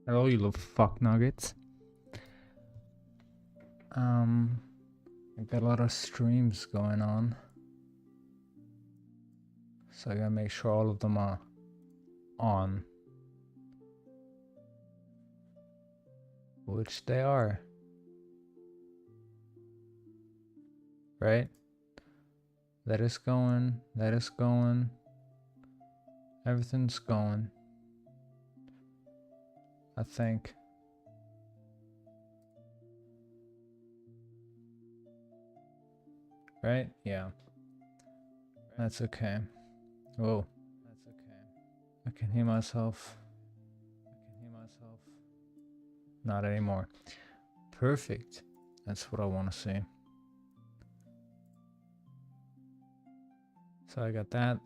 Hello, you little fuck nuggets. I got a lot of streams going on, so I gotta make sure all of them are on, which they are, right? That is going, that is going, everything's going, I think. Right? Yeah. That's okay. Whoa. That's okay. I can hear myself. Not anymore. Perfect. That's what I want to see. So I got that.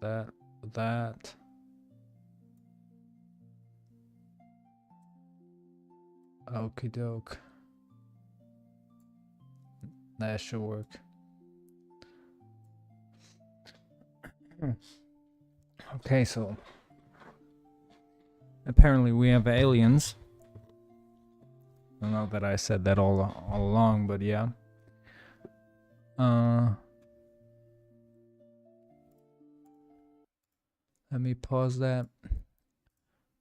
Okie doke. That should work. Okay, so apparently we have aliens. I don't know that I said that all along, but yeah. Let me pause that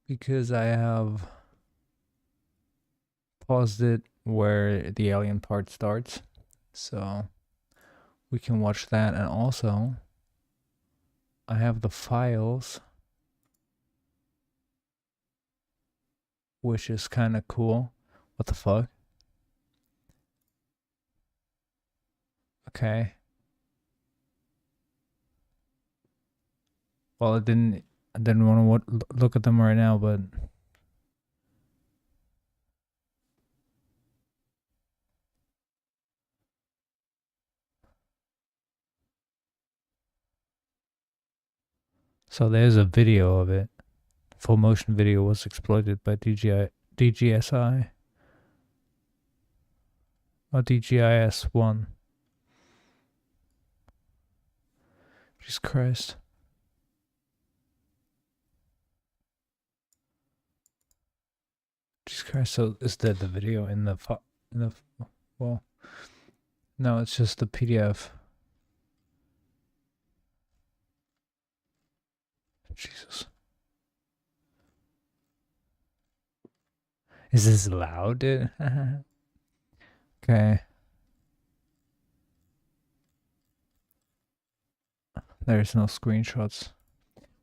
because I have paused it where the alien part starts, so we can watch that. And also I have the files, which is kind of cool. What the fuck? Okay. Well, I didn't want to look at them right now, but so there's a video of it. Full motion video was exploited by DGSI or DGIS1. Jesus Christ. Jesus Christ. So is that the video in the well? No, it's just the PDF. Jesus. Is this loud, dude? Okay. There's no screenshots.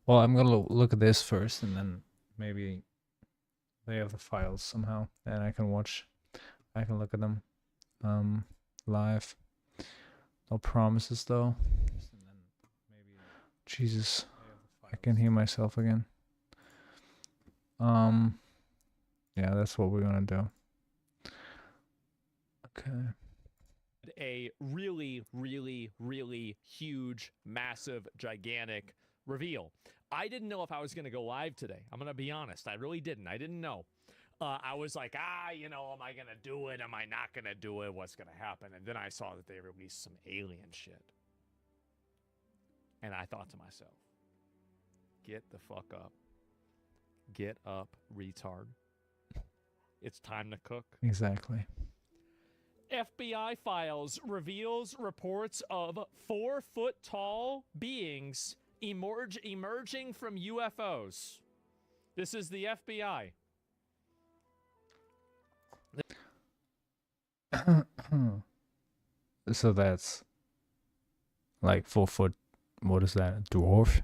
Well, I'm gonna look at this first, and then maybe they have the files somehow, and I can look at them live. No promises though. Jesus, I can hear myself again. Yeah, that's what we're gonna do. Okay. A really, really, really huge, massive, gigantic reveal. I didn't know if I was going to go live today. I'm going to be honest. I really didn't. I didn't know. I was like, am I going to do it? Am I not going to do it? What's going to happen? And then I saw that they released some alien shit. And I thought to myself, get the fuck up. Get up, retard. It's time to cook. Exactly. FBI files reveals reports of 4-foot-tall beings emerging from UFOs. This is the FBI. So that's like 4 foot. What is that? A dwarf?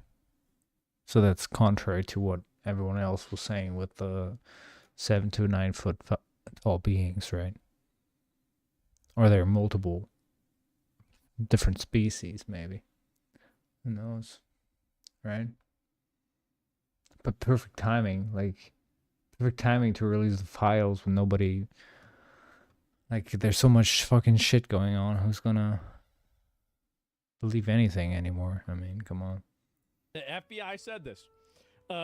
So that's contrary to what everyone else was saying with the 7 to 9 foot tall beings, right? Or there are multiple different species, maybe. Who knows? Right? But perfect timing, perfect timing to release the files when nobody, there's so much fucking shit going on. Who's gonna believe anything anymore? I mean, come on. The FBI said this.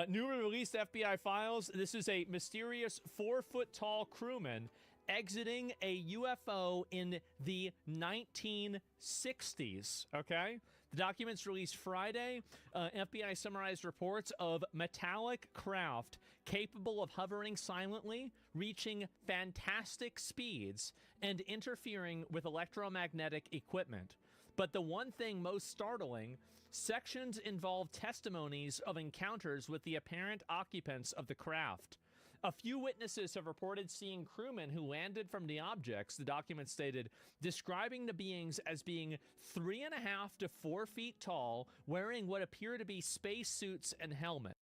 Newly released FBI files. This is a mysterious 4-foot-tall crewman exiting a UFO in the 1960s, okay? The documents released Friday. FBI summarized reports of metallic craft capable of hovering silently, reaching fantastic speeds, and interfering with electromagnetic equipment. But the one thing most startling, sections involve testimonies of encounters with the apparent occupants of the craft. A few witnesses have reported seeing crewmen who landed from the objects, the document stated, describing the beings as being 3.5 to 4 feet tall, wearing what appear to be space suits and helmets.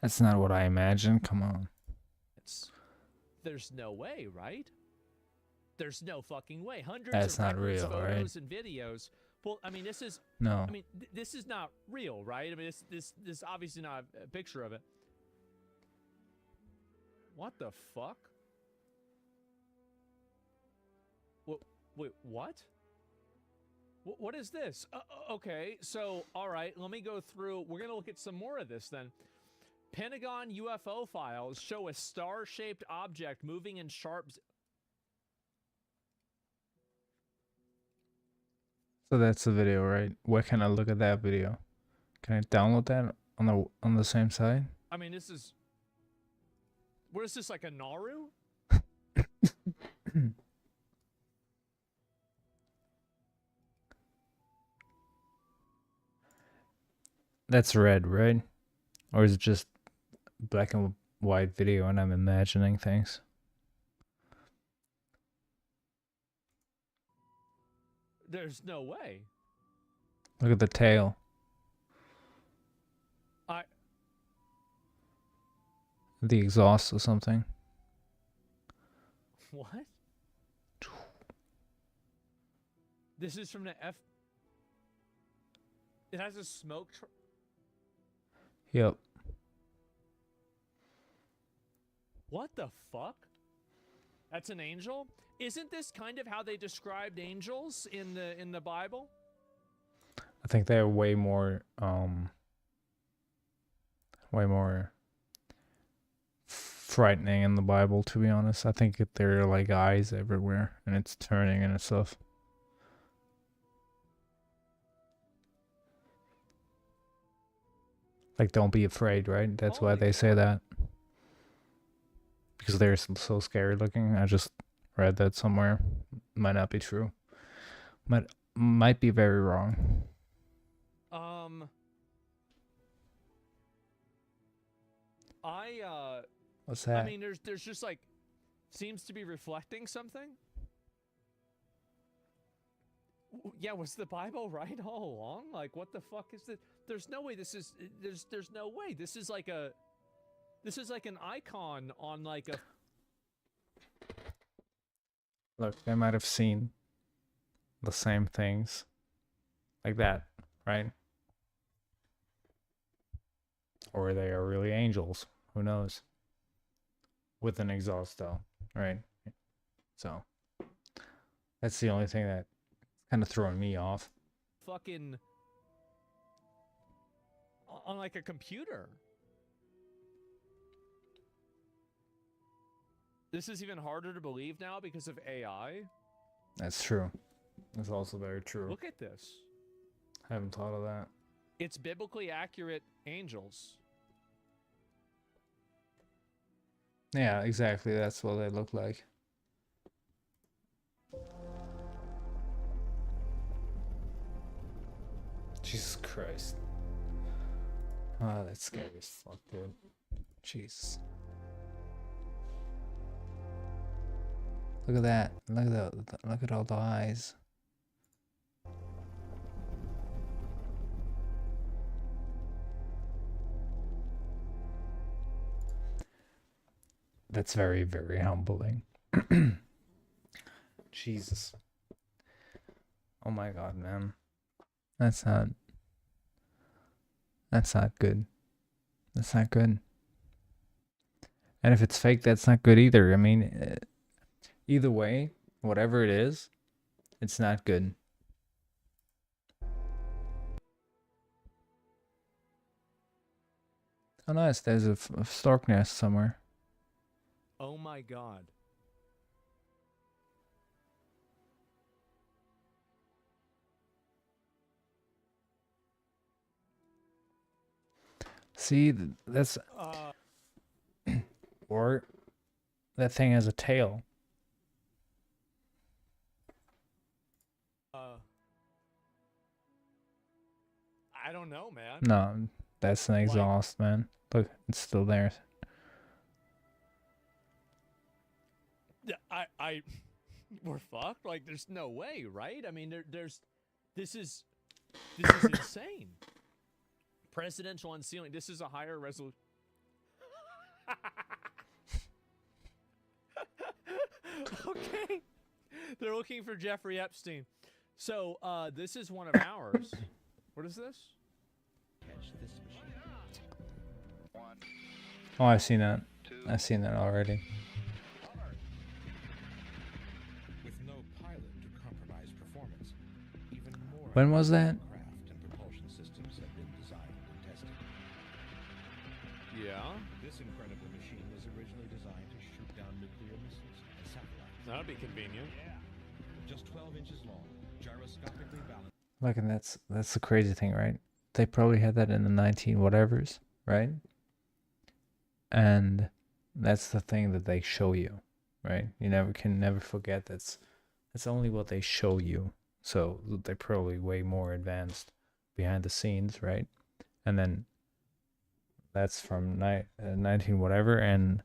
That's not what I imagined. Come on. There's no way, right? There's no fucking way. Hundreds That's of not records, real, photos, right? and videos. Well, I mean, this is No. I mean, this is not real, right? I mean, this obviously not a picture of it. What the fuck? Wait, what? What is this? Okay, so, all right, let me go through. We're going to look at some more of this then. Pentagon UFO files show a star-shaped object moving in sharp... So that's the video, right? Where can I look at that video? Can I download that on the same site? I mean, this is... What is this, like a Naru? That's red, right? Or is it just black and white video and I'm imagining things? There's no way. Look at the tail. The exhaust or something. What? This is from the It has a smoke Yep. What the fuck? That's an angel? Isn't this kind of how they described angels in the Bible? I think they're way more frightening in the Bible, to be honest. I think there are like eyes everywhere and it's turning and stuff. Like, don't be afraid, right? That's why they say that. Because they're so scary looking. I just read that somewhere. Might not be true. Might be very wrong. What's that? I mean, there's just like, seems to be reflecting something. Yeah, was the Bible right all along? Like, what the fuck is this? There's no way this is, there's no way. This is like an icon on like a... Look, they might have seen the same things. Like that, right? Or they are really angels. Who knows? With an exhaust though, right? So that's the only thing that kind of throwing me off. Fucking on like a computer. This is even harder to believe now because of AI. That's true. That's also very true. Look at this. I haven't thought of that. It's biblically accurate angels. Yeah, exactly. That's what they look like. Jesus Christ. Oh, that's scary as fuck, dude. Jesus. Look at that. Look at all the eyes. That's very, very humbling. Jesus. Oh my God, man. That's not good. That's not good. And if it's fake, that's not good either. I mean, either way, whatever it is, it's not good. Oh, nice. There's a stork nest somewhere. Oh my God. See, that's or that thing has a tail. I don't know, man. No, that's an exhaust, man. Look, it's still there. I we're fucked. Like, there's no way, right? I mean, this is insane. Presidential unsealing. This is a higher resolution. Okay. They're looking for Jeffrey Epstein. So, this is one of ours. What is this? Oh, I've seen that. I've seen that already. With no pilot to compromise performance, even more When was that? craft and propulsion systems have been designed and tested. Yeah. This incredible machine was originally designed to shoot down nuclear missiles and satellites. That'd be convenient. Just 12 inches long, gyroscopically balanced. Look, and that's the crazy thing, right? They probably had that in the 19 whatevers, right? And that's the thing that they show you, right? You can never forget that's only what they show you. So they're probably way more advanced behind the scenes, right? And then that's from 19 whatever, and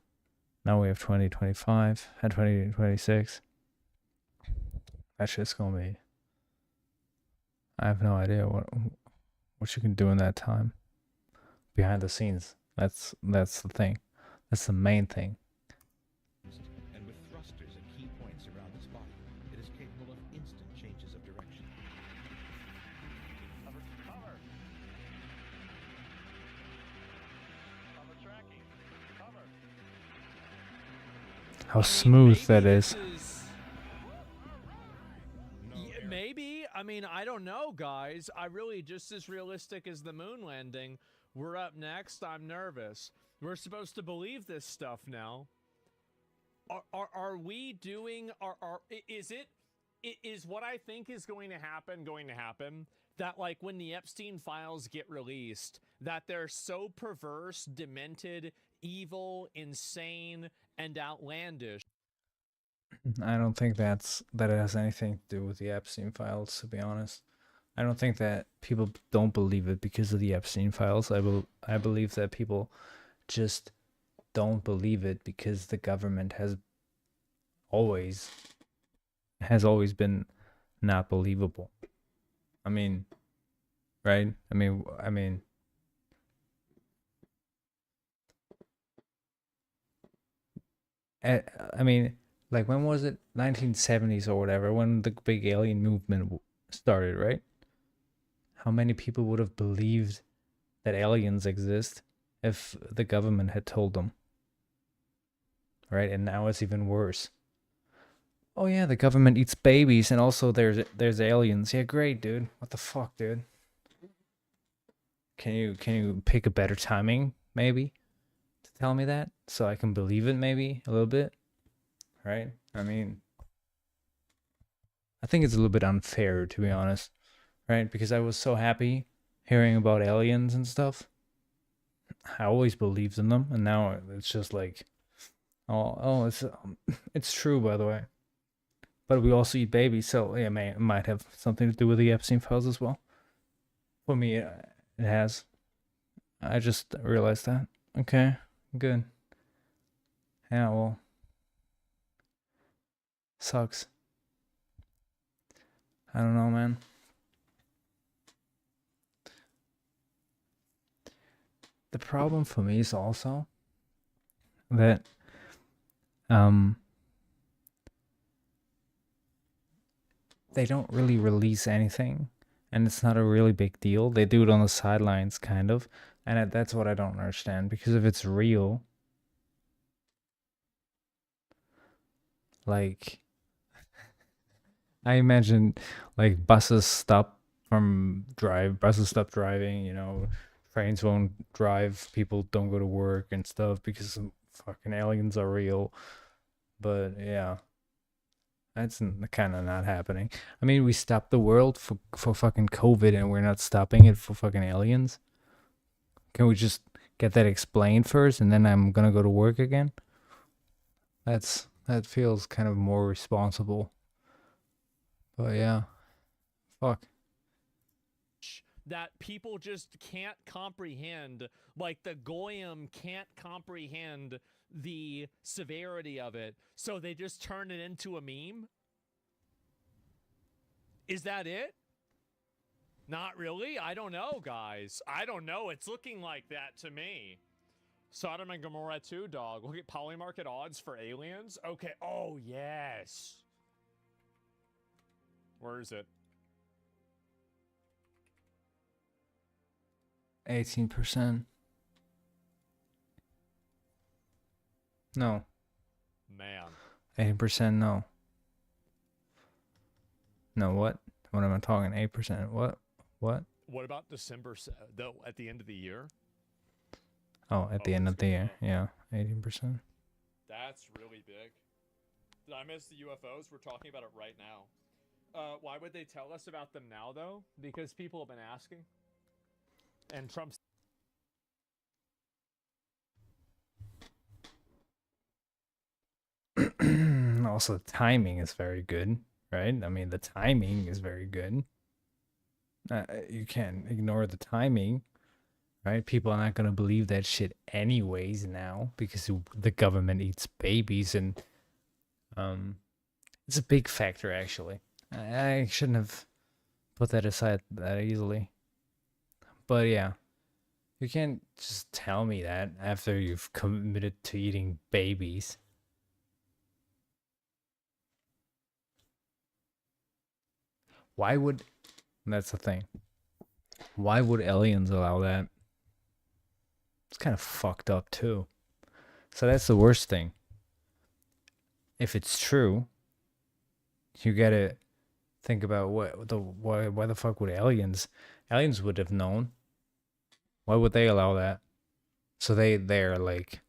now we have 2025 and 2026. That shit's gonna be. I have no idea what you can do in that time behind the scenes. That's the thing. That's the main thing. And with thrusters at key points around its body, it is capable of instant changes of direction. Cover. Cover tracking. Cover. How smooth that maybe is. Maybe. I mean, I don't know, guys. I really, just as realistic as the moon landing. We're up next. I'm nervous. We're supposed to believe this stuff now. Are we doing? Is what I think is going to happen? That, like, when the Epstein files get released, that they're so perverse, demented, evil, insane, and outlandish. I don't think that it has anything to do with the Epstein files, to be honest. I don't think that people don't believe it because of the Epstein files. I believe that people just don't believe it because the government has always been not believable. I mean, right? I mean, like, when was it? 1970s or whatever, when the big alien movement started, right? How many people would have believed that aliens exist if the government had told them? Right? And now it's even worse. Oh yeah, the government eats babies, and also there's aliens. Yeah, great, dude. What the fuck, dude? Can you pick a better timing, maybe, to tell me that, so I can believe it, maybe a little bit? Right? I mean, I think it's a little bit unfair, to be honest, right? Because I was so happy hearing about aliens and stuff. I always believed in them, and now it's just like, oh, it's true, by the way. But we also eat babies, so yeah, it might have something to do with the Epstein files as well. For me, it has. I just realized that. Okay, good. Yeah, well, sucks. I don't know, man. The problem for me is also that they don't really release anything, and it's not a really big deal. They do it on the sidelines, kind of, and that's what I don't understand, because if it's real, like, I imagine, like, buses stop driving, trains won't drive, people don't go to work and stuff because fucking aliens are real. But yeah, that's kind of not happening. I mean, we stopped the world for fucking COVID, and we're not stopping it for fucking aliens. Can we just get that explained first, and then I'm gonna go to work again. That feels kind of more responsible. But yeah, fuck. That people just can't comprehend, like the goyim can't comprehend the severity of it, so they just turn it into a meme? Is that it? Not really? I don't know, guys. I don't know. It's looking like that to me. Sodom and Gomorrah 2, dog. Look at polymarket odds for aliens. Okay. Oh, yes. Where is it? 18%. No. Man. 18%. No. No, what? What am I talking? 8%. What? What? What about December, though, at the end of the year? Oh, at the end it's of the going year. up. Yeah, 18%. That's really big. Did I miss the UFOs? We're talking about it right now. Why would they tell us about them now, though? Because people have been asking. And Trump's... Also, the timing is very good, right? I mean, the timing is very good. You can't ignore the timing, right? People are not going to believe that shit anyways now because the government eats babies, and it's a big factor, actually. I shouldn't have put that aside that easily. But yeah, you can't just tell me that after you've committed to eating babies. Why would... That's the thing. Why would aliens allow that? It's kind of fucked up too. So that's the worst thing. If it's true, you gotta think about why the fuck would aliens would have known. Why would they allow that? So they're like,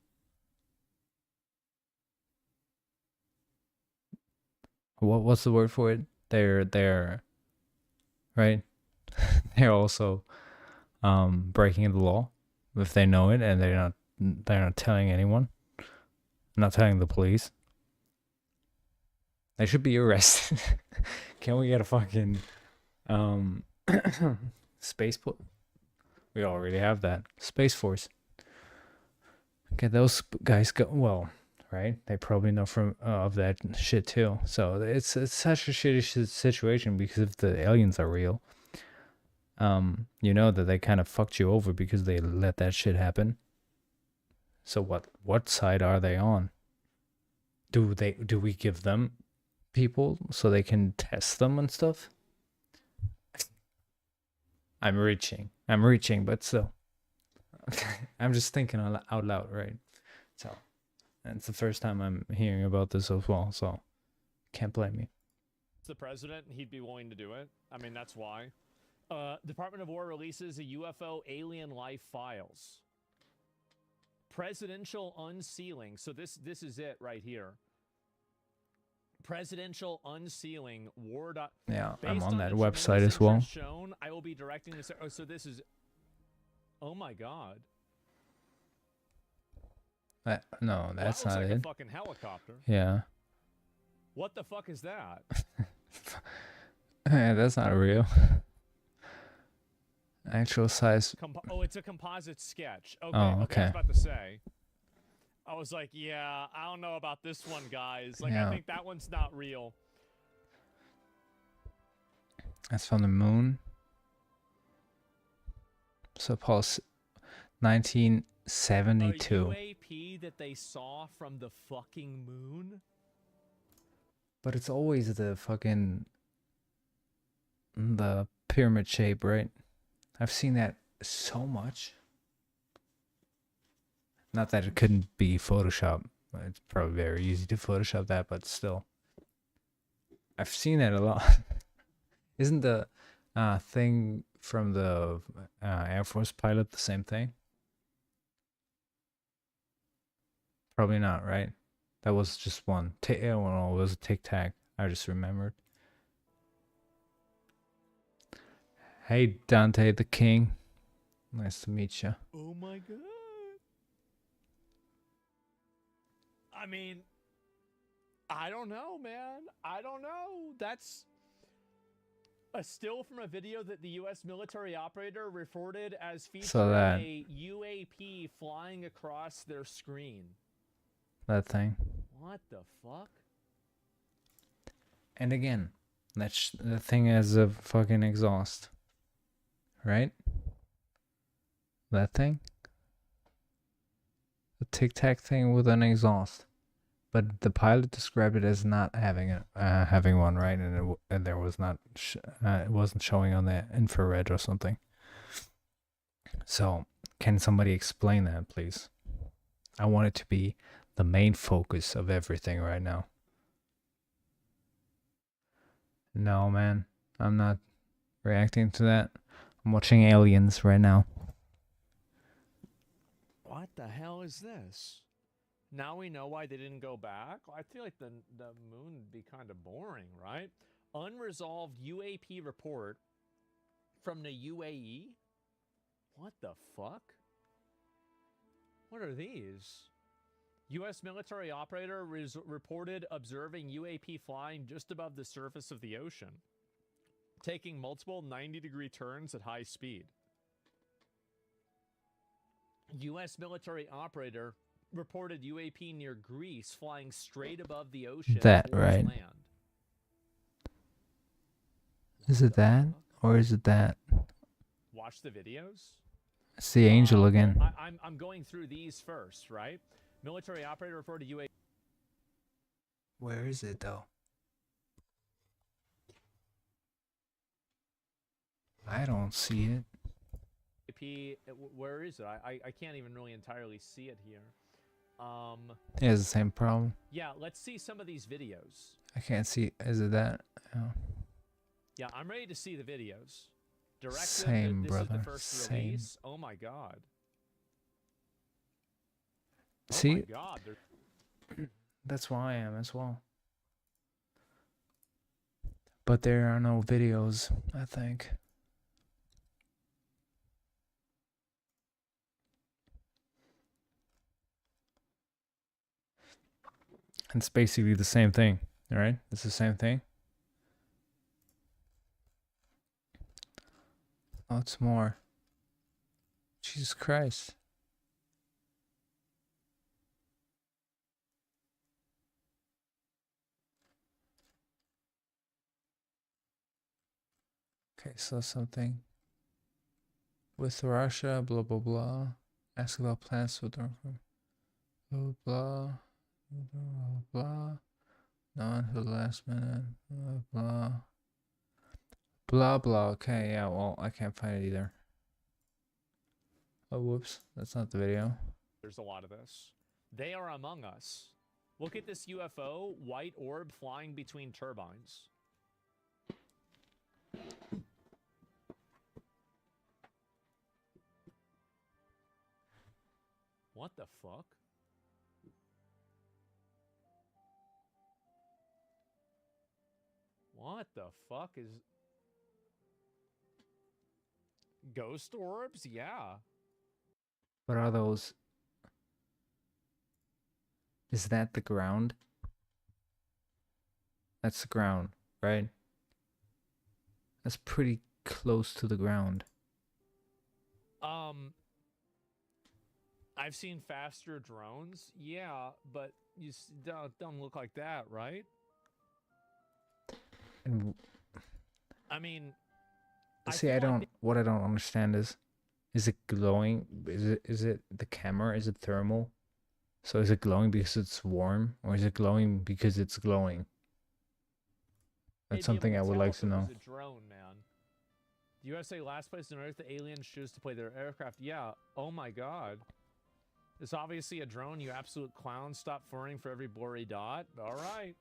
what's the word for it? They're right. They're also breaking the law if they know it, and they're not telling anyone, not telling the police. They should be arrested. Can we get a fucking space put? We already have that. Space Force. Okay, those guys go well, right? They probably know from of that shit too. So it's such a shitty situation because if the aliens are real, you know that they kind of fucked you over because they let that shit happen. So what side are they on? Do we give them people so they can test them and stuff? I'm reaching, but still. I'm just thinking out loud, right? So, and it's the first time I'm hearing about this as well, so can't blame me. The president, he'd be willing to do it. I mean, that's why. Department of War releases a UFO alien life files. Presidential unsealing. So this is it right here. Presidential unsealing war. Yeah, I'm Based on the that website tremendous as well. interest shown, I will be directing this. Oh, so this is... Oh my god. No, that's well, that not looks like it. a fucking helicopter. Yeah. What the fuck is that? Yeah, that's not real. Actual size. Oh, it's a composite sketch. Okay, Oh, okay. I was okay. about to say. I was like, yeah, I don't know about this one, guys. Like, Yeah. I think that one's not real. That's from the moon. So Paul's 1972. A UAP that they saw from the fucking moon? But it's always the pyramid shape, right? I've seen that so much. Not that it couldn't be Photoshop. It's probably very easy to Photoshop that, but still. I've seen that a lot. Isn't the thing from the Air Force pilot the same thing? Probably not, right? That was just one. It was a Tic Tac. I just remembered. Hey, Dante the King. Nice to meet you. Oh my god. I mean, I don't know, man. I don't know. That's a still from a video that the U.S. military operator reported as featuring a UAP flying across their screen. That thing. What the fuck? And again, the thing has a fucking exhaust. Right? That thing? The Tic Tac thing with an exhaust. But the pilot described it as not having having one, right? And there was not, it wasn't showing on the infrared or something. So, can somebody explain that, please? I want it to be the main focus of everything right now. No, man, I'm not reacting to that. I'm watching Aliens right now. What the hell is this? Now we know why they didn't go back. I feel like the moon would be kind of boring, right? Unresolved UAP report from the UAE. What the fuck? What are these? U.S. military operator reported observing UAP flying just above the surface of the ocean, taking multiple 90-degree turns at high speed. U.S. military operator reported UAP near Greece flying straight above the ocean. That, right? Land. Is it that? Or is it that? Watch the videos. It's the angel again. I'm going through these first, right? Military operator reported UAP. Where is it though? I don't see it. Where is it? I can't even really entirely see it here. It has the same problem. Yeah, let's see some of these videos. I can't see. Is it that? Oh. Yeah, I'm ready to see the videos. Directive, Same, this brother. is the first release. Oh my god. See? Oh my god. That's why I am as well. But there are no videos, I think. It's basically the same thing, right? It's the same thing. Oh, it's more. Jesus Christ. Okay, so something with Russia, blah blah blah. Ask about plans with blah blah blah blah. Not until the last minute. Blah blah blah blah. Okay, yeah. Well, I can't find it either. Oh, whoops! That's not the video. There's a lot of this. They are among us. Look at this UFO, white orb flying between turbines. What the fuck? What the fuck is... Ghost orbs? Yeah. What are those? Is that the ground? That's the ground, right? That's pretty close to the ground. I've seen faster drones. Yeah, but you don't look like that, right? And I mean, see, what I don't understand is it glowing? Is it the camera? Is it thermal? So is it glowing because it's warm, or is it glowing because it's glowing? That's something I would like to know. It was a drone, man. The USA last place on Earth, the aliens choose to play their aircraft. Yeah. Oh my god. It's obviously a drone, you absolute clown. Stop furring for every blurry dot. All right.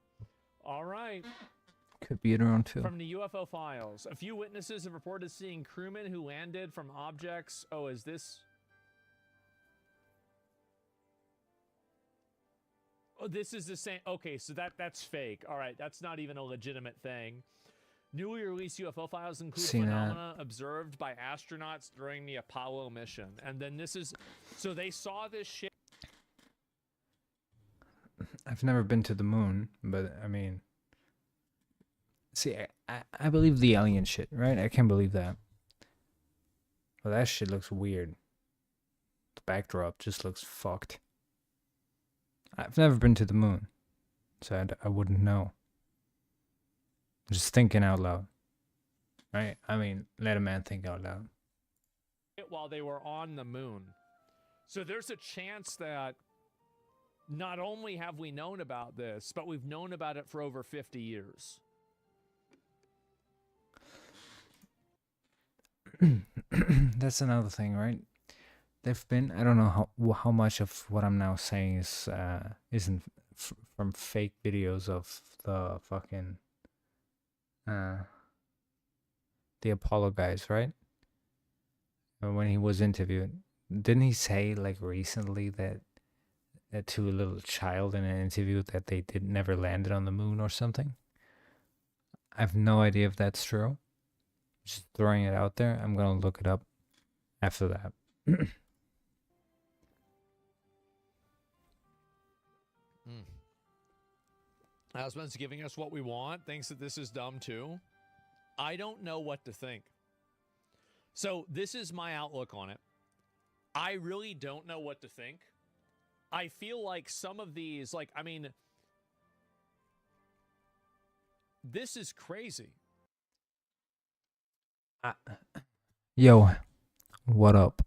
All right. Could be a drone too. From the UFO files, a few witnesses have reported seeing crewmen who landed from objects. Oh, is this? Oh, this is the same. Okay, so that's fake. All right, that's not even a legitimate thing. Newly released UFO files include phenomena observed by astronauts during the Apollo mission. And then this is... So they saw this shit... I've never been to the moon, but I mean, see, I believe the alien shit, right? I can't believe that. But that shit looks weird. The backdrop just looks fucked. I've never been to the moon, so I wouldn't know. Just thinking out loud, right? I mean, let a man think out loud. While they were on the moon. So there's a chance that not only have we known about this, but we've known about it for over 50 years. That's another thing, right? They've been, I don't know how much of what I'm now saying is isn't from fake videos of the fucking the Apollo guys, right? When he was interviewed, didn't he say like recently that to a little child in an interview that they never landed on the moon or something? I have no idea if that's true. Just throwing it out there. I'm gonna look it up after that. Asmon's giving us what we want, thinks that this is dumb too. I don't know what to think. So this is my outlook on it. I really don't know what to think. I feel like some of these, like, I mean, this is crazy. Yo, what up?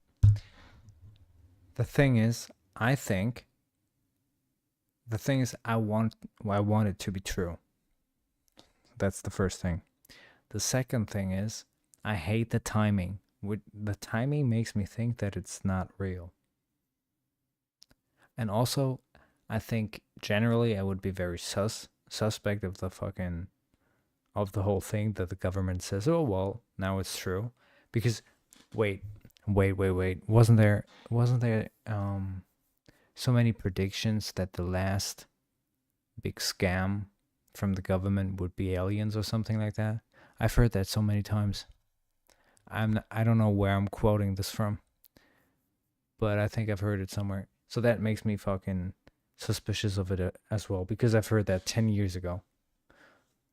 The thing is, I want it to be true. That's the first thing. The second thing is, I hate the timing. The timing makes me think that it's not real. And also, I think generally I would be very suspect of the whole thing that the government says, oh well, now it's true. Because wait. Wasn't there so many predictions that the last big scam from the government would be aliens or something like that? I've heard that so many times. I don't know where I'm quoting this from, but I think I've heard it somewhere. So that makes me fucking suspicious of it as well, because I've heard that 10 years ago.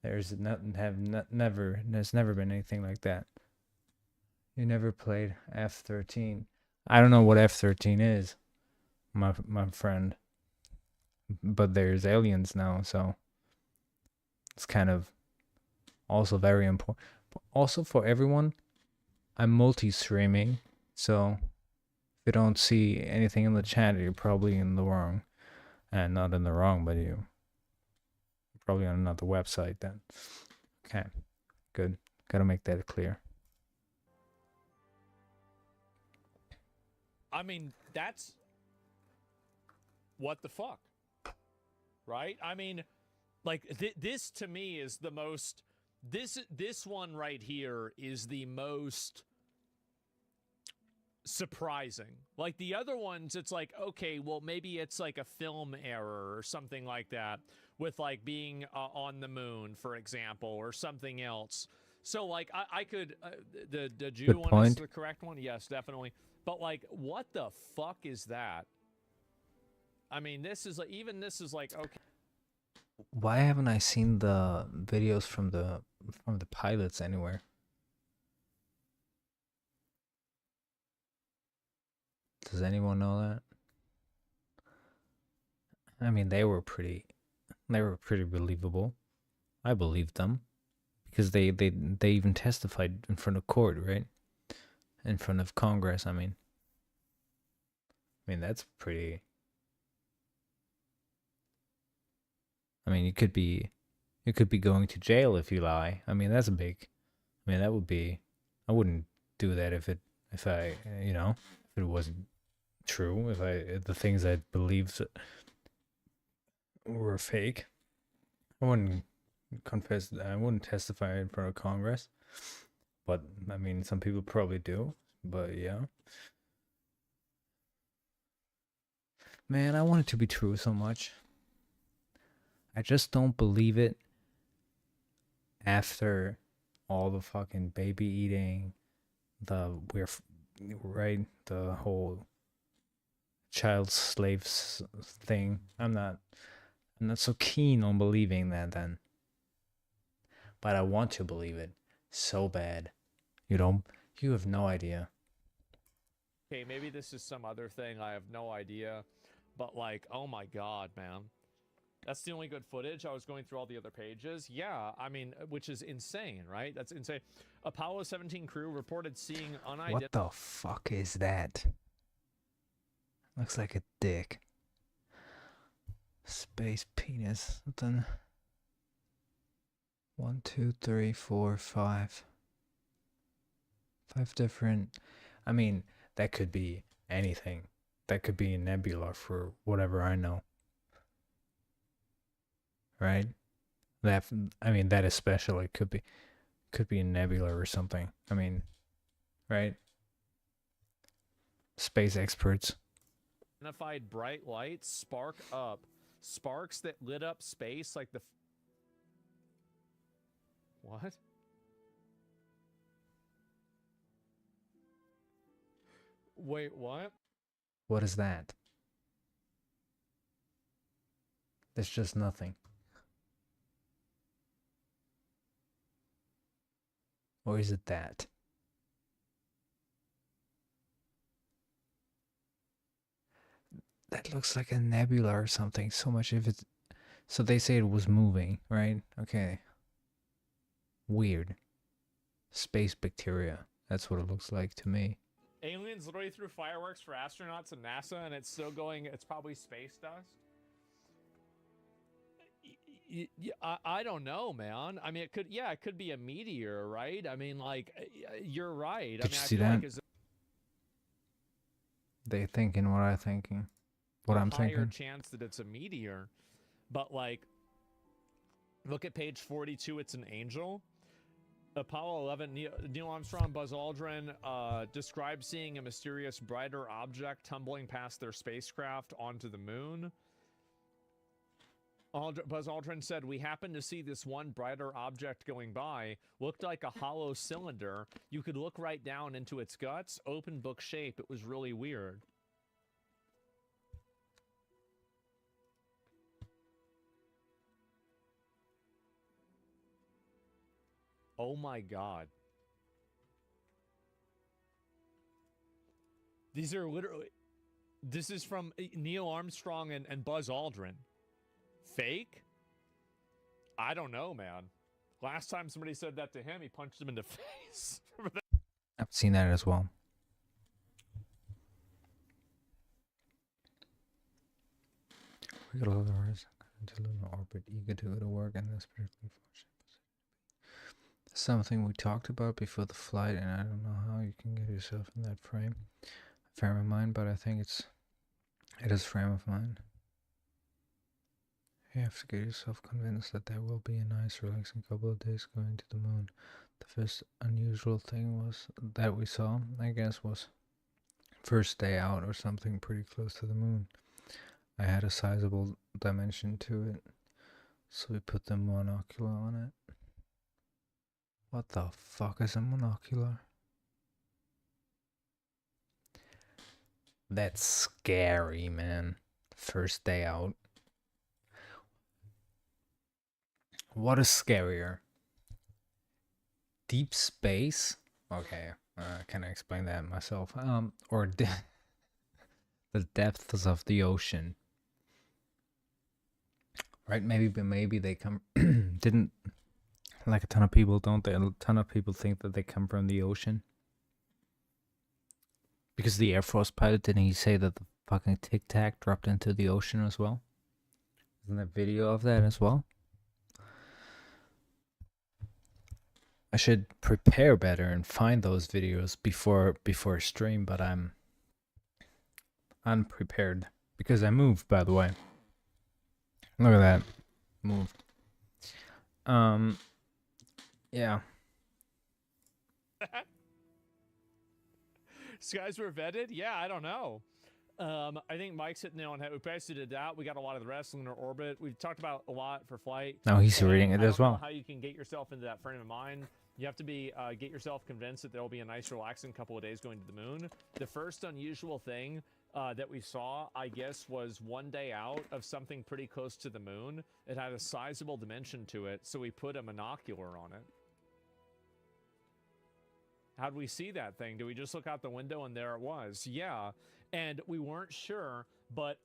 There's never been anything like that. You never played F-13. I don't know what F-13 is, my friend. But there's aliens now, so it's kind of also very important. Also for everyone, I'm multi-streaming, so if you don't see anything in the chat, you're probably in the wrong. And not in the wrong, but you're probably on another website then. Okay, good. Gotta make that clear. I mean, that's what the fuck, right? I mean, like this to me is the most. This one right here is the most surprising. Like the other ones, it's like, okay, well maybe it's like a film error or something like that, with like being on the moon, for example, or something else. So like I could the Jew Good one point. is the correct one. Yes, definitely. But like, what the fuck is that? I mean, this is like, even this is like, okay. Why haven't I seen the videos from the pilots anywhere? Does anyone know that? I mean, they were pretty believable. I believed them because they even testified in front of court, right? In front of Congress, I mean that's pretty. I mean, you could be going to jail if you lie. I mean, that's a big. I mean, that would be. I wouldn't do that if I if it wasn't true. If the things I believed were fake, I wouldn't confess. I wouldn't testify in front of Congress. But I mean, some people probably do. But yeah. Man, I want it to be true so much. I just don't believe it after all the fucking baby eating, the whole child slaves thing. I'm not I'm not so keen on believing that then. But I want to believe it so bad. You have no idea. Okay, maybe this is some other thing. I have no idea. But like, oh my god, man. That's the only good footage. I was going through all the other pages. Yeah, I mean, which is insane, right? That's insane. Apollo 17 crew reported seeing unidentified... What the fuck is that? Looks like a dick. Space penis. Then 1, 2, 3, 4, 5. 5 different. I mean, that could be anything. That could be a nebula for whatever I know. Right? That especially could be a nebula or something. I mean, right? Space experts. Identified bright lights spark up. Sparks that lit up space like the... What? Wait, what? What is that? There's just nothing. Or is it that? That looks like a nebula or something. So much if it's... So they say it was moving, right? Okay. Weird. Space bacteria. That's what it looks like to me. Aliens literally threw fireworks for astronauts and NASA, and it's still going. It's probably space dust. I don't know, man. I mean, it could. Yeah, it could be a meteor, right? I mean, like, you're right. Did you see that? They thinking what I'm thinking. What I'm thinking. Higher chance that it's a meteor, but like, look at page 42. It's an angel. Apollo 11, Neil Armstrong, Buzz Aldrin described seeing a mysterious brighter object tumbling past their spacecraft onto the moon. Buzz Aldrin said, "We happened to see this one brighter object going by. Looked like a hollow cylinder. You could look right down into its guts. Open book shape. It was really weird." Oh my god. These are literally... This is from Neil Armstrong and Buzz Aldrin. Fake? I don't know, man. Last time somebody said that to him, he punched him in the face. I've seen that as well. We got a lot of hours into lunar orbit, eager to go to work, and this particularly fortunate something we talked about before the flight, and I don't know how you can get yourself in that frame of mind, but I think it is frame of mind. You have to get yourself convinced that there will be a nice relaxing couple of days going to the moon. The first unusual thing was that we saw, I guess, was first day out or something pretty close to the moon. I had a sizable dimension to it, so we put the monocular on it. What the fuck is a monocular? That's scary, man. First day out. What is scarier? Deep space? Okay, can I explain that myself? Or the depths of the ocean. Right? Maybe they come didn't, like a ton of people, don't they? A ton of people think that they come from the ocean. Because the Air Force pilot, didn't he say that the fucking Tic Tac dropped into the ocean as well? Isn't there a video of that as well? I should prepare better and find those videos before stream, but I'm unprepared because I moved, by the way. Look at that. Moved. Yeah. Skies were vetted? Yeah, I don't know. I think Mike's hitting it on head. We pasted it out. We got a lot of the rest lunar orbit. We've talked about a lot for flight. No, he's reading it as well. I don't know how you can get yourself into that frame of mind. You have to be get yourself convinced that there will be a nice, relaxing couple of days going to the moon. The first unusual thing that we saw, I guess, was one day out of something pretty close to the moon. It had a sizable dimension to it, so we put a monocular on it. How'd we see that thing? Did we just look out the window and there it was? Yeah, and we weren't sure, but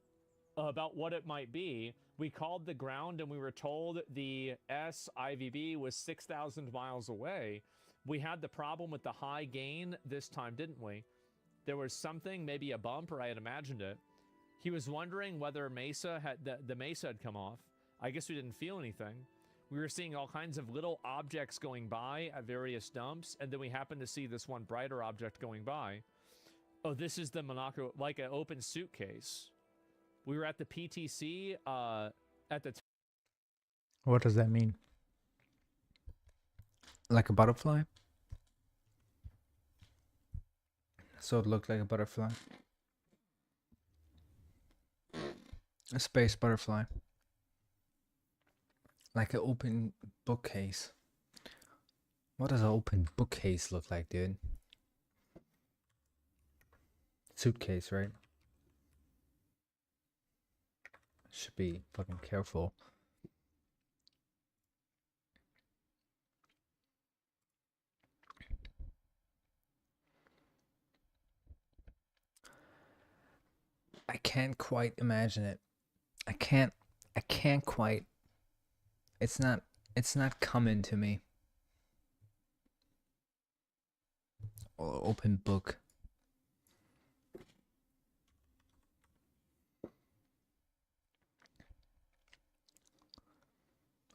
about what it might be. We called the ground and we were told the SIVB was 6,000 miles away. We had the problem with the high gain this time, didn't we? There was something, maybe a bump, or I had imagined it. He was wondering whether Mesa had the Mesa had come off. I guess we didn't feel anything. We were seeing all kinds of little objects going by at various dumps, and then we happened to see this one brighter object going by. Oh, this is the monocular, like an open suitcase. We were at the PTC at the What does that mean? Like a butterfly? So it looked like a butterfly. A space butterfly. Like an open bookcase. What does an open bookcase look like, dude? Suitcase, right? Should be fucking careful. I can't quite imagine it. I can't quite. It's not coming to me. Or open book.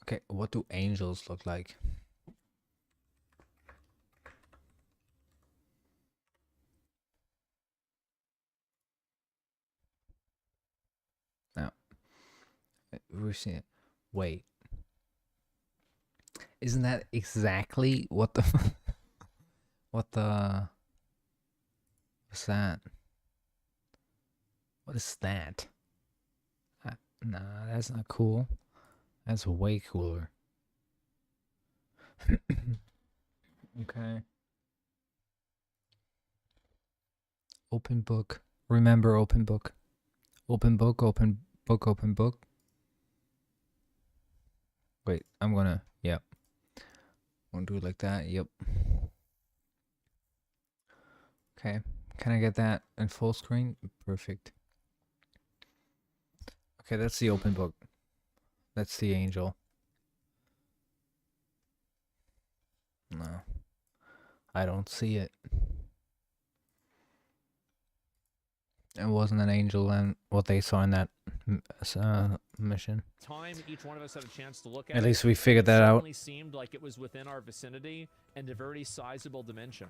Okay, what do angels look like? Now, we've seen it. Wait. Isn't that exactly what the what's that? What is that? Nah, that's not cool. That's way cooler. Okay. Open book. Remember open book. Open book, open book, open book. Wait, I'm gonna, yep. I'm gonna do it like that, yep. Okay, can I get that in full screen? Perfect. Okay, that's the open book. That's the angel. No, I don't see it. It wasn't an angel and what they saw in that mission. time each one of us had a chance to look At at least it, we figured that out. It certainly seemed like it was within our vicinity and a very sizable dimension.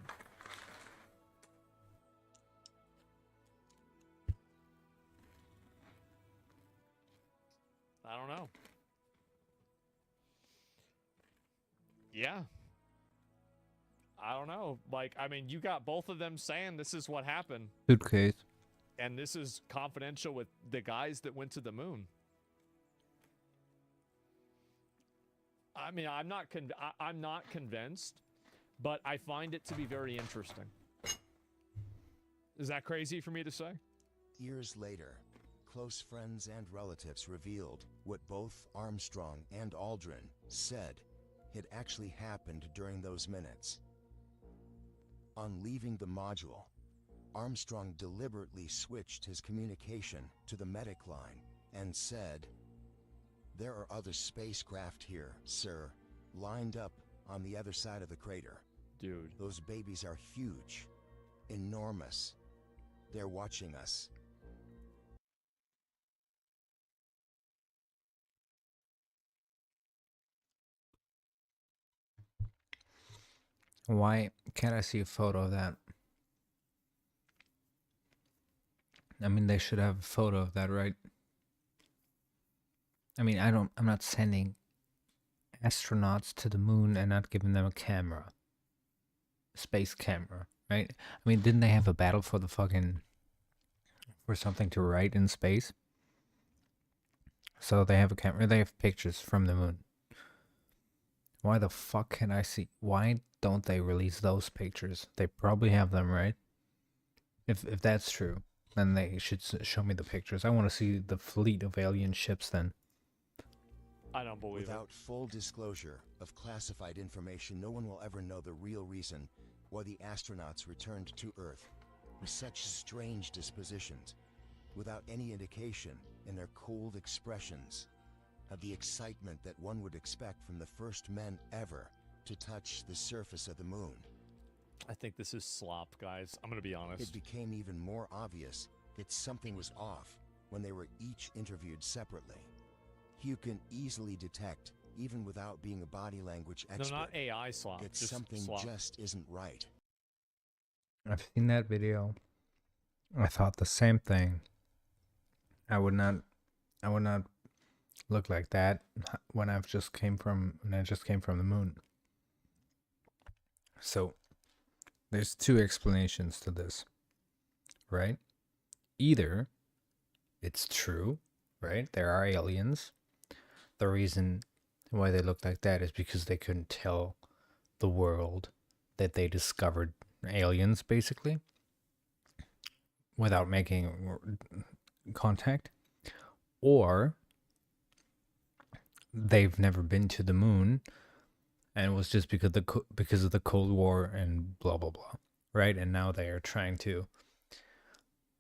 I don't know. Yeah. I don't know. Like, I mean, you got both of them saying this is what happened. Suitcase. And this is confidential with the guys that went to the moon. I mean, I'm not convinced, but I find it to be very interesting. Is that crazy for me to say? Years later, close friends and relatives revealed what both Armstrong and Aldrin said had actually happened during those minutes. On leaving the module, Armstrong deliberately switched his communication to the medic line and said, "There are other spacecraft here, sir, lined up on the other side of the crater. Dude. Those babies are huge, enormous. They're watching us." Why can't I see a photo of that? I mean, they should have a photo of that, right? I mean, I'm not sending astronauts to the moon and not giving them a camera. Space camera, right? I mean, didn't they have a battle for the fucking, for something to write in space? So they have a camera, they have pictures from the moon. Why the fuck can I see? Why don't they release those pictures? They probably have them, right? If that's true. then they should show me the pictures. I want to see the fleet of alien ships then. I don't believe Without full disclosure of classified information, no one will ever know the real reason why the astronauts returned to Earth with such strange dispositions, without any indication in their cold expressions of the excitement that one would expect from the first men ever to touch the surface of the moon. it. I think this is slop, guys. I'm gonna be It honest. became even more obvious that something was off when they were each interviewed separately. You can easily detect, even without being a body language No, expert, not AI slop. that Just something slop. just isn't right. I've seen that video. I thought the same thing. I would not look like that when I just came from the moon. So there's two explanations to this, right? Either it's true, right? There are aliens. The reason why they look like that is because they couldn't tell the world that they discovered aliens, basically, without making contact. Or they've never been to the moon, and it was just because of the Cold War and blah blah blah, right? And now they are trying to,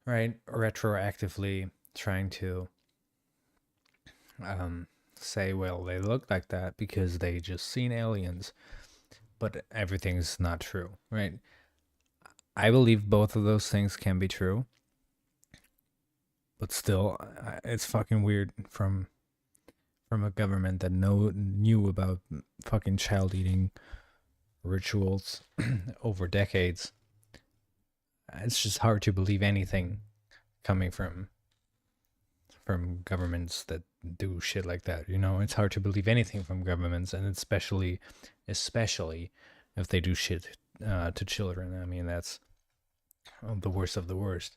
right, retroactively trying to say, well, they look like that because they just seen aliens, but everything's not true, right? I believe both of those things can be true, but still, it's fucking weird from a government that knew about fucking child eating rituals over decades. It's just hard to believe anything coming from governments that do shit like that. You know, it's hard to believe anything from governments, and especially if they do shit to children. I mean, that's the worst of the worst.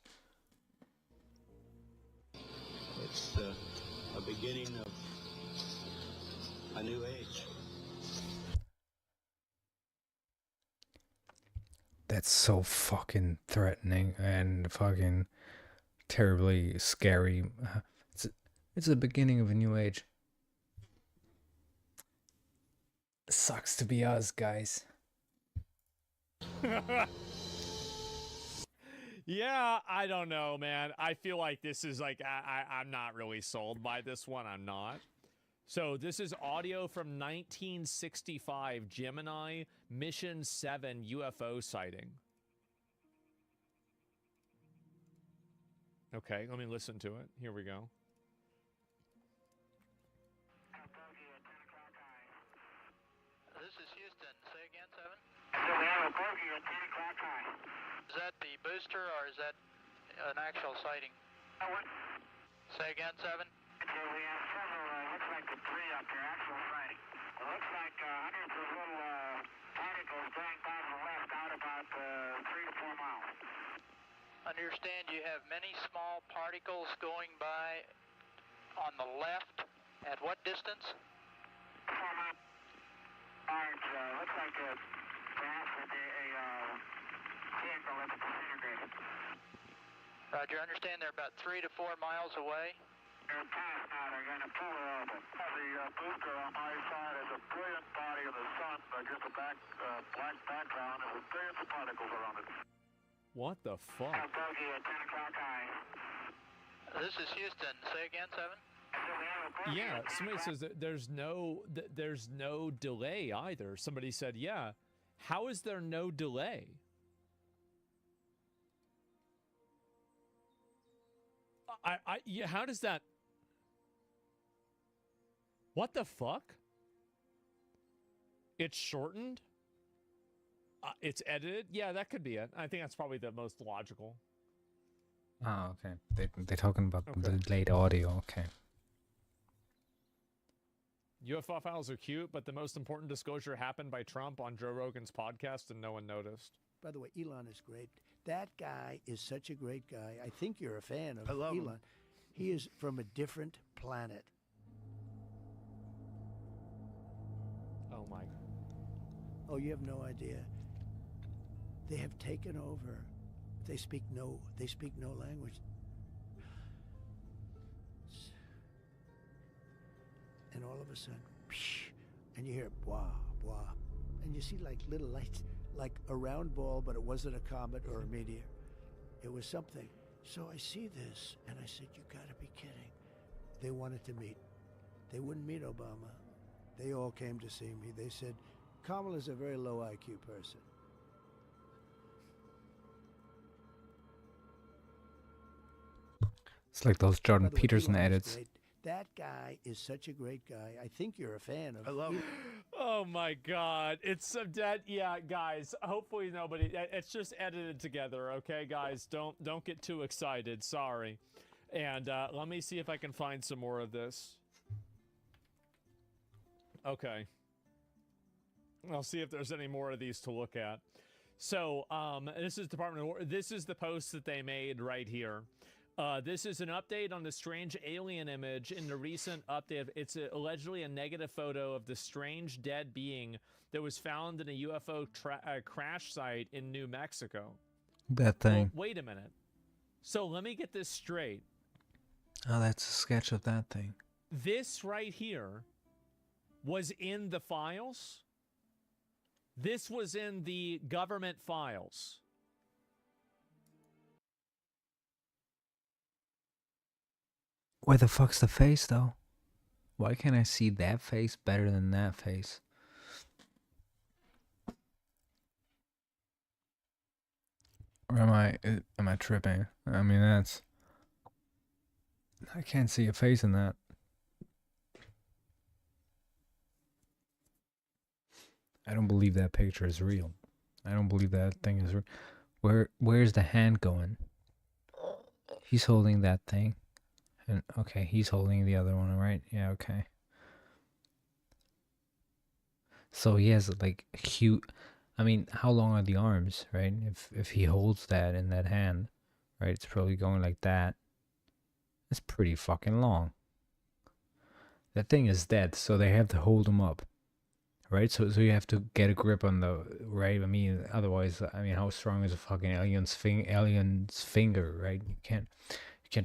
It's a beginning of a new age. That's so fucking threatening and fucking terribly scary. It's the beginning of a new age. Sucks to be us, guys. Yeah, I don't know, man. I feel like this is like I'm not really sold by this one. I'm not. So this is audio from 1965 Gemini Mission 7 UFO sighting. Okay, let me listen to it. Here we go. This is Houston. Say again, 7? So we have a bogey at 10 o'clock high. Is that the booster or is that an actual sighting? Say again, 7? So we have several, looks like the three up there, actual sighting. It looks like hundreds of little particles going by to the left out about 3 to 4 miles. Understand you have many small particles going by on the left. At what distance? 4 miles. Large, looks like perhaps a vehicle that's disintegrated. Roger, understand they're about 3 to 4 miles away. They're past now, they're going to pull her over. The booster on my side is a brilliant body of the sun, just a black background, and with billions of particles around it. What the fuck? Bogey at 10 o'clock high. This is Houston. Say again, 7? Yeah, somebody says that there's no delay either. Somebody said, yeah. How is there no delay? Yeah, how does that... What the fuck? It's shortened? It's edited? Yeah, that could be it. I think that's probably the most logical. Oh, okay. They're talking about Okay. the delayed audio. Okay. UFO files are cute, but the most important disclosure happened by Trump on Joe Rogan's podcast and no one noticed. By the way, Elon is great. That guy is such a great guy. I think you're a fan of I love him. Elon. He is from a different planet. Oh my. Oh, you have no idea. They have taken over They speak no language. And all of a sudden, and you hear blah, blah. And you see like little lights, like a round ball, but it wasn't a comet or a meteor. It was something. So I see this, and I said, you gotta be kidding. They wanted to meet. They wouldn't meet Obama. They all came to see me. They said, Kamala's a very low IQ person. It's like those Jordan By the way, Peterson Elon is edits. great. That guy is such a great guy. I think you're a fan of. I love it. Oh my God. It's some dead. Yeah, guys, hopefully nobody, it's just edited together. Okay, guys, don't get too excited. Sorry. And let me see if I can find some more of this. Okay. I'll see if there's any more of these to look at. So, this is Department of War. This is the post that they made right here. This is an update on the strange alien image in the recent update. It's allegedly a negative photo of the strange dead being that was found in a UFO crash site in New Mexico. That thing. Well, wait a minute. So let me get this straight. Oh, that's a sketch of that thing. This right here was in the files. This was in the government files. Where the fuck's the face, though? Why can't I see that face better than that face? Or am I tripping? I mean, that's... I can't see a face in that. I don't believe that picture is real. I don't believe that thing is real. Where's the hand going? He's holding that thing. And okay, he's holding the other one, right? Yeah, okay. So he has like huge. I mean, how long are the arms, right? If he holds that in that hand, right? It's probably going like that. It's pretty fucking long. That thing is dead, so they have to hold him up, right? So you have to get a grip on the right. I mean, otherwise, I mean, how strong is a fucking alien's finger, right? You can't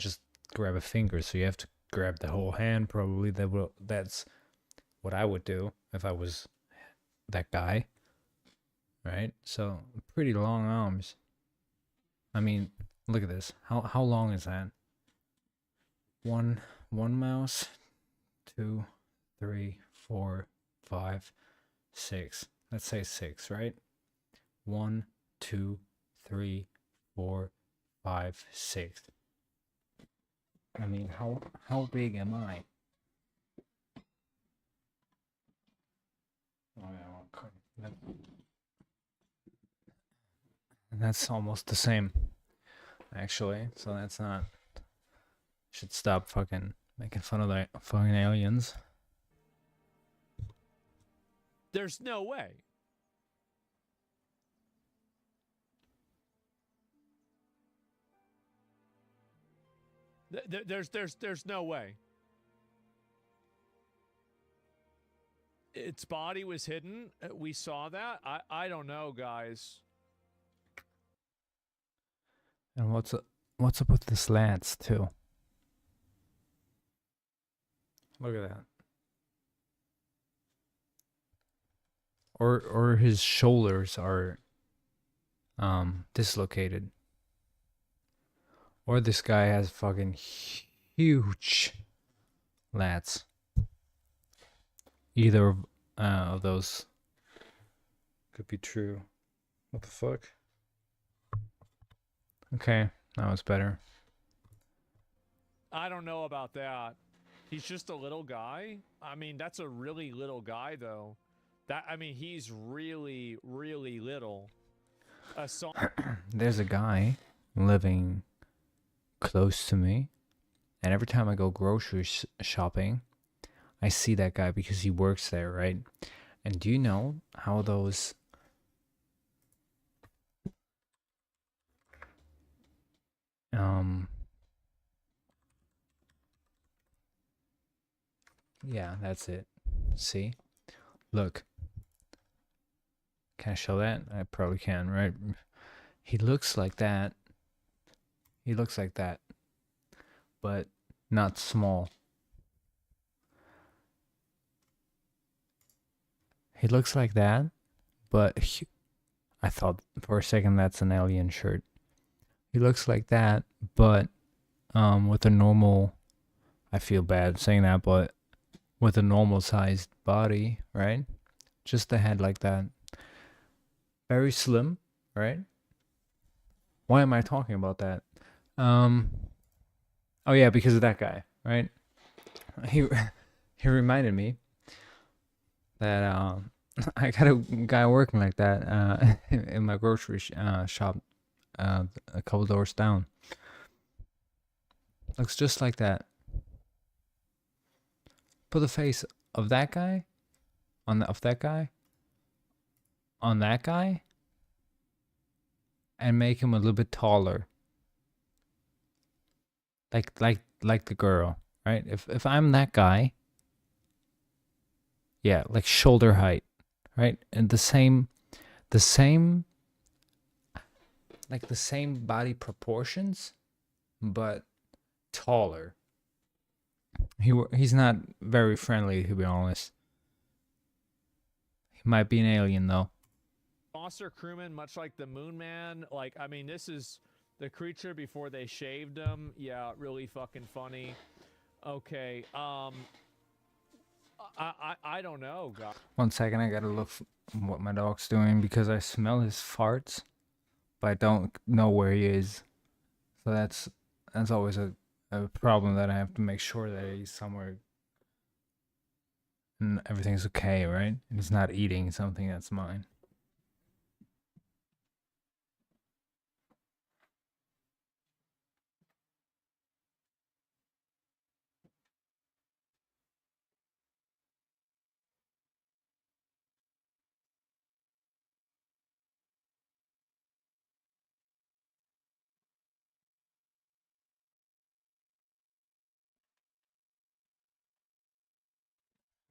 just grab a finger, so you have to grab the whole hand. Probably that's what I would do if I was that guy, right? So pretty long arms. I mean, look at this. How long is that? One mouse, 2, 3, 4, 5, 6. Let's say 6, right? 1, 2, 3, 4, 5, 6. I mean, how big am I? Oh yeah, okay. That's almost the same, actually. So that's not. Should stop fucking making fun of the fucking aliens. There's no way. There's no way. Its body was hidden. We saw that. I don't know, guys. And what's up with the slats too? Look at that. Or his shoulders are dislocated. Or this guy has fucking huge lats. Either of those could be true. What the fuck? Okay, that was better. I don't know about that. He's just a little guy. I mean, that's a really little guy, though. I mean, he's really, really little. There's a guy living close to me, and every time I go grocery shopping, I see that guy because he works there, right? And do you know how those yeah, that's it. See? Look. Can I show that? I probably can, right? He looks like that He looks like that, but not small. He looks like that, but I thought for a second that's an alien shirt. He looks like that, but with a normal, I feel bad saying that, but with a normal sized body, right? Just the head like that. Very slim, right? Why am I talking about that? Oh yeah, because of that guy, right? He he reminded me that I got a guy working like that in my grocery shop a couple doors down. Looks just like that. Put the face of that guy on the, of that guy on that guy and make him a little bit taller. Like the girl, right? If I'm that guy, yeah, like shoulder height, right? And the same like the same body proportions, but taller. He's not very friendly, to be honest. He might be an alien though. Monster crewman, much like the Moon Man. Like, I mean, this is the creature before they shaved him. Yeah, really fucking funny. Okay, I don't know, God. 1 second, I gotta look what my dog's doing because I smell his farts, but I don't know where he is. So that's always a problem that I have to make sure that he's somewhere and everything's okay, right? And he's not eating something that's mine.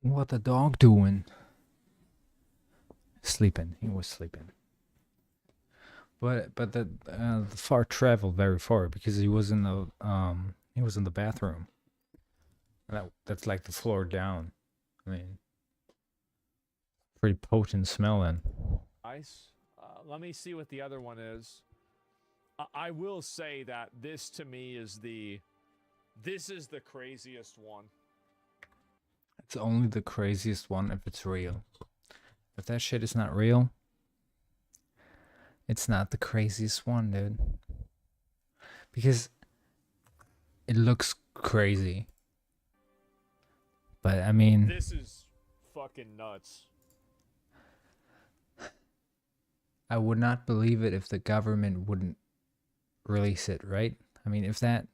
What the dog doing? Sleeping. He was sleeping. But the fart traveled very far because he was in the bathroom. That's like the floor down. I mean, pretty potent smelling. Nice. Let me see what the other one is. I will say that this to me is this is the craziest one. It's only the craziest one if it's real. If that shit is not real, it's not the craziest one, dude. Because it looks crazy. But I mean, This is fucking nuts. I would not believe it if the government wouldn't release it, right? I mean, if that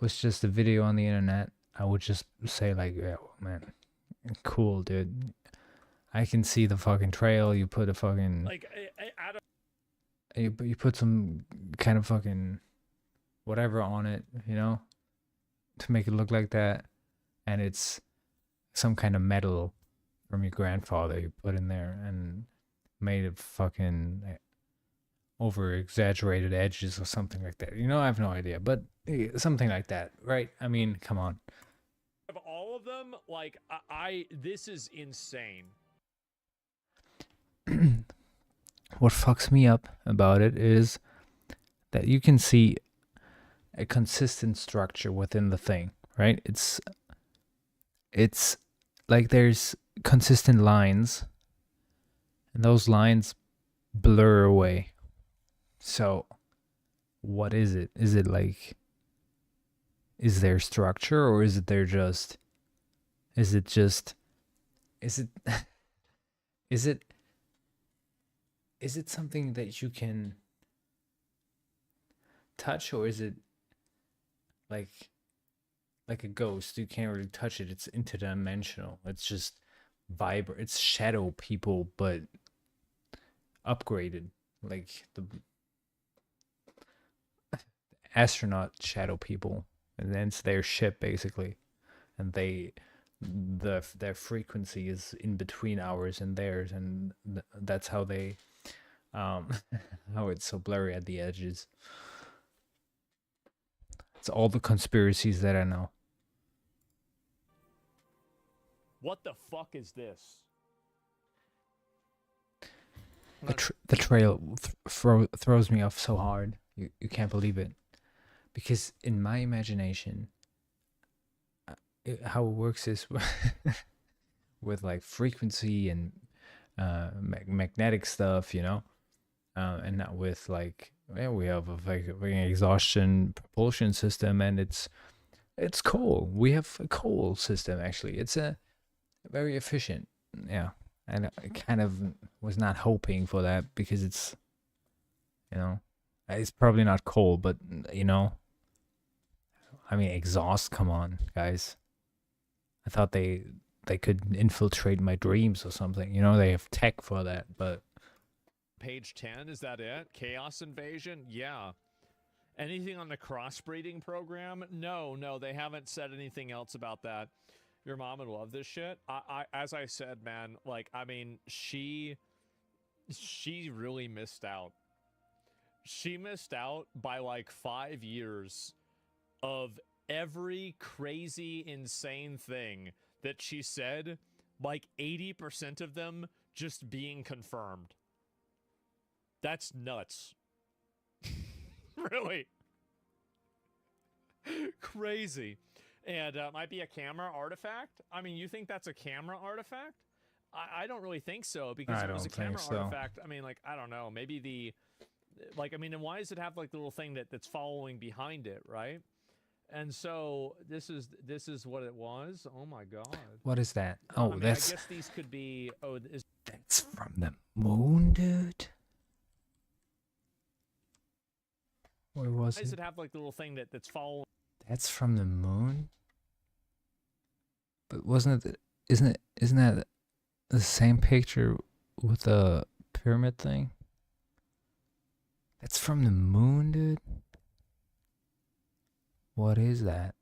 was just a video on the internet, I would just say like, yeah, man, cool, dude. I can see the fucking trail. You put a fucking Like, I don't. you put some kind of fucking whatever on it, you know, to make it look like that, and it's some kind of metal from your grandfather you put in there and made it fucking over exaggerated edges or something like that. You know, I have no idea, but something like that, right? I mean, come on. Of all of them, like, this is insane. What fucks me up about it is that you can see a consistent structure within the thing, right? It's like there's consistent lines, and those lines blur away. So what is it? Is it like, is there structure, or is it there just, is it is it something that you can touch, or is it like a ghost? You can't really touch it. It's interdimensional. It's just vibrant. It's shadow people, but upgraded, like the astronaut shadow people, and then it's their ship basically, and their frequency is in between ours and theirs, and that's how they how it's so blurry at the edges. all the conspiracies that I know. What the fuck is this? The trail throws me off so hard. You can't believe it. Because in my imagination, how it works is with like frequency and magnetic stuff, you know, and not with like, yeah, we have an exhaustion propulsion system, and it's coal. We have a coal system actually. It's a very efficient, yeah. And I kind of was not hoping for that because it's, you know, it's probably not coal, but you know, I mean, exhaust. Come on, guys. I thought they could infiltrate my dreams or something. You know, they have tech for that, but Page 10, is that it? Chaos Invasion? Yeah. Anything on the crossbreeding program? No, they haven't said anything else about that. Your mom would love this shit. As I said, man, like, I mean, she really missed out. She missed out by like 5 years of every crazy, insane thing that she said, like 80% of them just being confirmed. That's nuts. Really. Crazy. And might be a camera artifact. I mean, you think that's a camera artifact? I don't really think so, because if it was a camera artifact, I mean, like, I don't know, maybe the, like, I mean, and why does it have like the little thing that's following behind it, right? And so this is what it was. Oh my god. what is that? I Oh, mean, that's I guess these could be. Oh, that's from the moon, dude. Where was why does it? it have like the little thing that's following? That's from the moon. But wasn't it? Isn't that the same picture with the pyramid thing? That's from the moon, dude. What is that?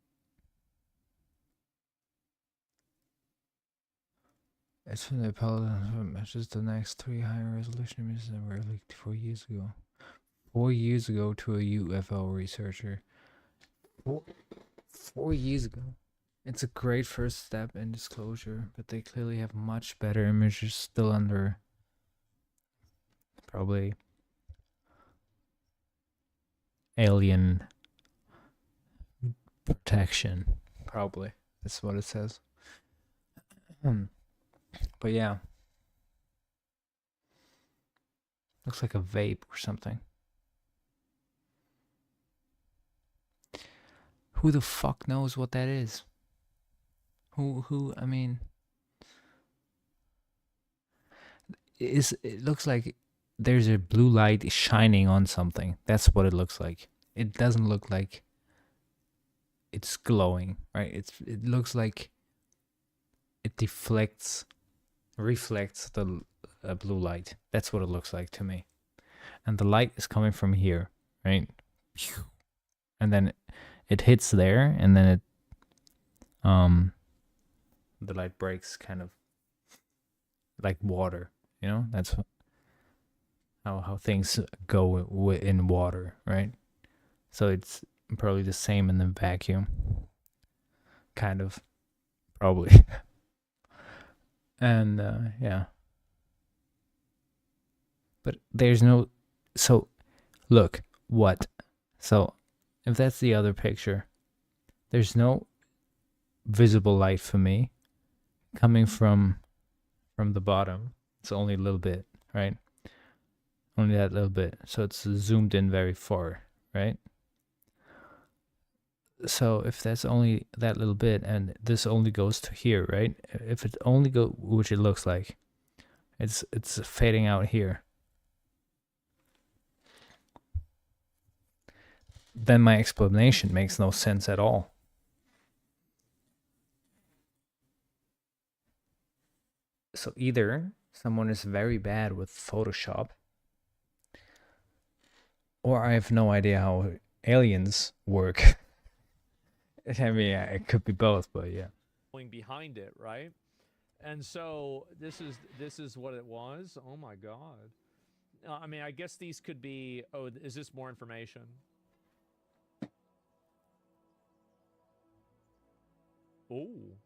It's from the Apollo. Matches the next 3 higher resolution images that were leaked 4 years ago. 4 years ago to a UFO researcher. 4 years ago. It's a great first step in disclosure, but they clearly have much better images still under probably alien protection. Probably. That's what it says. But yeah. Looks like a vape or something. Who the fuck knows what that is? Who, I mean, it looks like there's a blue light shining on something. That's what it looks like. It doesn't look like it's glowing, right? It looks like it reflects the blue light. That's what it looks like to me. And the light is coming from here, right? And then it hits there, and then it the light breaks kind of like water, you know? That's how things go in water, right? So it's probably the same in the vacuum. Kind of. Probably. And yeah. But there's no, so look, what? So if that's the other picture, there's no visible light for me coming from the bottom. It's only a little bit, right? Only that little bit. So it's zoomed in very far, right? So if that's only that little bit, and this only goes to here, right? If it only go, which it looks like, it's fading out here. Then my explanation makes no sense at all. So either someone is very bad with Photoshop, or I have no idea how aliens work. I mean, it could be both, but yeah. Behind it, right? And so this is what it was. Oh my god. I mean, I guess these could be. Oh, is this more information? Oh.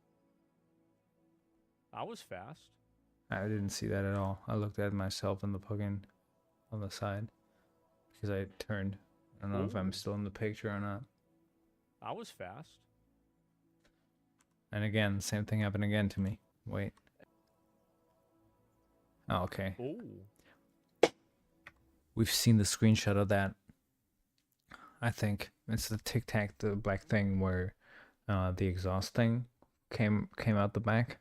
I was fast. I didn't see that at all. I looked at myself in the fucking on the side because I turned. I don't know if I'm Ooh. still in the picture or not. I was fast. And again, same thing happened again to me. Wait. Oh, okay. Oh. We've seen the screenshot of that. I think it's the Tic Tac, the black thing where the exhaust thing came out the back.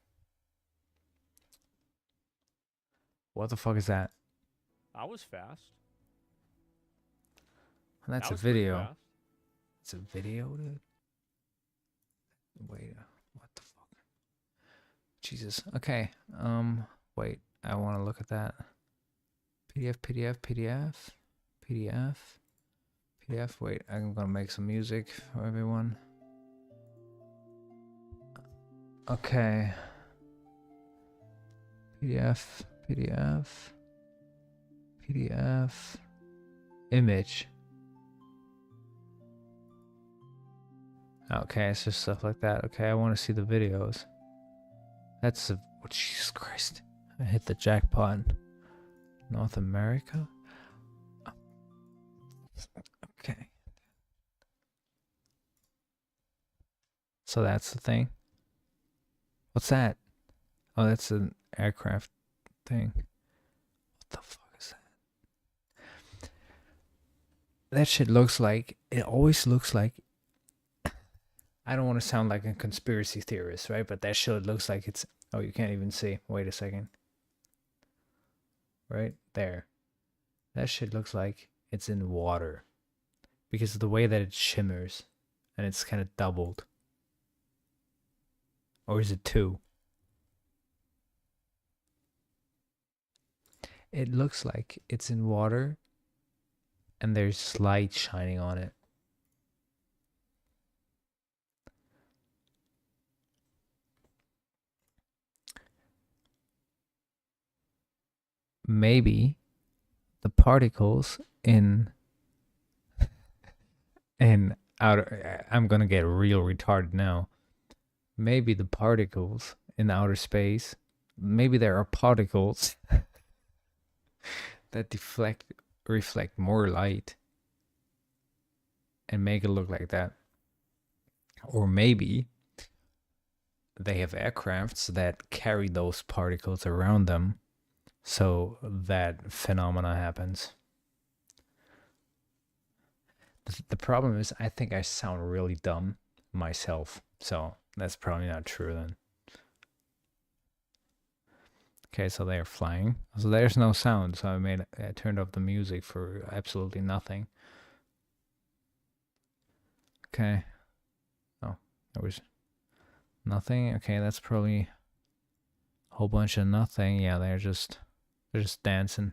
What the fuck is that? I was fast. That's That a was pretty video. fast. It's a video, dude. Wait, what the fuck? Jesus. Okay. Wait. I want to look at that. PDF, PDF, PDF, PDF, PDF. Wait, I'm gonna make some music for everyone. Okay. PDF, PDF, PDF, image. Okay, it's just stuff like that. Okay, I want to see the videos. That's a, oh, Jesus Christ. I hit the jackpot. North America? Okay. So that's the thing. What's that? Oh, that's an aircraft thing. What the fuck is that? That shit looks like, it always looks like, I don't want to sound like a conspiracy theorist, right? But that shit looks like it's, oh, you can't even see. Wait a second. Right there. That shit looks like it's in water. Because of the way that it shimmers. And it's kind of doubled. Or is it two? It looks like it's in water. And there's light shining on it. Maybe the particles in outer, I'm gonna get real retarded now. Maybe the particles in outer space, maybe there are particles that reflect more light and make it look like that. Or maybe they have aircrafts that carry those particles around them, so that phenomena happens. The problem is, I think I sound really dumb myself, so that's probably not true then. Okay, so they're flying. So there's no sound, so I turned off the music for absolutely nothing. Okay. Oh, there was nothing. Okay, that's probably a whole bunch of nothing. Yeah, they're just dancing.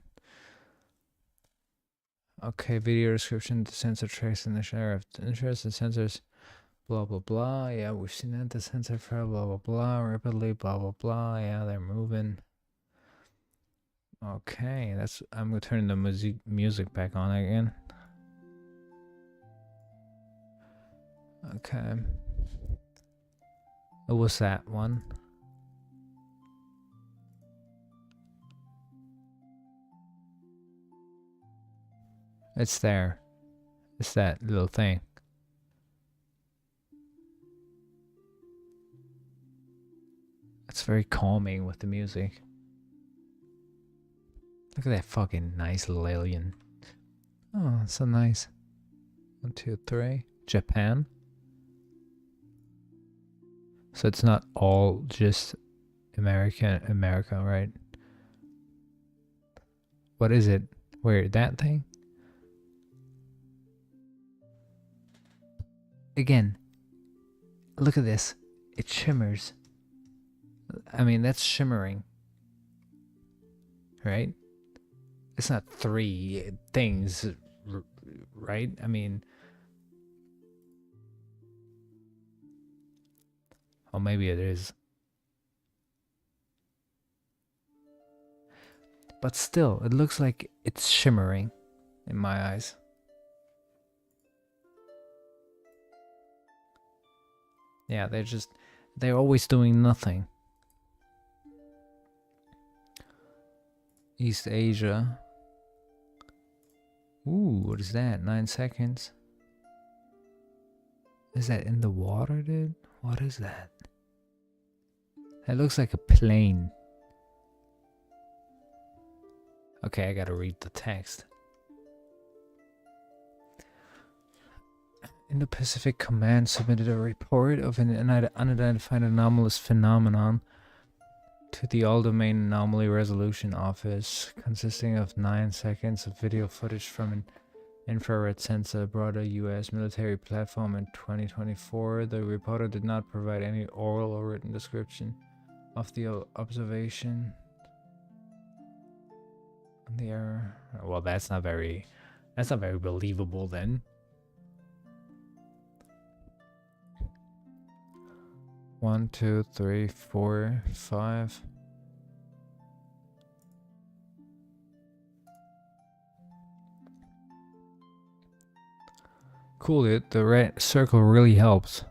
Okay, video description, the sensor tracks in the share of interest, the sensors, blah, blah, blah. Yeah, we've seen that. The sensor fell, blah, blah, blah, rapidly, blah, blah, blah. Yeah, they're moving. Okay, I'm gonna turn the music back on again. Okay. What was that one? It's there. It's that little thing. It's very calming with the music. Look at that fucking nice little alien. Oh, so nice. 1, 2, 3. Japan. So it's not all just America, right? What is it? Where, that thing? Again, look at this. It shimmers. I mean, that's shimmering. Right? It's not 3 things, right? I mean, or maybe it is. But still, it looks like it's shimmering in my eyes. Yeah, they're just They're always doing nothing. East Asia. Ooh, what is that? 9 seconds. Is that in the water, dude? What is that? That looks like a plane. Okay, I gotta read the text. Indo-Pacific Command submitted a report of an unidentified anomalous phenomenon to the All-Domain Anomaly Resolution Office, consisting of 9 seconds of video footage from an infrared sensor aboard a U.S. military platform in 2024. The reporter did not provide any oral or written description of the observation. The error. Well, that's not very believable then. 1, 2, 3, 4, 5. Cool, dude. The red circle really helps.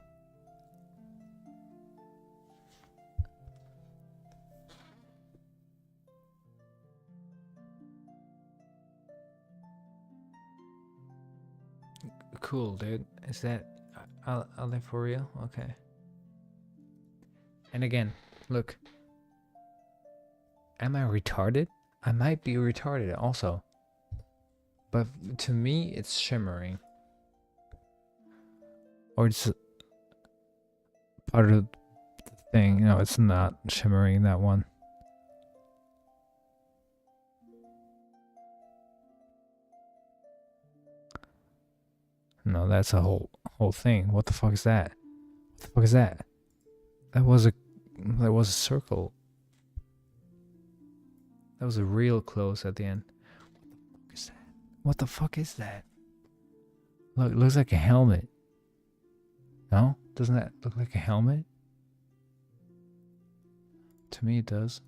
Cool, dude. Is that... are they for real? Okay. And again, look. Am I retarded? I might be retarded also. But to me, it's shimmering. Or it's part of the thing. No, it's not shimmering, that one. No, that's a whole thing. What the fuck is that? What the fuck is that? That was a circle. That was a real close at the end. What the fuck is that? What the fuck is that? Look, it looks like a helmet. No? Doesn't that look like a helmet? To me it does.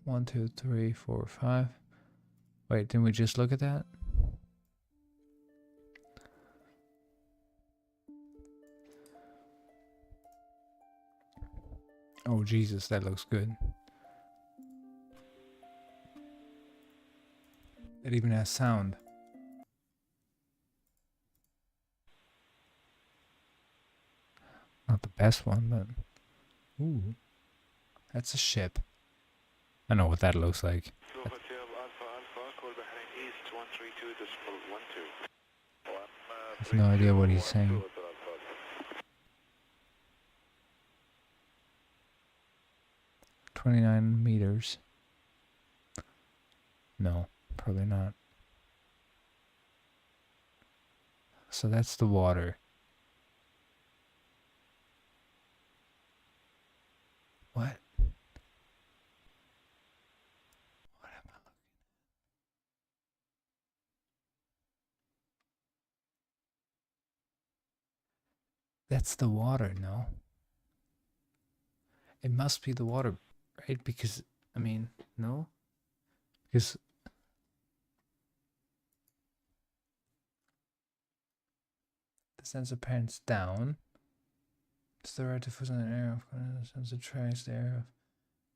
1, 2, 3, 4, 5. Wait, didn't we just look at that? Oh Jesus, that looks good. It even has sound. Not the best one, but... Ooh. That's a ship. I know what that looks like. I have no idea what he's saying. $29 meters. No, probably not. So that's the water. What? What am I looking at? That's the water, no? It must be the water, right? Because, I mean, no? Because... the sensor pans down. It's the right to focus on an area of the sensor tracks the area of...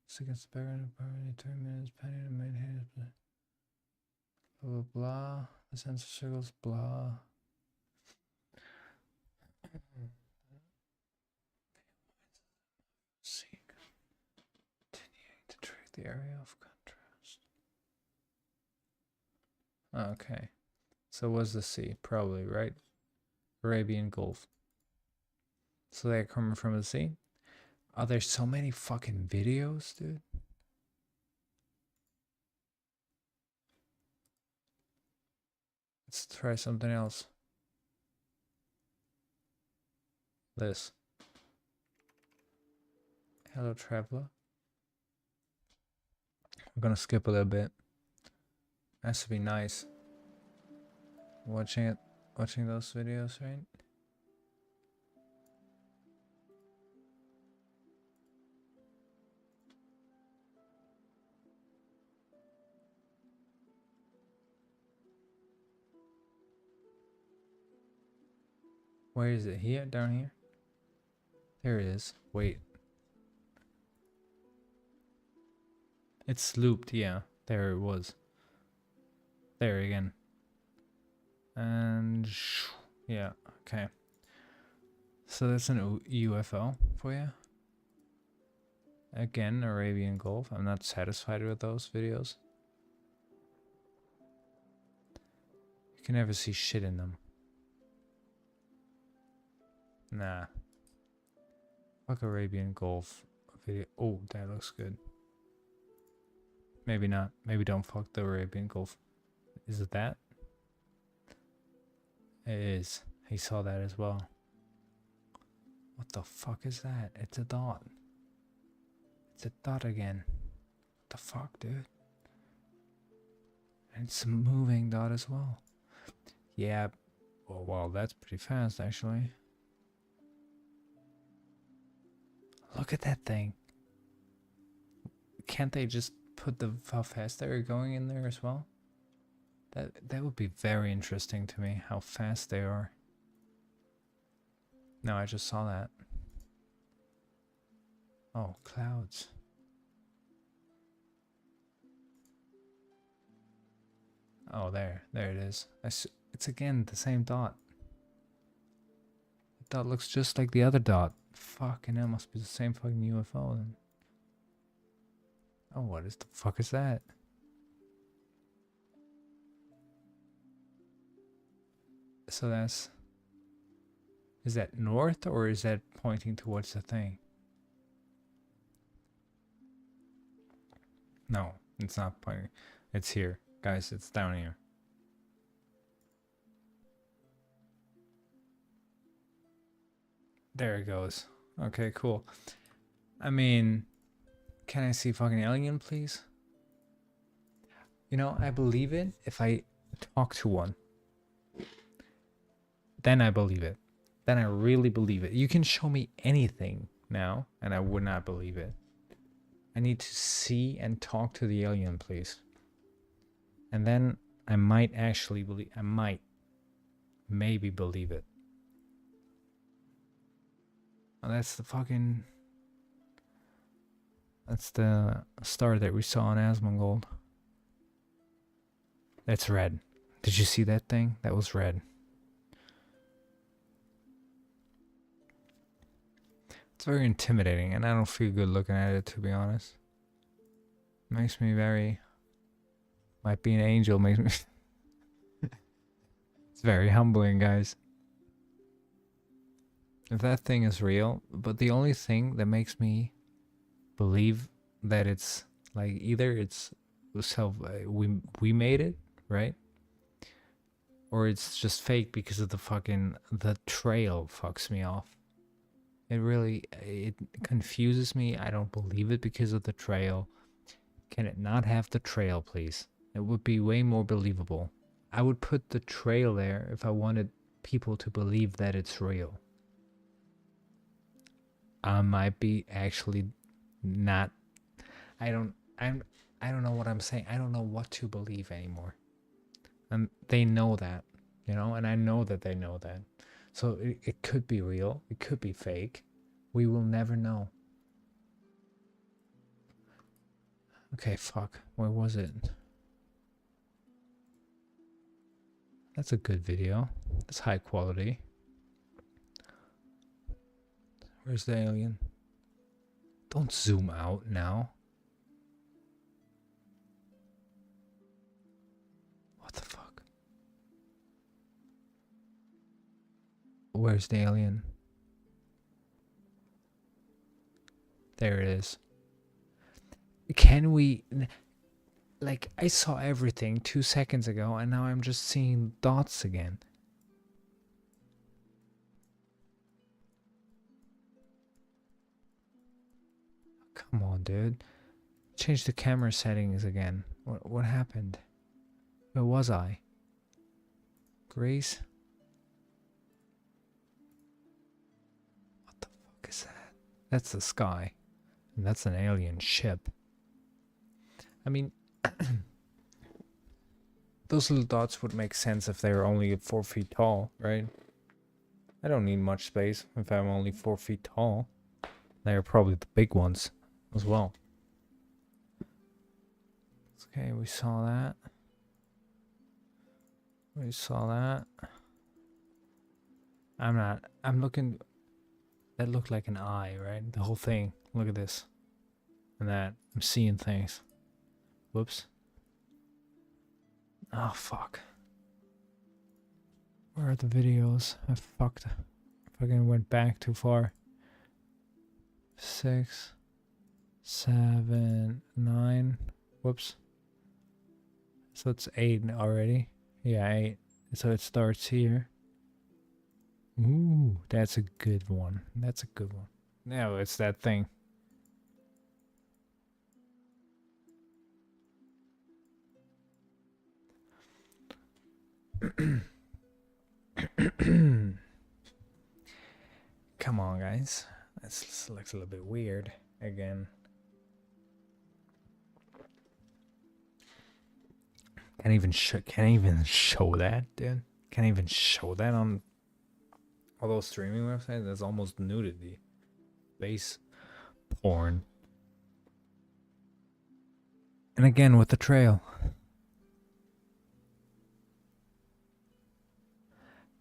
it's against the background of approximately 3 minutes, panning to maintain it. Blah, blah, blah. The sensor circles, blah. See, continuing to track the area of contrast. Okay. So what's the sea? Probably, right? Arabian Gulf. So they're coming from the sea? Are there so many fucking videos, dude? Let's try something else. This. Hello, traveler. I'm gonna skip a little bit. Has to be nice. Watching those videos, right? Where is it? Here? Down here? There it is. Wait. It's looped, yeah. There it was. There again. And yeah, okay. So that's an UFO for you. Again, Arabian Gulf. I'm not satisfied with those videos. You can never see shit in them. Nah. Fuck Arabian Gulf video. Oh, that looks good. Maybe not. Maybe don't fuck the Arabian Gulf. Is it that? It is. He saw that as well. What the fuck is that? It's a dot. It's a dot again. What the fuck, dude? And it's a moving dot as well. Yeah. Oh, wow, that's pretty fast, actually. Look at that thing. Can't they just put how fast they're going in there as well? That would be very interesting to me, how fast they are. No, I just saw that. Oh, clouds. Oh, there it is. It's again the same dot. The dot looks just like the other dot. Fucking hell, must be the same fucking UFO then. Oh, what is the fuck is that? So that's... Is that north or is that pointing towards the thing? No, it's not pointing. It's here. Guys, it's down here. There it goes. Okay, cool. I mean, can I see fucking alien, please? You know, I believe it if I talk to one. Then I believe it. Then I really believe it. You can show me anything now, and I would not believe it. I need to see and talk to the alien, please. And then I might actually believe... I might. Maybe believe it. Oh, that's the fucking... That's the star that we saw in ASMONGOLD. That's red. Did you see that thing? That was red. It's very intimidating, and I don't feel good looking at it, to be honest. Makes me very... Might be an angel, makes me... It's very humbling, guys. If that thing is real, but the only thing that makes me believe that it's like either it's we made it, right? Or it's just fake because of the trail fucks me off. It confuses me. I don't believe it because of the trail. Can it not have the trail, please? It would be way more believable. I would put the trail there if I wanted people to believe that it's real. I might be actually not. I don't know what I'm saying. I don't know what to believe anymore. And they know that, you know, and I know that they know that. So it could be real. It could be fake. We will never know. Okay, fuck. Where was it? That's a good video. That's high quality. Where's the alien? Don't zoom out now. What the fuck? Where's the alien? There it is. Can we... Like, I saw everything 2 seconds ago, and now I'm just seeing dots again. Come on, dude. Change the camera settings again. What happened? Where was I? Grace? What the fuck is that? That's the sky. And that's an alien ship. I mean... Those little dots would make sense if they were only 4 feet tall, right? I don't need much space if I'm only 4 feet tall. They're probably the big ones as well. Okay, we saw that. We saw that. I'm looking. That looked like an eye, right? The whole thing. Look at this. And that. I'm seeing things. Whoops. Oh, fuck. Where are the videos? I fucking went back too far. 6, 7, 9. Whoops. So it's 8 already. Yeah, 8. So it starts here. Ooh, that's a good one. That's a good one. No, it's that thing. Come on, guys. This looks a little bit weird again. Can't even show that, dude. Can't even show that on all those streaming websites. That's almost nudity. Base porn. And again with the trail.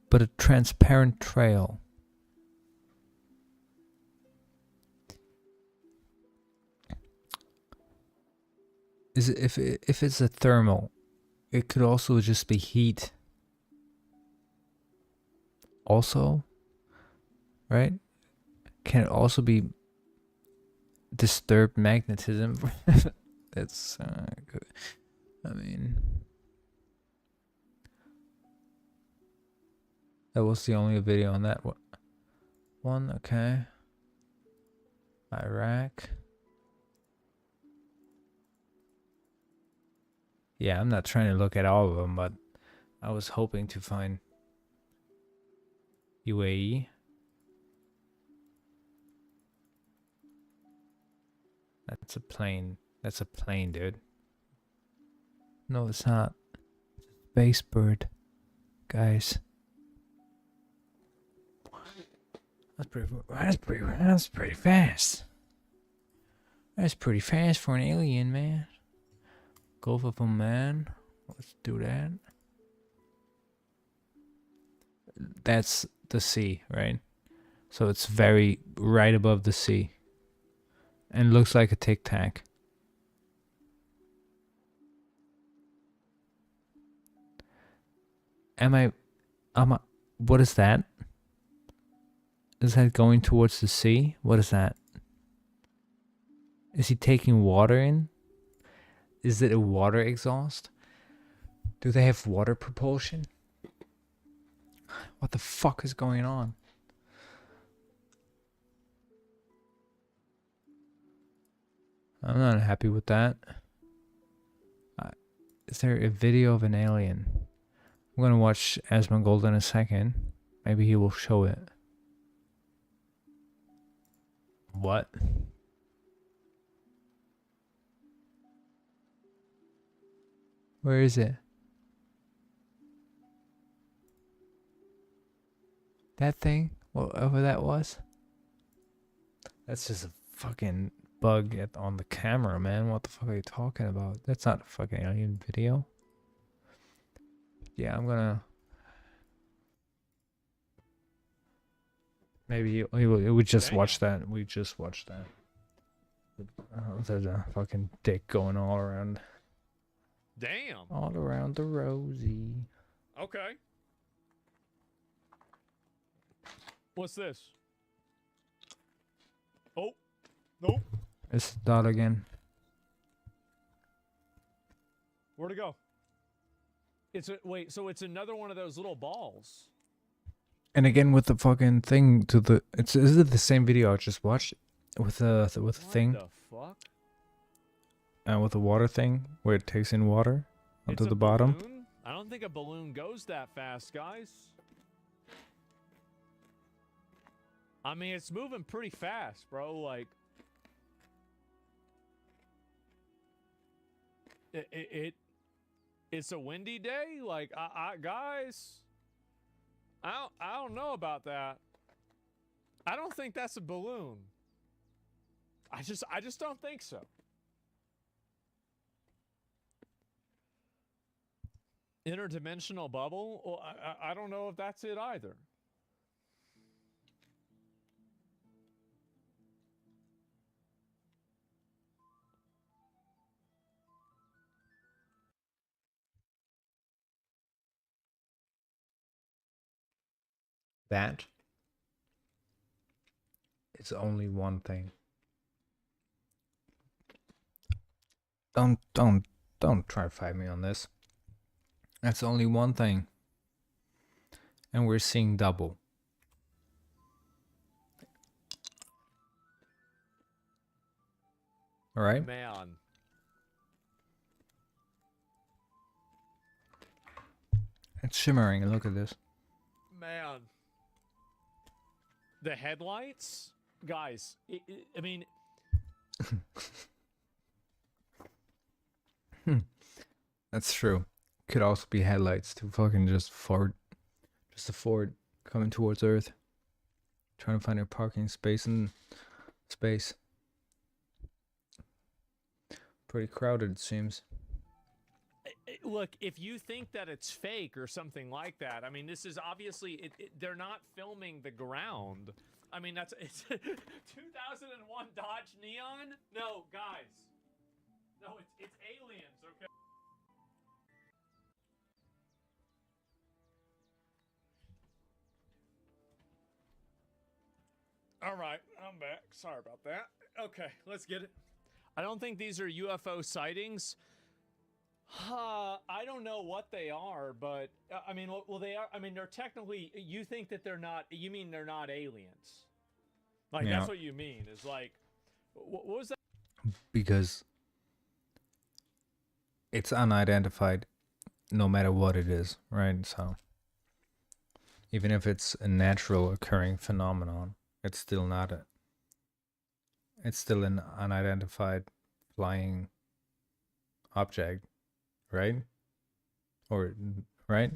But a transparent trail. Is it, if it's a thermal, it could also just be heat. Also, right? Can it also be disturbed magnetism? That's good. I mean, that was the only video on that one. Okay. Iraq. Yeah, I'm not trying to look at all of them, but I was hoping to find UAE. That's a plane. That's a plane, dude. No, it's not. Space bird, guys. That's pretty fast. That's pretty fast for an alien, man. Gulf of Oman. Let's do that. That's the sea, right? So it's very right above the sea. And looks like a tic tac. What is that? Is that going towards the sea? What is that? Is he taking water in? Is it a water exhaust? Do they have water propulsion? What the fuck is going on? I'm not happy with that. Is there a video of an alien? I'm gonna watch ASMONGOLD in a second. Maybe he will show it. What? Where is it? That thing? Whatever that was? That's just a fucking bug on the camera, man. What the fuck are you talking about? That's not a fucking alien video. Yeah, I'm gonna... Maybe we just watched that. We just watched that. There's a fucking dick going all around. Damn. All around the rosy. Okay. What's this? Oh, nope. It's dot again. Where'd it go? Wait, so it's another one of those little balls. And again with the fucking thing to the... Is it the same video I just watched? With the thing? What the fuck? With the water thing, where it takes in water onto the bottom. Balloon? I don't think a balloon goes that fast, guys. I mean, it's moving pretty fast, bro. Like, it's a windy day. Like, guys, I don't know about that. I don't think that's a balloon. I just don't think so. Interdimensional bubble? Well, I don't know if that's it either. That is only one thing. Don't try to fight me on this. That's only one thing. And we're seeing double. All right? Man. It's shimmering. Look at this. Man. The headlights? Guys, I mean... That's true. Could also be headlights to fucking just Ford. Just a Ford coming towards Earth. Trying to find a parking space in space. Pretty crowded, it seems. Look, if you think that it's fake or something like that, I mean, this is obviously... they're not filming the ground. I mean, it's 2001 Dodge Neon? No, guys. No, it's aliens, okay? All right, I'm back. Sorry about that. Okay, let's get it. I don't think these are UFO sightings. I don't know what they are, but I mean, well, they are. I mean, they're technically. You think that they're not? You mean they're not aliens? Like Yeah. that's what you mean? Is like, what was that? Because it's unidentified, no matter what it is, right? So even if it's a natural occurring phenomenon, it's still not a. It's still an unidentified flying object, right? Or right?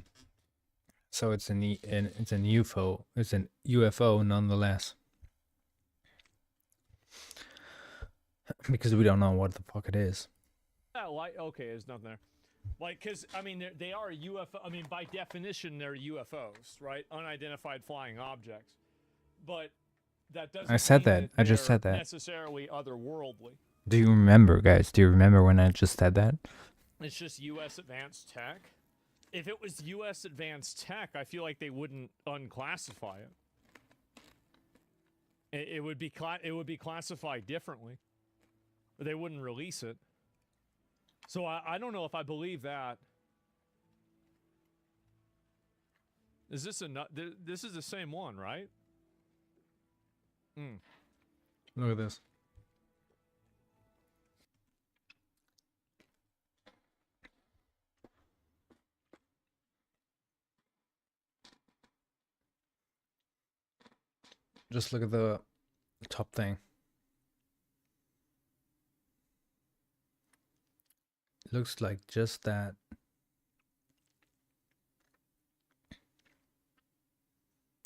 So it's an UFO. It's an UFO nonetheless. Because we don't know what the fuck it is. Like, okay, there's nothing there. Like, because I mean, they are UFO. I mean, by definition, they're UFOs, right? Unidentified flying objects. But that doesn't. I said mean that. I just they're said that. Necessarily otherworldly. Do you remember, guys? Do you remember when I just said that? It's just U.S. advanced tech. If it was U.S. advanced tech, I feel like they wouldn't unclassify it. It would be classified differently. They wouldn't release it. So I don't know if I believe that. Is this this is the same one, right? Look at this. Just look at the top thing. It looks like just that.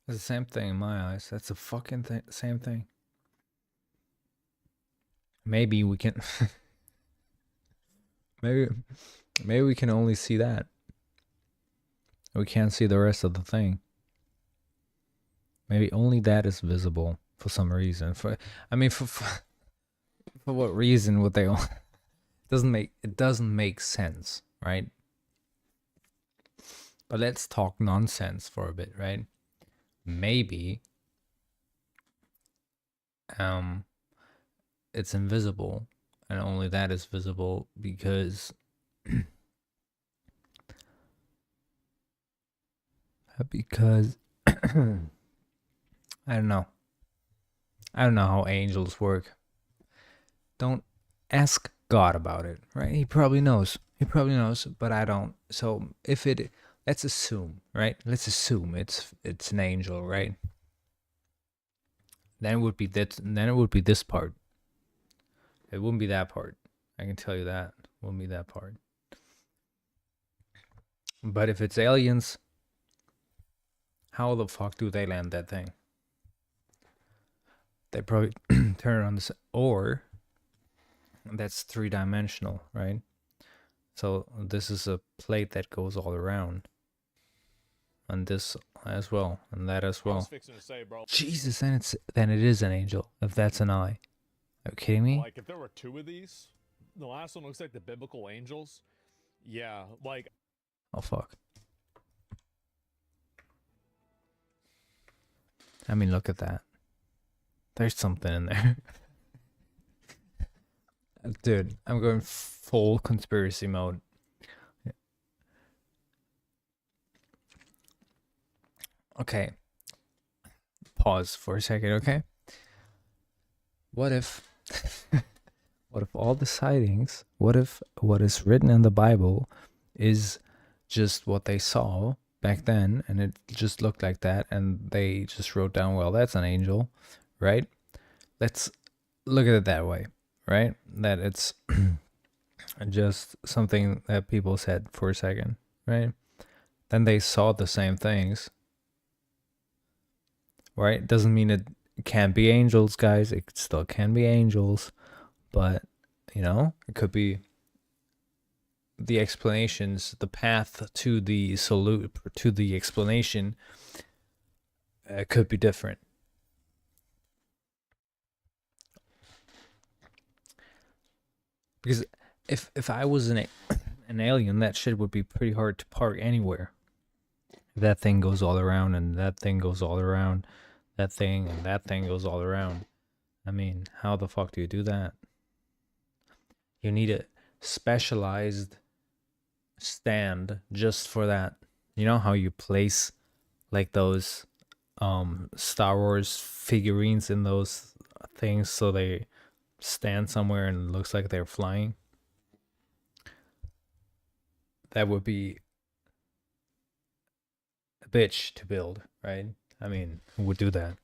It's the same thing in my eyes. That's the fucking same thing. Maybe we can. maybe we can only see that. We can't see the rest of the thing. Maybe only that is visible for some reason. For what reason would they? It doesn't make sense, right? But let's talk nonsense for a bit, right? Maybe it's invisible, and only that is visible because I don't know. I don't know how angels work. Don't ask God about it, right? He probably knows. But I don't. So let's assume, right? Let's assume it's an angel, right? Then it would be that. Then it would be this part. It wouldn't be that part. I can tell you that. It wouldn't be that part. But if it's aliens, How the fuck do they land that thing? They probably turn it on this, or that's 3-dimensional, right? So this is a plate that goes all around. And this as well, and that as I was well. fixing to say, bro. Jesus, then it is an angel, if that's an eye. Are you kidding me? Like, if there were 2 of these, the last one looks like the biblical angels. Yeah, like. Oh, fuck. I mean, look at that. There's something in there. Dude, I'm going full conspiracy mode. Okay. Pause for a second, okay? What if what if all the sightings, what if what is written in the Bible is just what they saw back then, and it just looked like that, and they just wrote down, well, that's an angel, right? Let's look at it that way, right? That it's just something that people said for a second, right? Then they saw the same things, right? Doesn't mean it can't be angels, guys. It still can be angels, but you know, it could be the explanations, the path to the to the explanation could be different. Because if I was an alien, that shit would be pretty hard to park anywhere. That thing goes all around, and that thing goes all around, that thing and that thing goes all around. I mean, how the fuck do you do that? You need a specialized stand just for that. You know how you place like those Star Wars figurines in those things so they stand somewhere and it looks like they're flying? That would be a bitch to build, right? I mean, who would do that?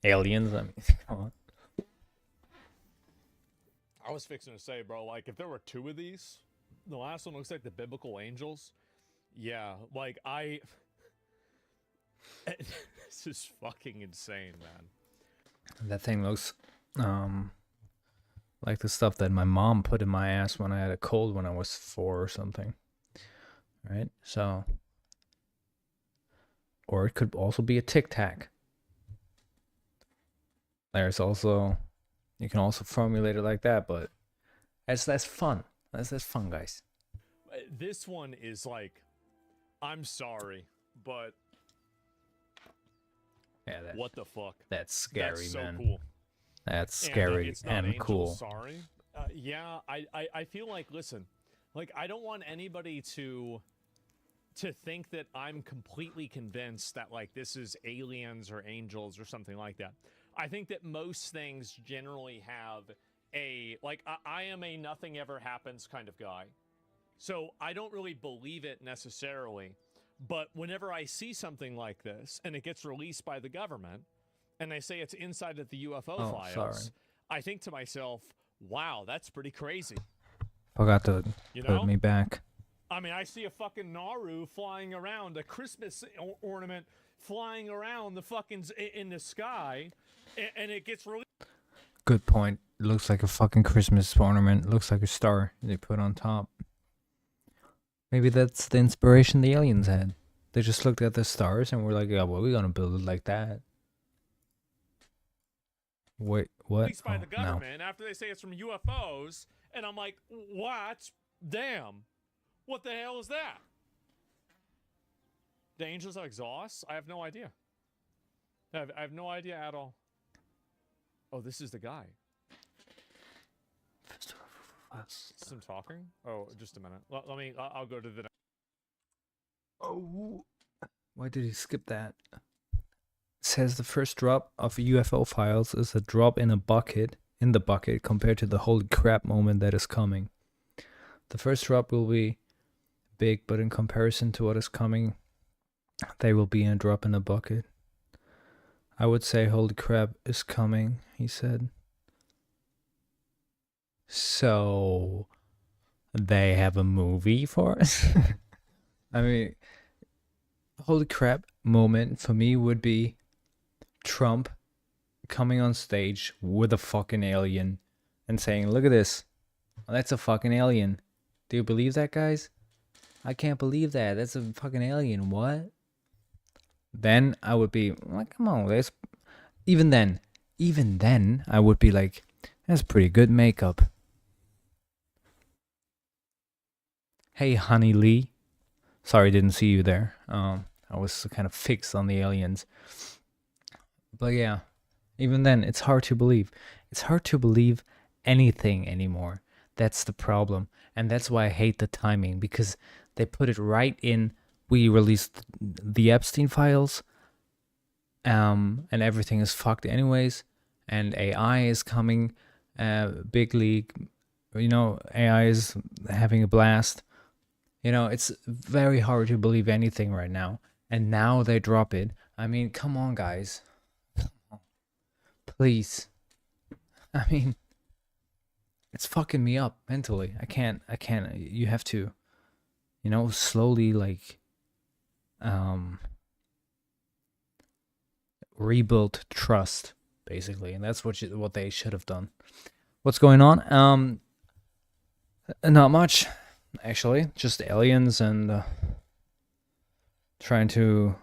Aliens? I mean, come on. I was fixing to say, bro, like, if there were 2 of these, the last one looks like the biblical angels. Yeah, like, this is fucking insane, man. That thing looks like the stuff that my mom put in my ass when I had a cold when I was 4 or something. Right? So, or it could also be a Tic Tac. There's also, you can also formulate it like that, but that's fun. That's fun, guys. This one is like, I'm sorry, but Yeah, what the fuck? That's scary, That's so man. cool. That's scary it's not and angels, cool. Sorry. Yeah, I feel like, listen, like, I don't want anybody to think that I'm completely convinced that, like, this is aliens or angels or something like that. I think that most things generally have a, like, I am a nothing ever happens kind of guy. So I don't really believe it necessarily. But whenever I see something like this and it gets released by the government and they say it's inside of the UFO files, sorry. I think to myself, wow, that's pretty crazy. Forgot to You put know? me back. I mean, I see a fucking Naru flying around, a Christmas ornament flying around the fucking in the sky, and it gets really. Good point. It looks like a fucking Christmas ornament. It looks like a star they put on top. Maybe that's the inspiration the aliens had. They just looked at the stars and were like, yeah, well, we're gonna build it like that. Wait, what? Released by the no. government after they say it's from UFOs, and I'm like, what? Damn. What the hell is that? The angels have exhausts? I have no idea. I have no idea at all. Oh, this is the guy. Some talking? Oh, just a minute. Let me, I'll go to the next. Oh, why did he skip that? It says the first drop of UFO files is a drop in the bucket compared to the holy crap moment that is coming. The first drop will be big, but in comparison to what is coming, they will be a drop in a bucket. I would say holy crap is coming, he said. So, they have a movie for us? I mean, holy crap moment for me would be Trump coming on stage with a fucking alien and saying, "Look at this. That's a fucking alien. Do you believe that, guys? I can't believe that. That's a fucking alien. What?" Then I would be like, "Come on, that's..." Even then, I would be like, "That's pretty good makeup." Hey, Honey Lee. Sorry, didn't see you there. I was kind of fixed on the aliens. But yeah, even then, it's hard to believe. It's hard to believe anything anymore. That's the problem. And that's why I hate the timing, because they put it right in. We released the Epstein files, and everything is fucked anyways. And AI is coming, big league. You know, AI is having a blast. You know, it's very hard to believe anything right now. And now they drop it. I mean, come on, guys. Please. I mean, it's fucking me up mentally. I can't. You have to, you know, slowly, like, rebuild trust, basically. And that's what they should have done. What's going on? Not much, actually. Just aliens and trying to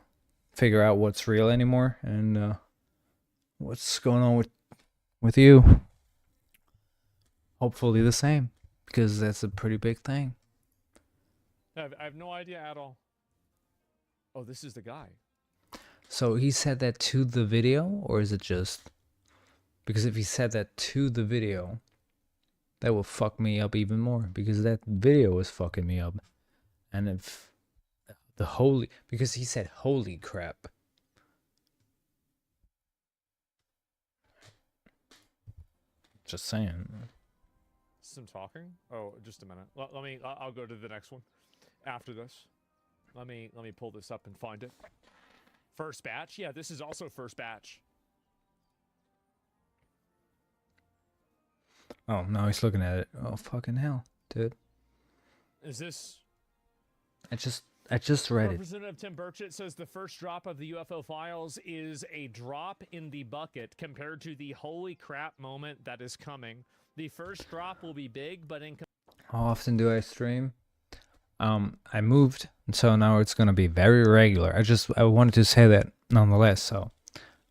figure out what's real anymore and what's going on with you. Hopefully the same, because that's a pretty big thing. I have no idea at all. Oh, this is the guy. So he said that to the video, or is it just... Because if he said that to the video, that will fuck me up even more, because that video was fucking me up. And if the holy... Because he said, "Holy crap." Just saying. Some talking. Oh, just a minute. Let me. I'll go to the next one after this. Let me pull this up and find it. First batch. Yeah, this is also first batch. Oh, now he's looking at it. Oh, fucking hell, dude. Is this... I just read it. Representative Tim Burchett says the first drop of the UFO files is a drop in the bucket compared to the holy crap moment that is coming. The first drop will be big, but in... How often do I stream? I moved, and so now it's gonna be very regular. I wanted to say that nonetheless, so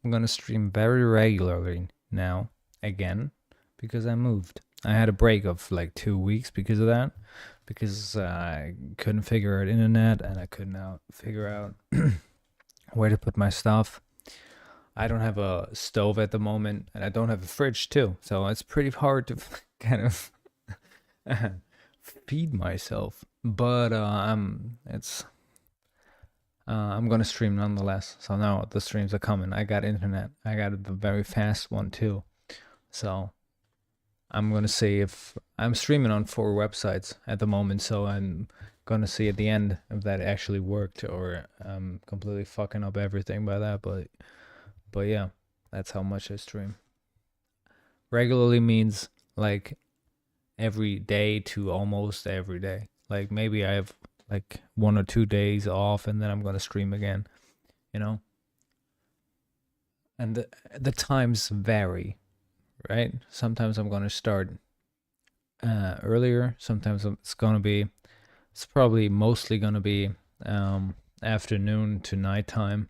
I'm gonna stream very regularly now again, because I moved. I had a break of like 2 weeks because of that, because I couldn't figure out internet and I couldn't figure out where to put my stuff. I don't have a stove at the moment, and I don't have a fridge too, so it's pretty hard to kind of feed myself. But I'm gonna stream nonetheless. So now the streams are coming. I got internet. I got a very fast one too. So I'm gonna see if I'm streaming on 4 websites at the moment. So I'm gonna see at the end if that actually worked, or I'm completely fucking up everything by that. But yeah, that's how much I stream. Regularly means like every day to almost every day. Like maybe I have like 1 or 2 days off, and then I'm gonna stream again, you know. And the times vary, right? Sometimes I'm gonna start earlier. Sometimes it's probably mostly gonna be afternoon to nighttime.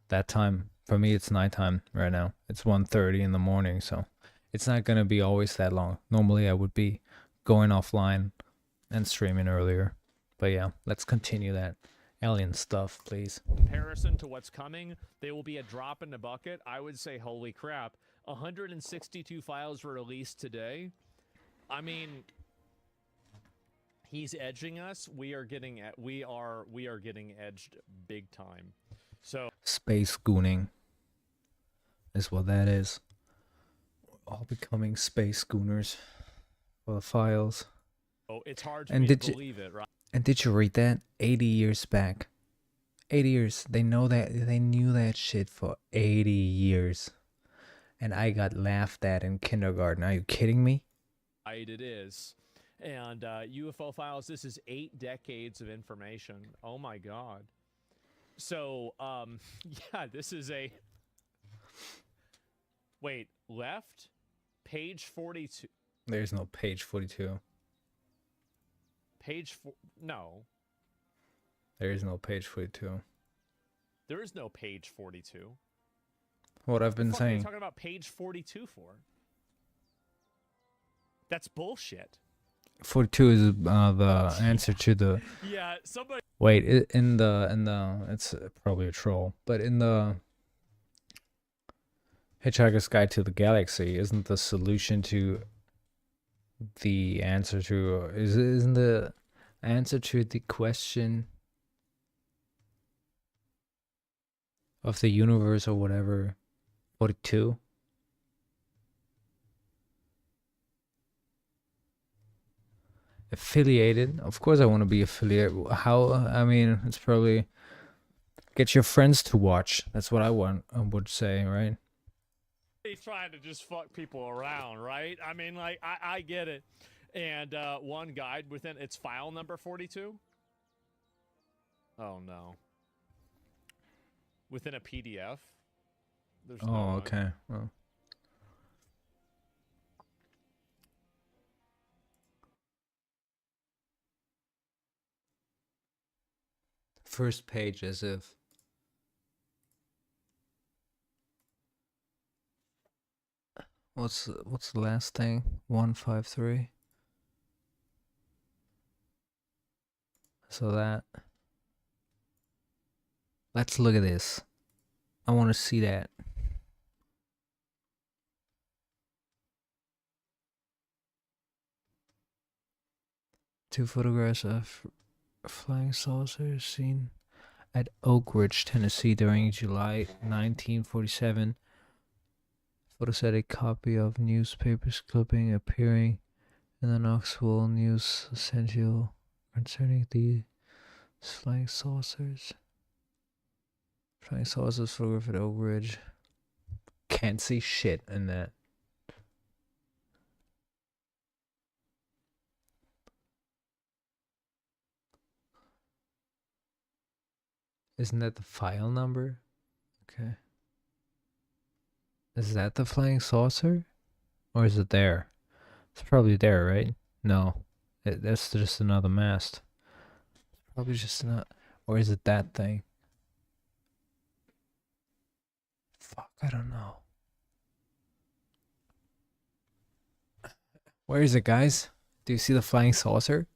That time for me, it's nighttime right now. It's 1:30 in the morning, so it's not gonna be always that long. Normally I would be going offline and streaming earlier. But yeah, let's continue that alien stuff, please. Comparison to what's coming, they will be a drop in the bucket. I would say, holy crap, 162 files were released today. I mean, he's edging us. We are getting edged big time. So Space gooning is what that is. We're all becoming space schooners for the files. it's hard for me to believe it, right? And did you read that? 80 years back. 80 years. They knew that shit for 80 years. And I got laughed at in kindergarten. Are you kidding me? Right, it is. And UFO files, this is 8 decades of information. Oh my God. So, yeah, this is a... Wait, left? Page 42. There's no page 42. Page 4... No. There is no page 42. There is no page 42. What I've been What are you saying. talking about page 42 for? That's bullshit. 42 is the answer to the... Yeah, somebody... Wait, in the... It's probably a troll. But in the... Hitchhiker's Guide to the Galaxy, isn't the solution to the answer to... Isn't the answer to the question of the universe or whatever 42? Affiliated? Of course I want to be affiliated. How? I mean, it's probably get your friends to watch. That's what I would say, right? He's trying to just fuck people around, right? I mean, like, I get it. And one guide within its file number 42. Oh no. Within a PDF. There's no Oh, way. okay. Well. First page as if. What's the last thing? 153. So that. Let's look at this. I want to see that. Two photographs of flying saucers seen at Oak Ridge, Tennessee during July 1947. Photostatic copy of newspapers clipping appearing in the Knoxville News Essential concerning the flying saucers. Flying saucers photographed at Oak Ridge. Can't see shit in that. Isn't that the file number? Okay. Is that the flying saucer? Or is it there? It's probably there, right? No. That's just another mast. Probably just not. Or is it that thing? Fuck, I don't know. Where is it, guys? Do you see the flying saucer?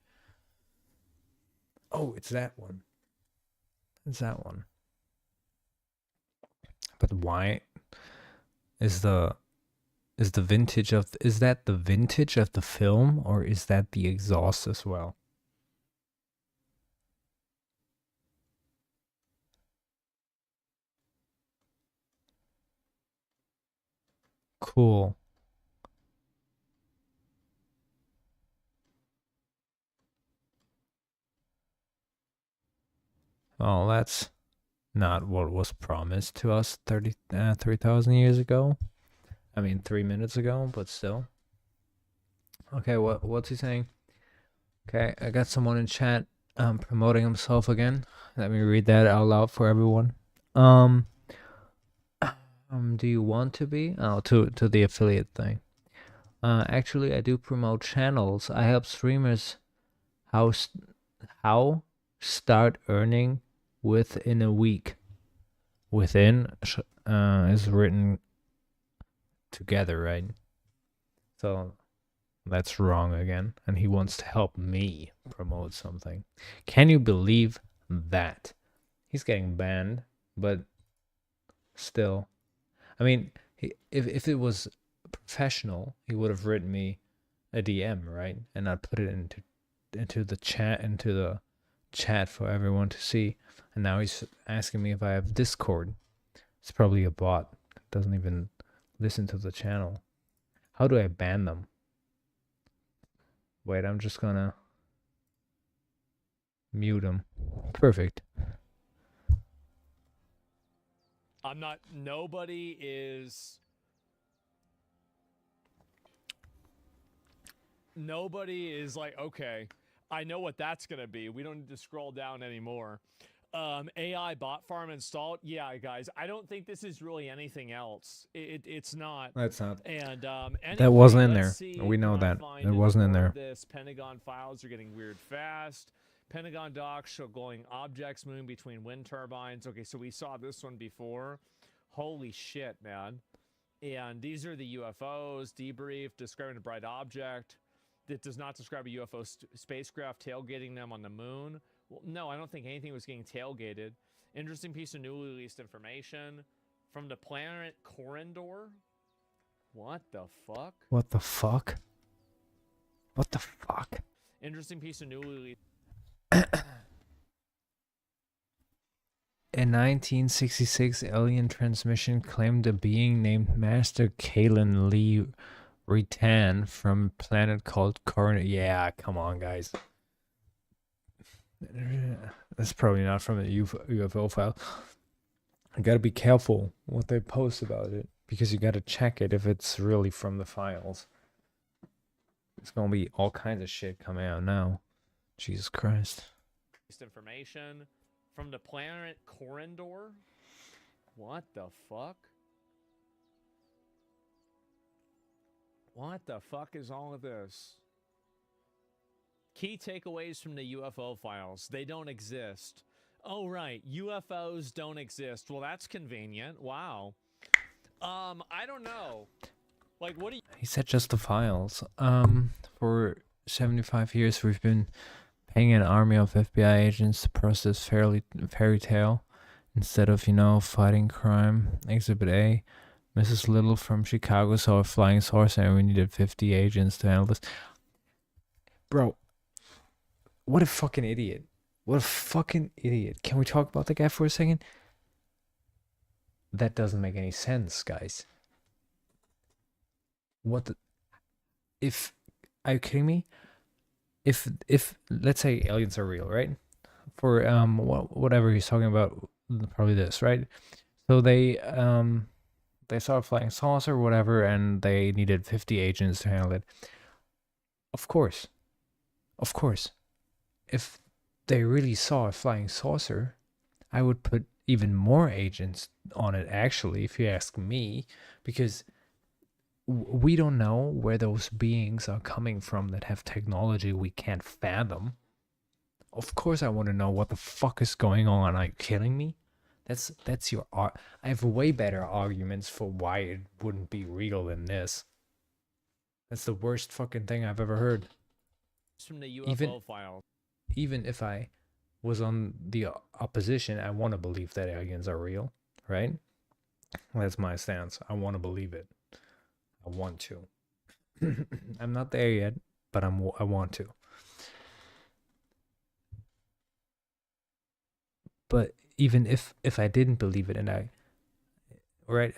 Oh, it's that one. It's that one. But why is the vintage of is that the vintage of the film, or is that the exhaust as well? Cool. Oh, that's not what was promised to us 3,000 years ago. I mean, 3 minutes ago, but still. Okay, what's he saying? Okay, I got someone in chat promoting himself again. Let me read that out loud for everyone. Do you want to be? Oh, to the affiliate thing. Actually, I do promote channels. I help streamers how start earning within a week. Within is written together, right? So that's wrong again. And he wants to help me promote something. Can you believe that? He's getting banned, but still. I mean, if it was professional, he would have written me a DM, right? And I'd put it into the chat for everyone to see. And now he's asking me if I have Discord. It's probably a bot. Doesn't even listen to the channel. How do I ban them? Wait, I'm just gonna mute him. Perfect. Nobody is like, okay, I know what that's going to be. We don't need to scroll down anymore. AI bot farm installed. Yeah, guys, I don't think this is really anything else. It's not. That's not. And That wasn't in let's there. see We know what I that. find It in wasn't in more there. of this. Pentagon files are getting weird fast. Pentagon docs show glowing objects moving between wind turbines. Okay, so we saw this one before. Holy shit, man. And these are the UFOs. Debrief describing a bright object. It does not describe a UFO spacecraft tailgating them on the moon. Well, no, I don't think anything was getting tailgated. Interesting piece of newly released information from the planet Corindor. What the fuck? What the fuck? What the fuck? Interesting piece of newly released. In 1966, alien transmission claimed a being named Master Kalen Lee Retan from a planet called Corindor. Yeah, come on, guys. That's probably not from a UFO file. I gotta be careful what they post about it, because you gotta check it if it's really from the files. It's gonna be all kinds of shit coming out now. Jesus Christ. Information from the planet Corindor. What the fuck? What the fuck is all of this? Key takeaways from the UFO files. They don't exist. Oh, right. UFOs don't exist. Well, that's convenient. Wow. I don't know. Like, what do you... He said just the files. For 75 years, we've been paying an army of FBI agents to process fairy tale instead of, fighting crime. Exhibit A. Mrs. Little from Chicago saw a flying saucer and we needed 50 agents to handle this. Bro, what a fucking idiot. What a fucking idiot. Can we talk about the guy for a second? That doesn't make any sense, guys. What the... Are you kidding me? If let's say aliens are real, right? For whatever he's talking about, probably this, right? So they saw a flying saucer or whatever, and they needed 50 agents to handle it. Of course. If they really saw a flying saucer, I would put even more agents on it, actually, if you ask me, because we don't know where those beings are coming from that have technology we can't fathom. Of course I want to know what the fuck is going on. Are you kidding me? That's your I have way better arguments for why it wouldn't be real than this. That's the worst fucking thing I've ever heard. From the UFO files. Even if I was on the opposition, I want to believe that aliens are real, right? That's my stance. I want to believe it. I want to. I'm not there yet, but I want to. But even if I didn't believe it and I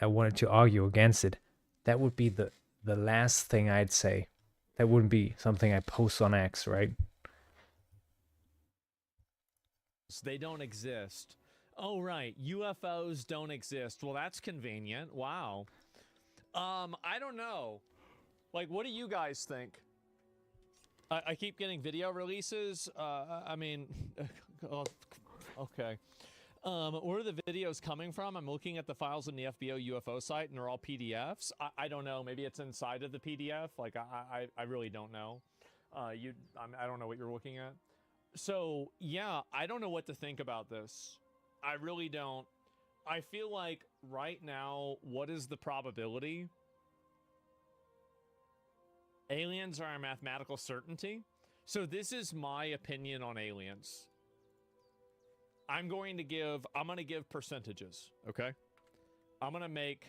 wanted to argue against it, that would be the last thing I'd say. That wouldn't be something I post on X, right? They don't exist. Oh, right. UFOs don't exist. Well, that's convenient. Wow. I don't know. Like, what do you guys think? I keep getting video releases. I mean, oh, okay. Where are the videos coming from? I'm looking at the files in the FBO UFO site, and they're all PDFs. I don't know. Maybe it's inside of the PDF. Like, I really don't know. I don't know what you're looking at. So, yeah, I don't know what to think about this. I really don't. I feel like right now, what is the probability? Aliens are a mathematical certainty. So this is my opinion on aliens. I'm going to give percentages, okay? I'm going to make,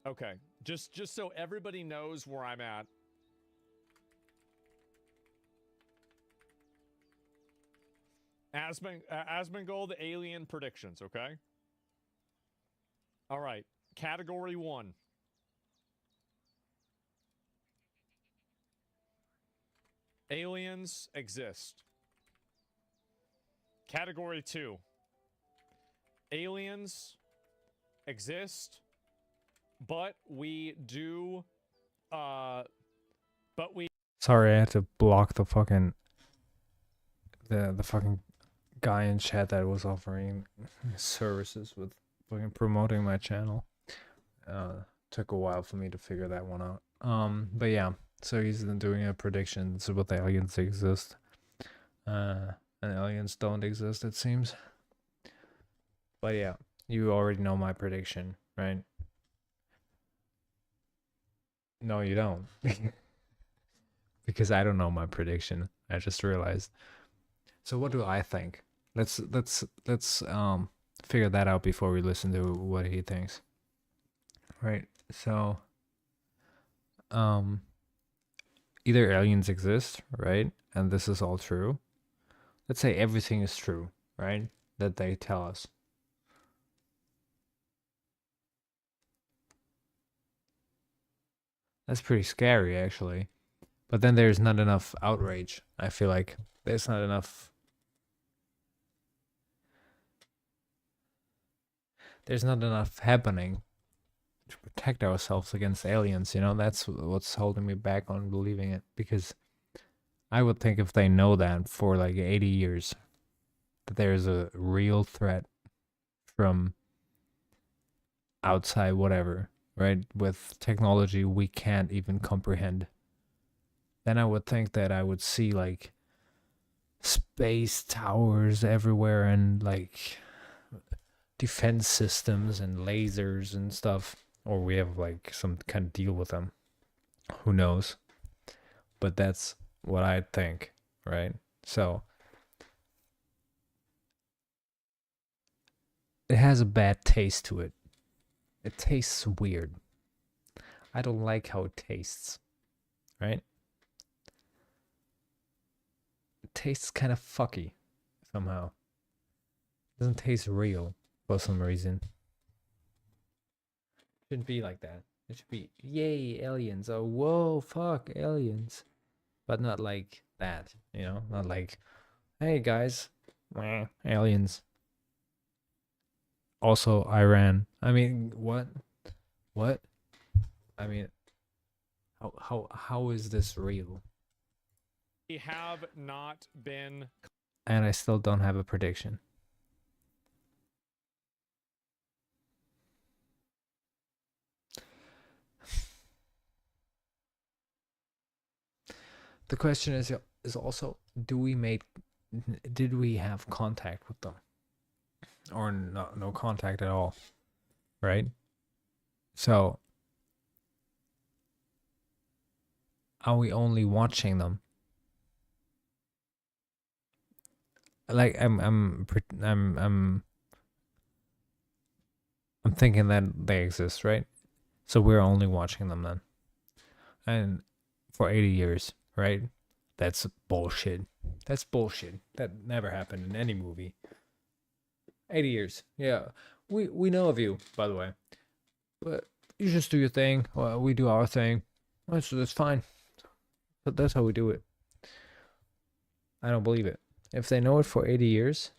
okay, just so everybody knows where I'm at. ASMONGOLD alien predictions, okay? All right, category 1. Aliens exist. Category 2. Aliens exist, but we do, Sorry, I had to block the fucking guy in chat that was offering services with fucking promoting my channel. Took a while for me to figure that one out. But yeah, so he's been doing a prediction about the aliens exist. And aliens don't exist, it seems. But yeah, you already know my prediction, right? No, you don't. Because I don't know my prediction. I just realized. So what do I think? Let's figure that out before we listen to what he thinks. Right. So either aliens exist, right? And this is all true. Let's say everything is true, right? That they tell us. That's pretty scary, actually. But then there's not enough outrage. I feel like there's not enough. There's not enough happening to protect ourselves against aliens. You know, that's what's holding me back on believing it. Because I would think if they know that for like 80 years, that there's a real threat from outside, whatever, right? With technology we can't even comprehend. Then I would think that I would see like space towers everywhere and like defense systems and lasers and stuff. Or we have like some kind of deal with them. Who knows? But that's what I think, right? So it has a bad taste to it. It tastes weird. I don't like how it tastes, right? It tastes kind of fucky somehow. It doesn't taste real for some reason. It shouldn't be like that. It should be, yay, aliens. Oh, whoa, fuck, aliens. But not like that, you know? Not like, hey, guys, aliens. Also, Iran. I mean, what? What? I mean, how is this real? We have not been. And I still don't have a prediction. The question is also, did we have contact with them? Or no contact at all, right? So are we only watching them? Like I'm thinking that they exist, right? So we're only watching them then. And for 80 years, right? That's bullshit. That's bullshit. That never happened in any movie. 80 years. Yeah. We know of you, by the way. But you just do your thing. Well, we do our thing. That's fine. But that's how we do it. I don't believe it. If they know it for 80 years,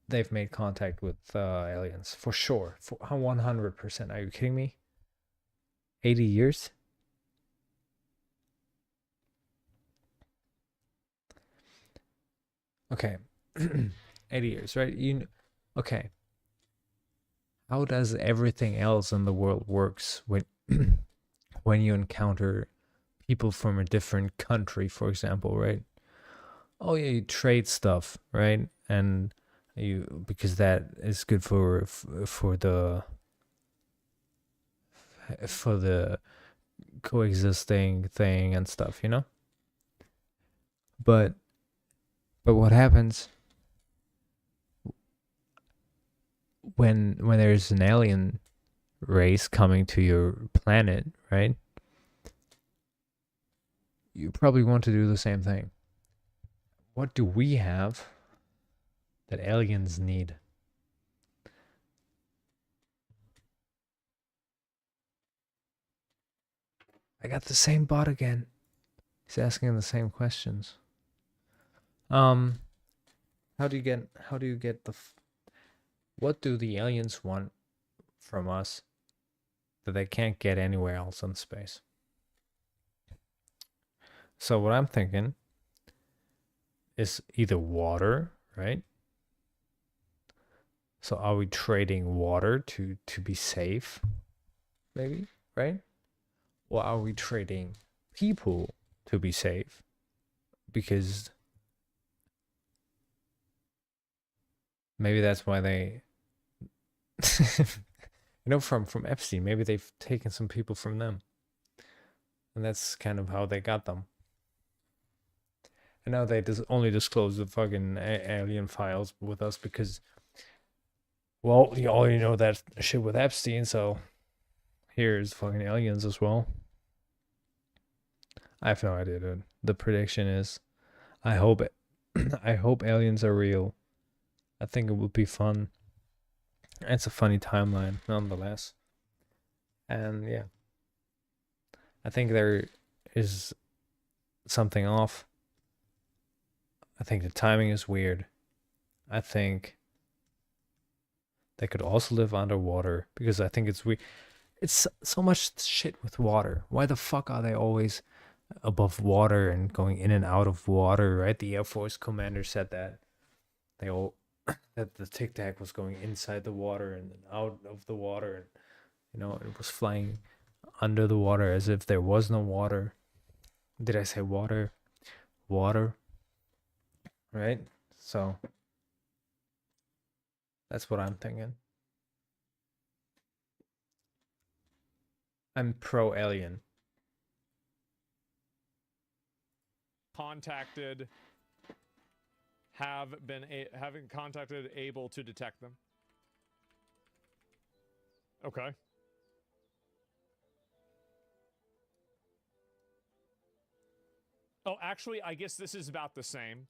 they've made contact with aliens. For sure. For 100%. Are you kidding me? 80 years? Okay. 80 years, right? Okay. How does everything else in the world works when when you encounter people from a different country, for example, right? Oh yeah, you trade stuff, right? And because that is good for the coexisting thing and stuff, you know? But what happens when there's an alien race coming to your planet, right? You probably want to do the same thing. What do we have that aliens need? I got the same bot again. He's asking the same questions. How do you get what do the aliens want from us that they can't get anywhere else in space? So what I'm thinking is either water, right? So are we trading water to be safe? Maybe, right? Or are we trading people to be safe? Because maybe that's why they from Epstein, maybe they've taken some people from them. And that's kind of how they got them. And now they only disclose the fucking alien files with us because, well, you already know that shit with Epstein, so here's fucking aliens as well. I have no idea, dude. The prediction is, I hope I hope aliens are real. I think it would be fun. It's a funny timeline, nonetheless. And yeah, I think there is something off. I think the timing is weird. I think they could also live underwater because I think it's weird. It's so much shit with water. Why the fuck are they always above water and going in and out of water, right? The Air Force commander said that they all that the Tic Tac was going inside the water and then out of the water, and it was flying under the water as if there was no water. Did I say water? Water. Right? So that's what I'm thinking. I'm pro alien. Contacted, having contacted, able to detect them. Okay. Oh, actually, I guess this is about the same.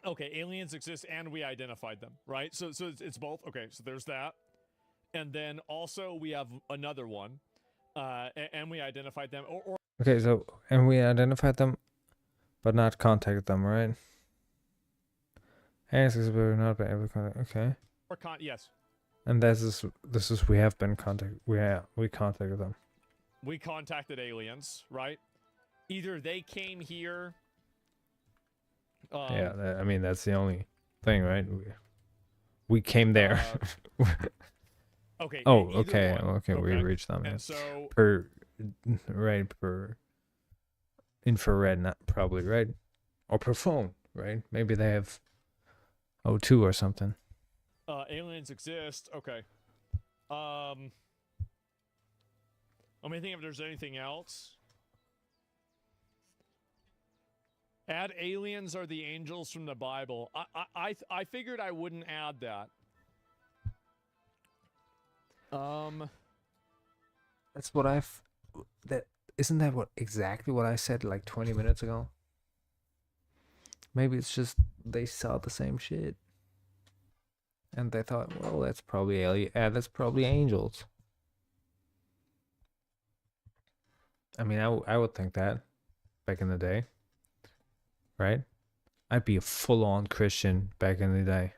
Okay, aliens exist and we identified them, right? So it's both. Okay, so there's that. And then also we have another one. And we identified them. Okay, so and we identified them but not contacted them, right? Aliens exist but not been able to contact. Okay. Yes. And this is we have been contact. We contacted them. We contacted aliens, right? Either they came here. Yeah, I mean that's the only thing, right? We came there. Okay. Oh, okay, one. okay, we reached them. And Yeah. so per infrared, not probably, right? Or per phone, right? Maybe they have O2 or something. Aliens exist. Okay. Let me think if there's anything else. Add aliens are the angels from the Bible. I figured I wouldn't add that. That's what isn't that exactly what I said like 20 minutes ago? Maybe it's just they saw the same shit. And they thought, well, that's probably alien. That's probably angels. I mean, I would think that back in the day, right? I'd be a full-on Christian back in the day,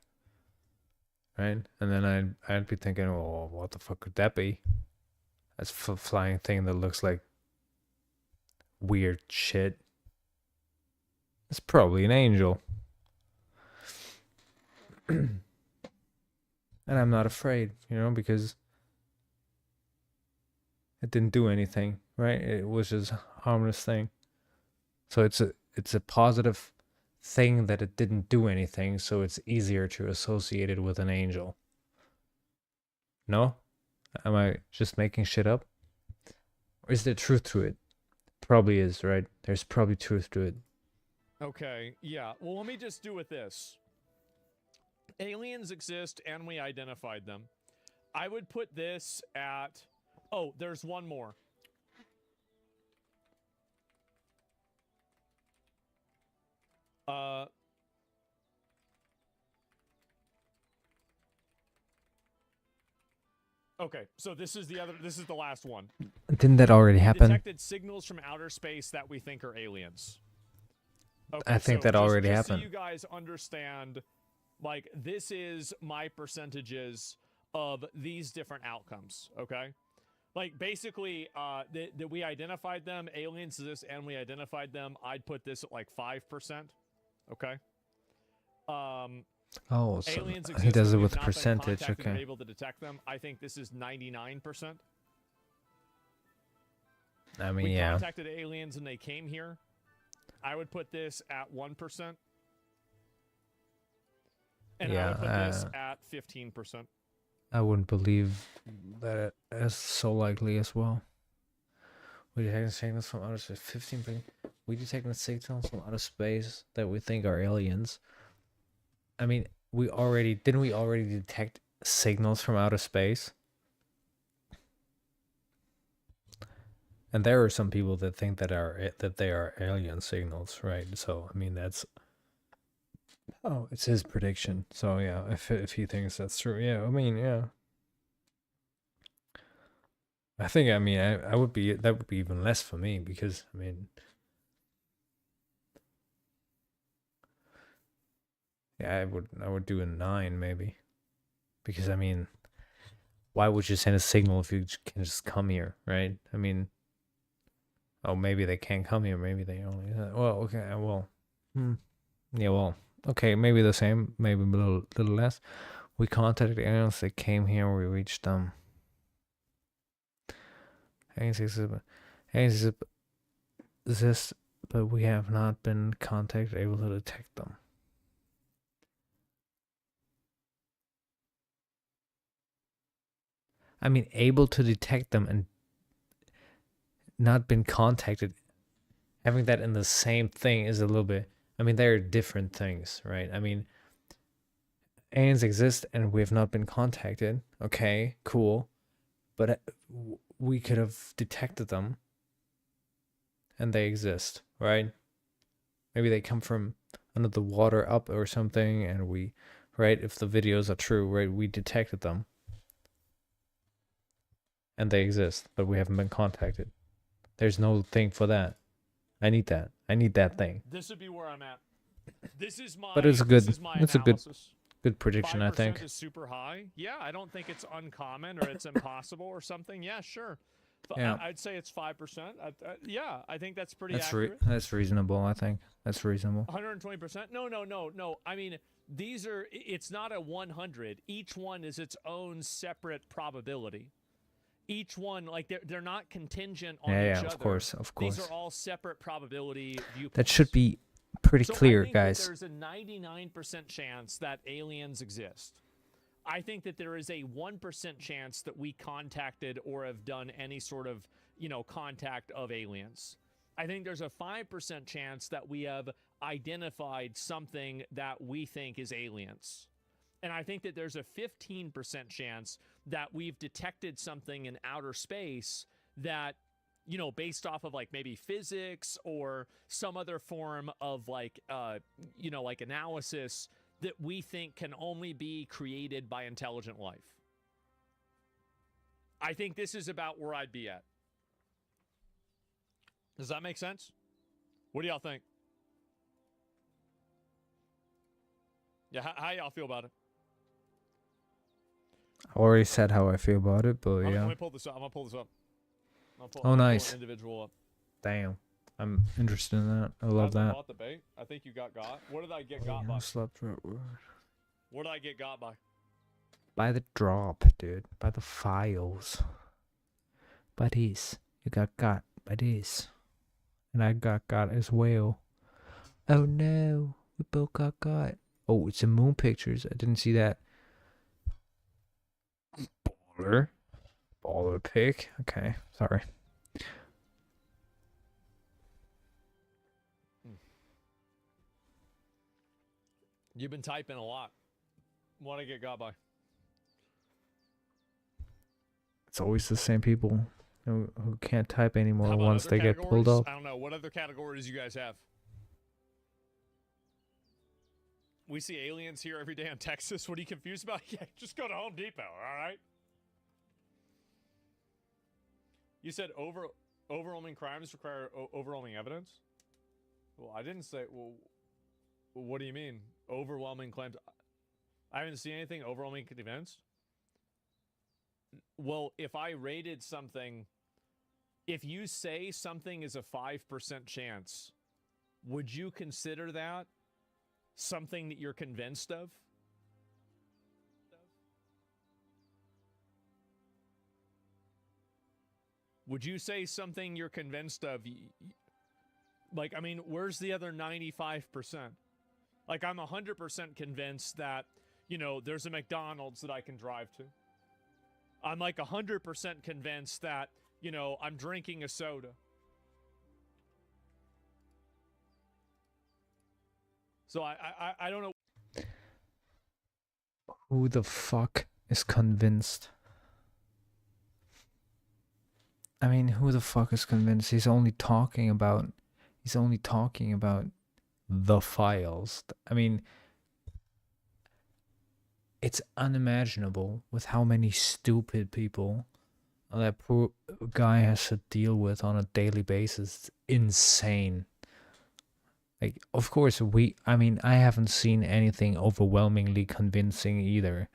right? And then I'd be thinking, oh, what the fuck could that be? That's a flying thing that looks like weird shit. It's probably an angel. And I'm not afraid, because it didn't do anything, right? It was just a harmless thing. So it's a positive thing that it didn't do anything, so it's easier to associate it with an angel. No? Am I just making shit up? Or is there truth to it? Probably is, right? There's probably truth to it. Okay, yeah. Well, let me just do with this. Aliens exist and we identified them. I would put this at... Oh, there's one more. Okay, so this is the last one. Didn't that already happen? Detected signals from outer space that we think are aliens. Okay, I think that already happened. So you guys understand, like, this is my percentages of these different outcomes, okay? Like, basically, that we identified them, aliens exist, and we identified them. I'd put this at like 5%, okay? Oh, so Aliens he exist, does but it we have with not been percentage. contacted or Okay. able to detect them. I think this is 99%. I mean, We yeah. contacted aliens and they came here. I would put this at 1%. And I would put this at 15%. I wouldn't believe that it's so likely as well. We detect signals from outer space. 15. We detect signals from outer space that we think are aliens. I mean, we already detect signals from outer space? And there are some people that think that they are alien signals, right? So I mean, that's it's his prediction. So yeah, if he thinks that's true, yeah. I mean, yeah. I think I mean I would be that would be even less for me because I mean, yeah, I would do a 9 maybe, because I mean, why would you send a signal if you can just come here, right? I mean. Oh, maybe they can't come here. Maybe they only. Well, okay. Well, yeah. Well, okay. Maybe the same. Maybe a little less. We contacted aliens. They came here. We reached them. Aliens exist, but we have not been contacted, able to detect them. I mean, able to detect them and not been contacted, having that in the same thing is a little bit. I mean, they're different things, right? I mean, aliens exist and we have not been contacted. Okay, cool. But we could have detected them and they exist, right? Maybe they come from under the water up or something and we, right? If the videos are true, right? We detected them and they exist, but we haven't been contacted. There's no thing for that. I need that. I need that thing. This would be where I'm at. This is my. But it's a good. This is my It's analysis. a good prediction, I think. 5% is super high. Yeah, I don't think it's uncommon or it's impossible or something. Yeah, sure. Yeah. I'd say it's 5%. Yeah, I think that's pretty accurate. That's reasonable. I think that's reasonable. 120%. No. I mean, these are. It's not a 100. Each one is its own separate probability. Each one, like they're not contingent on each other. Of course. These are all separate probability viewpoints. That should be pretty clear, I think guys. that there's a 99% chance that aliens exist. I think that there is a 1% chance that we contacted or have done any sort of, contact of aliens. I think there's a 5% chance that we have identified something that we think is aliens. And I think that there's a 15% chance that we've detected something in outer space that, based off of like maybe physics or some other form of like analysis that we think can only be created by intelligent life. I think this is about where I'd be at. Does that make sense? What do y'all think? Yeah, how y'all feel about it? I already said how I feel about it, but yeah. Let me pull this up. I'm gonna pull this up. Oh, nice. Pull an individual up. Damn. I'm interested in that. I love that. Bought the bait. I think you got. What did I get got by? What did I get got by? By the drop, dude. By the files. By this. You got by this. And I got as well. Oh no. We both got. Oh, it's in Moon Pictures. I didn't see that. Baller pick. Okay, sorry. You've been typing a lot. What I get got by? It's always the same people who can't type anymore once they get pulled categories? up. I don't know. What other categories you guys have? We see aliens here every day in Texas. What are you confused about? Yeah, just go to Home Depot, all right? You said overwhelming crimes require overwhelming evidence? Well, I didn't say... Well, what do you mean? Overwhelming claims? I haven't seen anything overwhelming evidence. Well, if I rated something, if you say something is a 5% chance, would you consider that something that you're convinced of? Would you say something you're convinced of? Like, I mean, where's the other 95%? Like, I'm 100% convinced that, you know, there's a McDonald's that I can drive to. I'm like 100% convinced that, you know, I'm drinking a soda. So I don't know. Who the fuck is convinced? I mean, who the fuck is convinced? He's only talking about the files. I mean, it's unimaginable with how many stupid people that poor guy has to deal with on a daily basis. It's insane. Like, of course, I mean, I haven't seen anything overwhelmingly convincing either.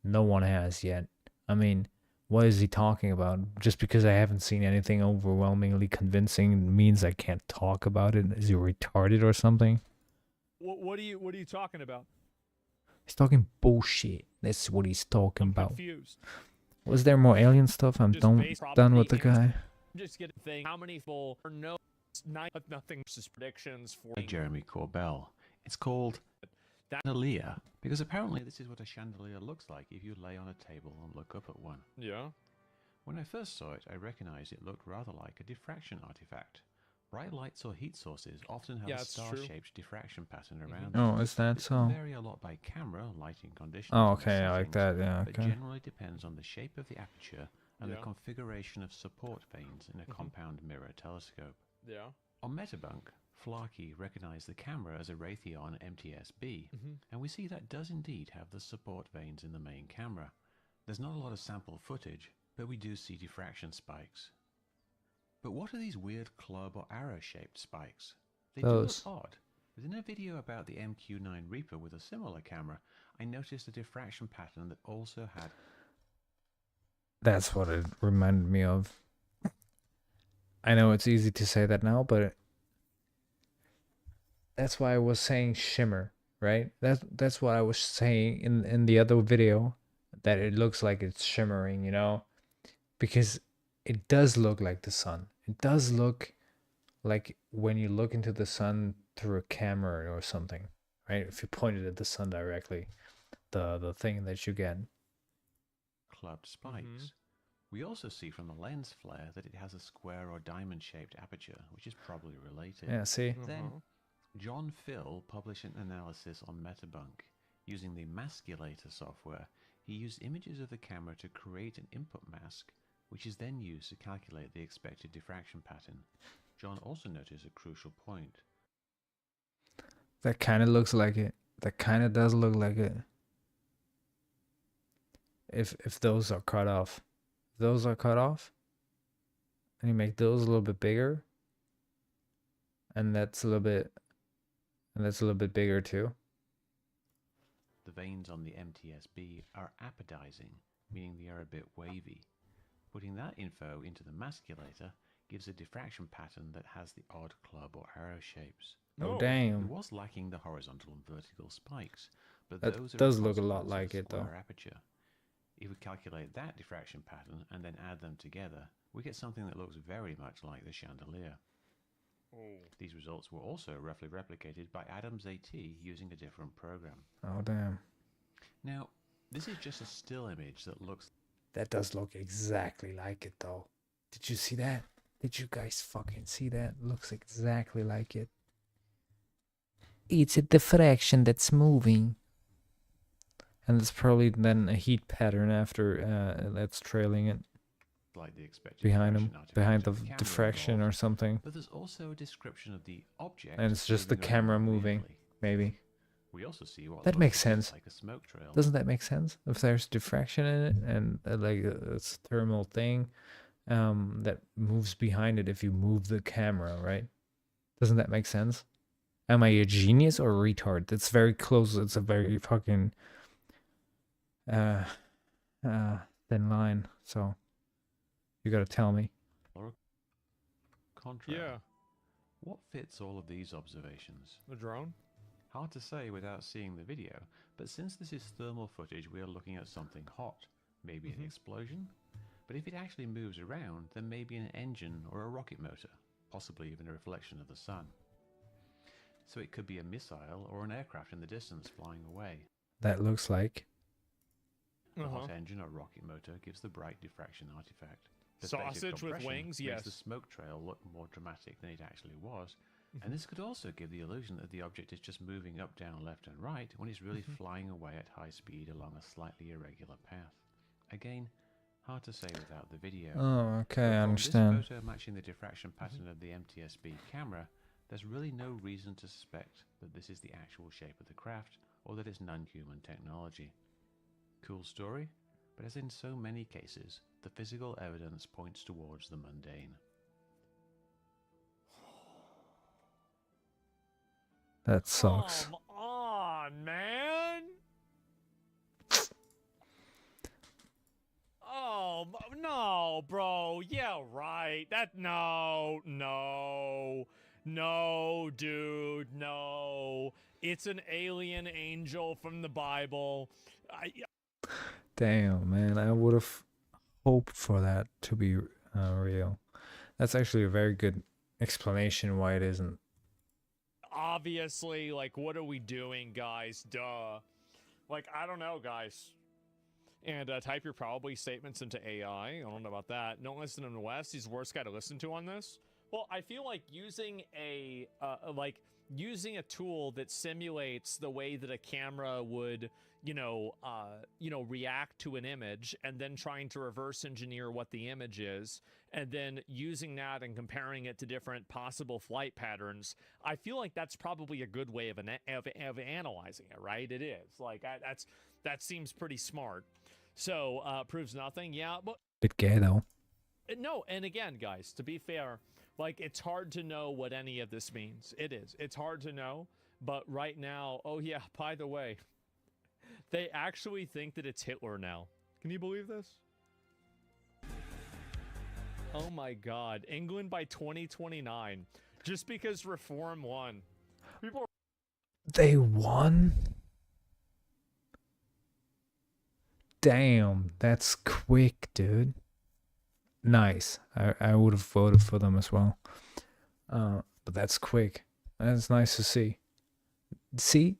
No one has yet. I mean, what is he talking about? Just because I haven't seen anything overwhelmingly convincing means I can't talk about it? Is he retarded or something? What are you talking about? He's talking bullshit. That's what he's talking about. Confused. Was there more alien stuff? I'm done with the guy. Just get a thing. How many people or no? Nothing versus predictions for Jeremy Corbell. It's called chandelier because apparently this is what a chandelier looks like if you lay on a table and look up at one. Yeah. When I first saw it, I recognized it looked rather like a diffraction artifact. Bright lights or heat sources often have a star-shaped diffraction pattern around them. Oh, is that This so? can vary a lot by camera, lighting conditions. Oh, and okay, I like that. Yeah, but okay. generally depends on the shape of the aperture and the configuration of support vanes in a compound mirror telescope. Yeah. On Metabunk, Flarkey recognized the camera as a Raytheon MTS-B, and we see that does indeed have the support vanes in the main camera. There's not a lot of sample footage, but we do see diffraction spikes. But what are these weird club or arrow-shaped spikes? They do look odd. But in a video about the MQ-9 Reaper with a similar camera, I noticed a diffraction pattern that also had... That's what it reminded me of. I know it's easy to say that now, but that's why I was saying shimmer, right? That's what I was saying in the other video, that it looks like it's shimmering, you know? Because it does look like the sun. It does look like when you look into the sun through a camera or something, right? If you pointed at the sun directly, the thing that you get. Clubbed spikes. We also see from the lens flare that it has a square or diamond-shaped aperture, which is probably related. Yeah, see? Then, John Phil published an analysis on Metabunk. Using the Masculator software, he used images of the camera to create an input mask, which is then used to calculate the expected diffraction pattern. John also noticed a crucial point. That kind of looks like it. That kind of does look like it. If those are cut off. Those are cut off, and you make those a little bit bigger, and that's a little bit bigger too. The veins on the MTS-B are apodizing, meaning they are a bit wavy. Putting that info into the Masculator gives a diffraction pattern that has the odd club or arrow shapes. Oh It damn! was lacking the horizontal and vertical spikes, but That those are does look a responsible lot for like the it, though. square aperture. If we calculate that diffraction pattern and then add them together, we get something that looks very much like the chandelier. These results were also roughly replicated by Adams AT using a different program. Oh damn! Now, this is just a still image that looks... That does look exactly like it, though. Did you see that? Did you guys fucking see that? Looks exactly like it. It's a diffraction that's moving. And it's probably then a heat pattern after that's trailing it like the expected behind him, diffraction artifact behind the of camera diffraction involved. or something. But there's also a description of the object. And it's just the moving camera around moving, visually. maybe. We also see what That looks makes a bit sense. like a smoke trail. Doesn't that make sense? If there's diffraction in it and like it's a thermal thing that moves behind it if you move the camera, right? Doesn't that make sense? Am I a genius or a retard? It's very close. It's a very fucking thin line. So you got to tell me. Or a contrail. Yeah. What fits all of these observations? The drone? Hard to say without seeing the video, but since this is thermal footage, we are looking at something hot, maybe an explosion. But if it actually moves around, then maybe an engine or a rocket motor, possibly even a reflection of the sun. So it could be a missile or an aircraft in the distance flying away. That looks like. The hot engine or rocket motor gives the bright diffraction artifact. Perspective Sausage with compression wings, makes yes. the smoke trail look more dramatic than it actually was. And this could also give the illusion that the object is just moving up, down, left and right when it's really flying away at high speed along a slightly irregular path. Again, hard to say without the video. Oh, okay, I From understand. this photo matching the diffraction pattern of the MTSB camera, there's really no reason to suspect that this is the actual shape of the craft or that it's non-human technology. Cool story, but as in so many cases, the physical evidence points towards the mundane. That sucks. Come on, man. Oh, no, bro. Yeah, right. No, dude, no. It's an alien angel from the Bible. Damn, man. I would have hoped for that to be real. That's actually a very good explanation why it isn't. Obviously, like, what are we doing, guys? Duh. Like, I don't know, guys. And type your probably statements into AI. I don't know about that. Don't listen to Wes. He's the worst guy to listen to on this. Well, I feel like using a tool that simulates the way that a camera would, react to an image, and then trying to reverse engineer what the image is, and then using that and comparing it to different possible flight patterns. I feel like that's probably a good way of analyzing it, right? It is. Like, that seems pretty smart. So, proves nothing. Yeah, but Bit gay though. no, and again, guys, to be fair, like, it's hard to know what any of this means. It is. It's hard to know, but right now, oh yeah, by the way, they actually think that it's Hitler now. Can you believe this? Oh my god, England by 2029. Just because Reform won. People They won? Damn, that's quick, dude. Nice. I would have voted for them as well. But that's quick. That's nice to see. See?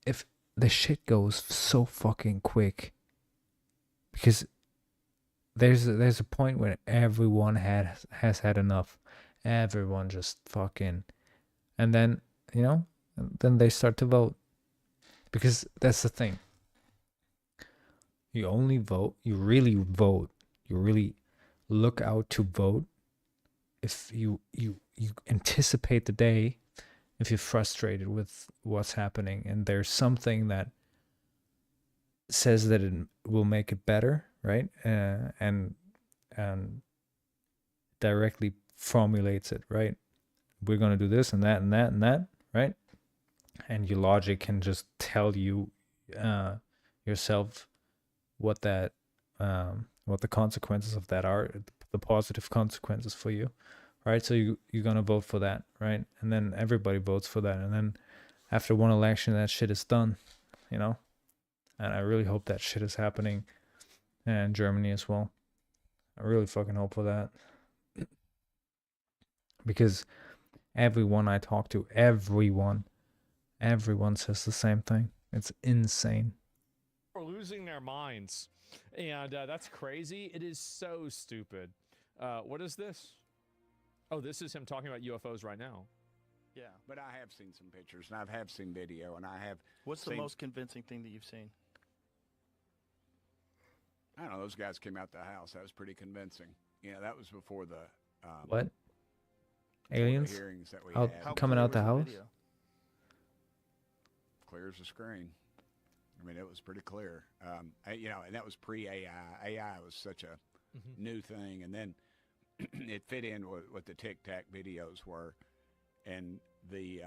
If the shit goes so fucking quick, because there's a point where everyone has had enough. Everyone just fucking, and then, then they start to vote. Because that's the thing. You only vote, you really vote, you really look out to vote if you anticipate the day, if you're frustrated with what's happening and there's something that says that it will make it better, right? And directly formulates it, right? We're going to do this and that and that and that, right? And your logic can just tell you yourself what the consequences of that are, the positive consequences for you, right? So you're gonna vote for that, right? And then everybody votes for that, and then after one election, that shit is done, And I really hope that shit is happening in Germany as well. I really fucking hope for that, because everyone I talk to, everyone says the same thing. It's insane. are losing their minds, and that's crazy. It is so stupid. What is this? Oh, this is him talking about UFOs right now. Yeah, but I have seen some pictures, and I have seen video, and I have. What's the most convincing thing that you've seen? I don't know. Those guys came out the house. That was pretty convincing. That was before the what? Aliens? The hearings that we out, had. coming out the house? Video? Clear as a screen. I mean, it was pretty clear. And that was pre-AI. AI was such a new thing, and then it fit in with what the Tic Tac videos were, and the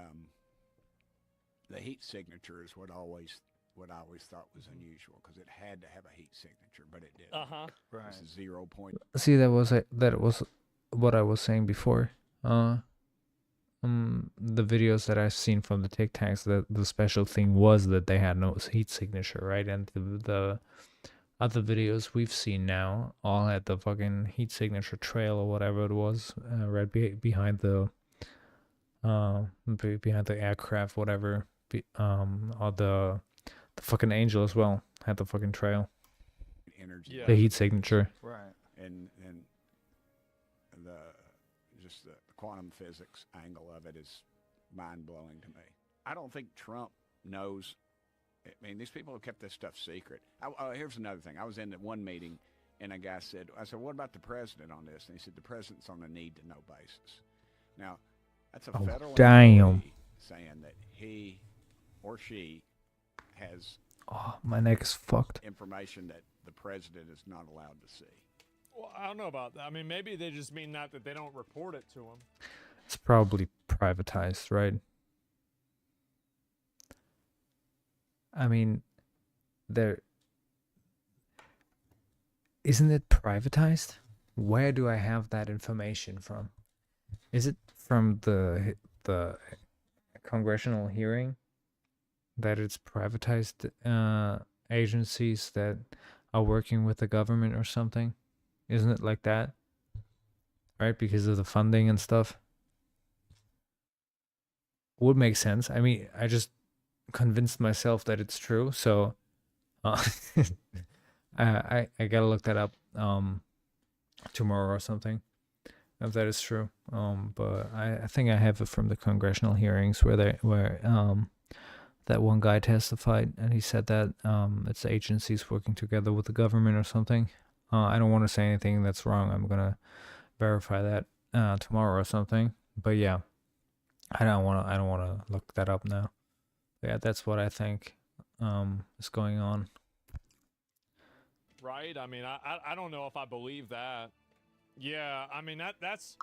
heat signature is what always what I always thought was unusual because it had to have a heat signature, but it didn't. Right. This is 0 point. See, that was what I was saying before. The videos that I've seen from the Tic Tacs, the special thing was that they had no heat signature, right? And the other videos we've seen now all had the fucking heat signature trail or whatever it was, right behind the behind the aircraft, whatever. Or the fucking Angel as well had the fucking trail, Energy. the heat signature. Right. And the just the quantum physics angle of it is mind blowing to me. I don't think Trump knows. I mean, these people have kept this stuff secret. Here's another thing. I was in one meeting, and a guy said, "I said, what about the president on this?" And he said, "The president's on a need-to-know basis." Now, that's a federal employee saying that he or she has my neck is fucked. information that the president is not allowed to see. Well, I don't know about that. I mean, maybe they just mean that they don't report it to him. It's probably privatized, right? I mean, isn't it privatized? Where do I have that information from? Is it from the congressional hearing that it's privatized agencies that are working with the government or something? Isn't it like that? Right? Because of the funding and stuff? Would make sense. I mean, I just convinced myself that it's true, so I gotta look that up tomorrow or something, if that is true. But I think I have it from the congressional hearings where that one guy testified and he said that it's agencies working together with the government or something. I don't want to say anything that's wrong. I'm gonna verify that tomorrow or something. But yeah, I don't wanna look that up now. But yeah, that's what I think is going on. Right? I mean, I don't know if I believe that. Yeah, I mean that's.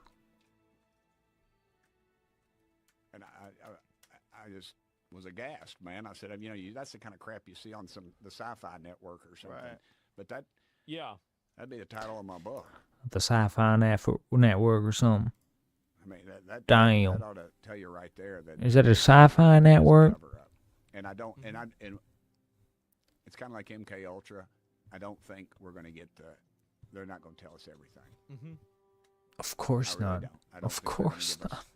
And I just was aghast, man. I said, that's the kind of crap you see on the Sci-Fi Network or something. Right. But that'd be the title of my book. The Sci-Fi Network or something. I mean, that Damn. ought to tell you right there that Is that a Sci-Fi Network? And I don't, and it's kind of like MK Ultra. I don't think we're going to get they're not going to tell us everything. Of course I really not. don't Of think they're gonna course give us not.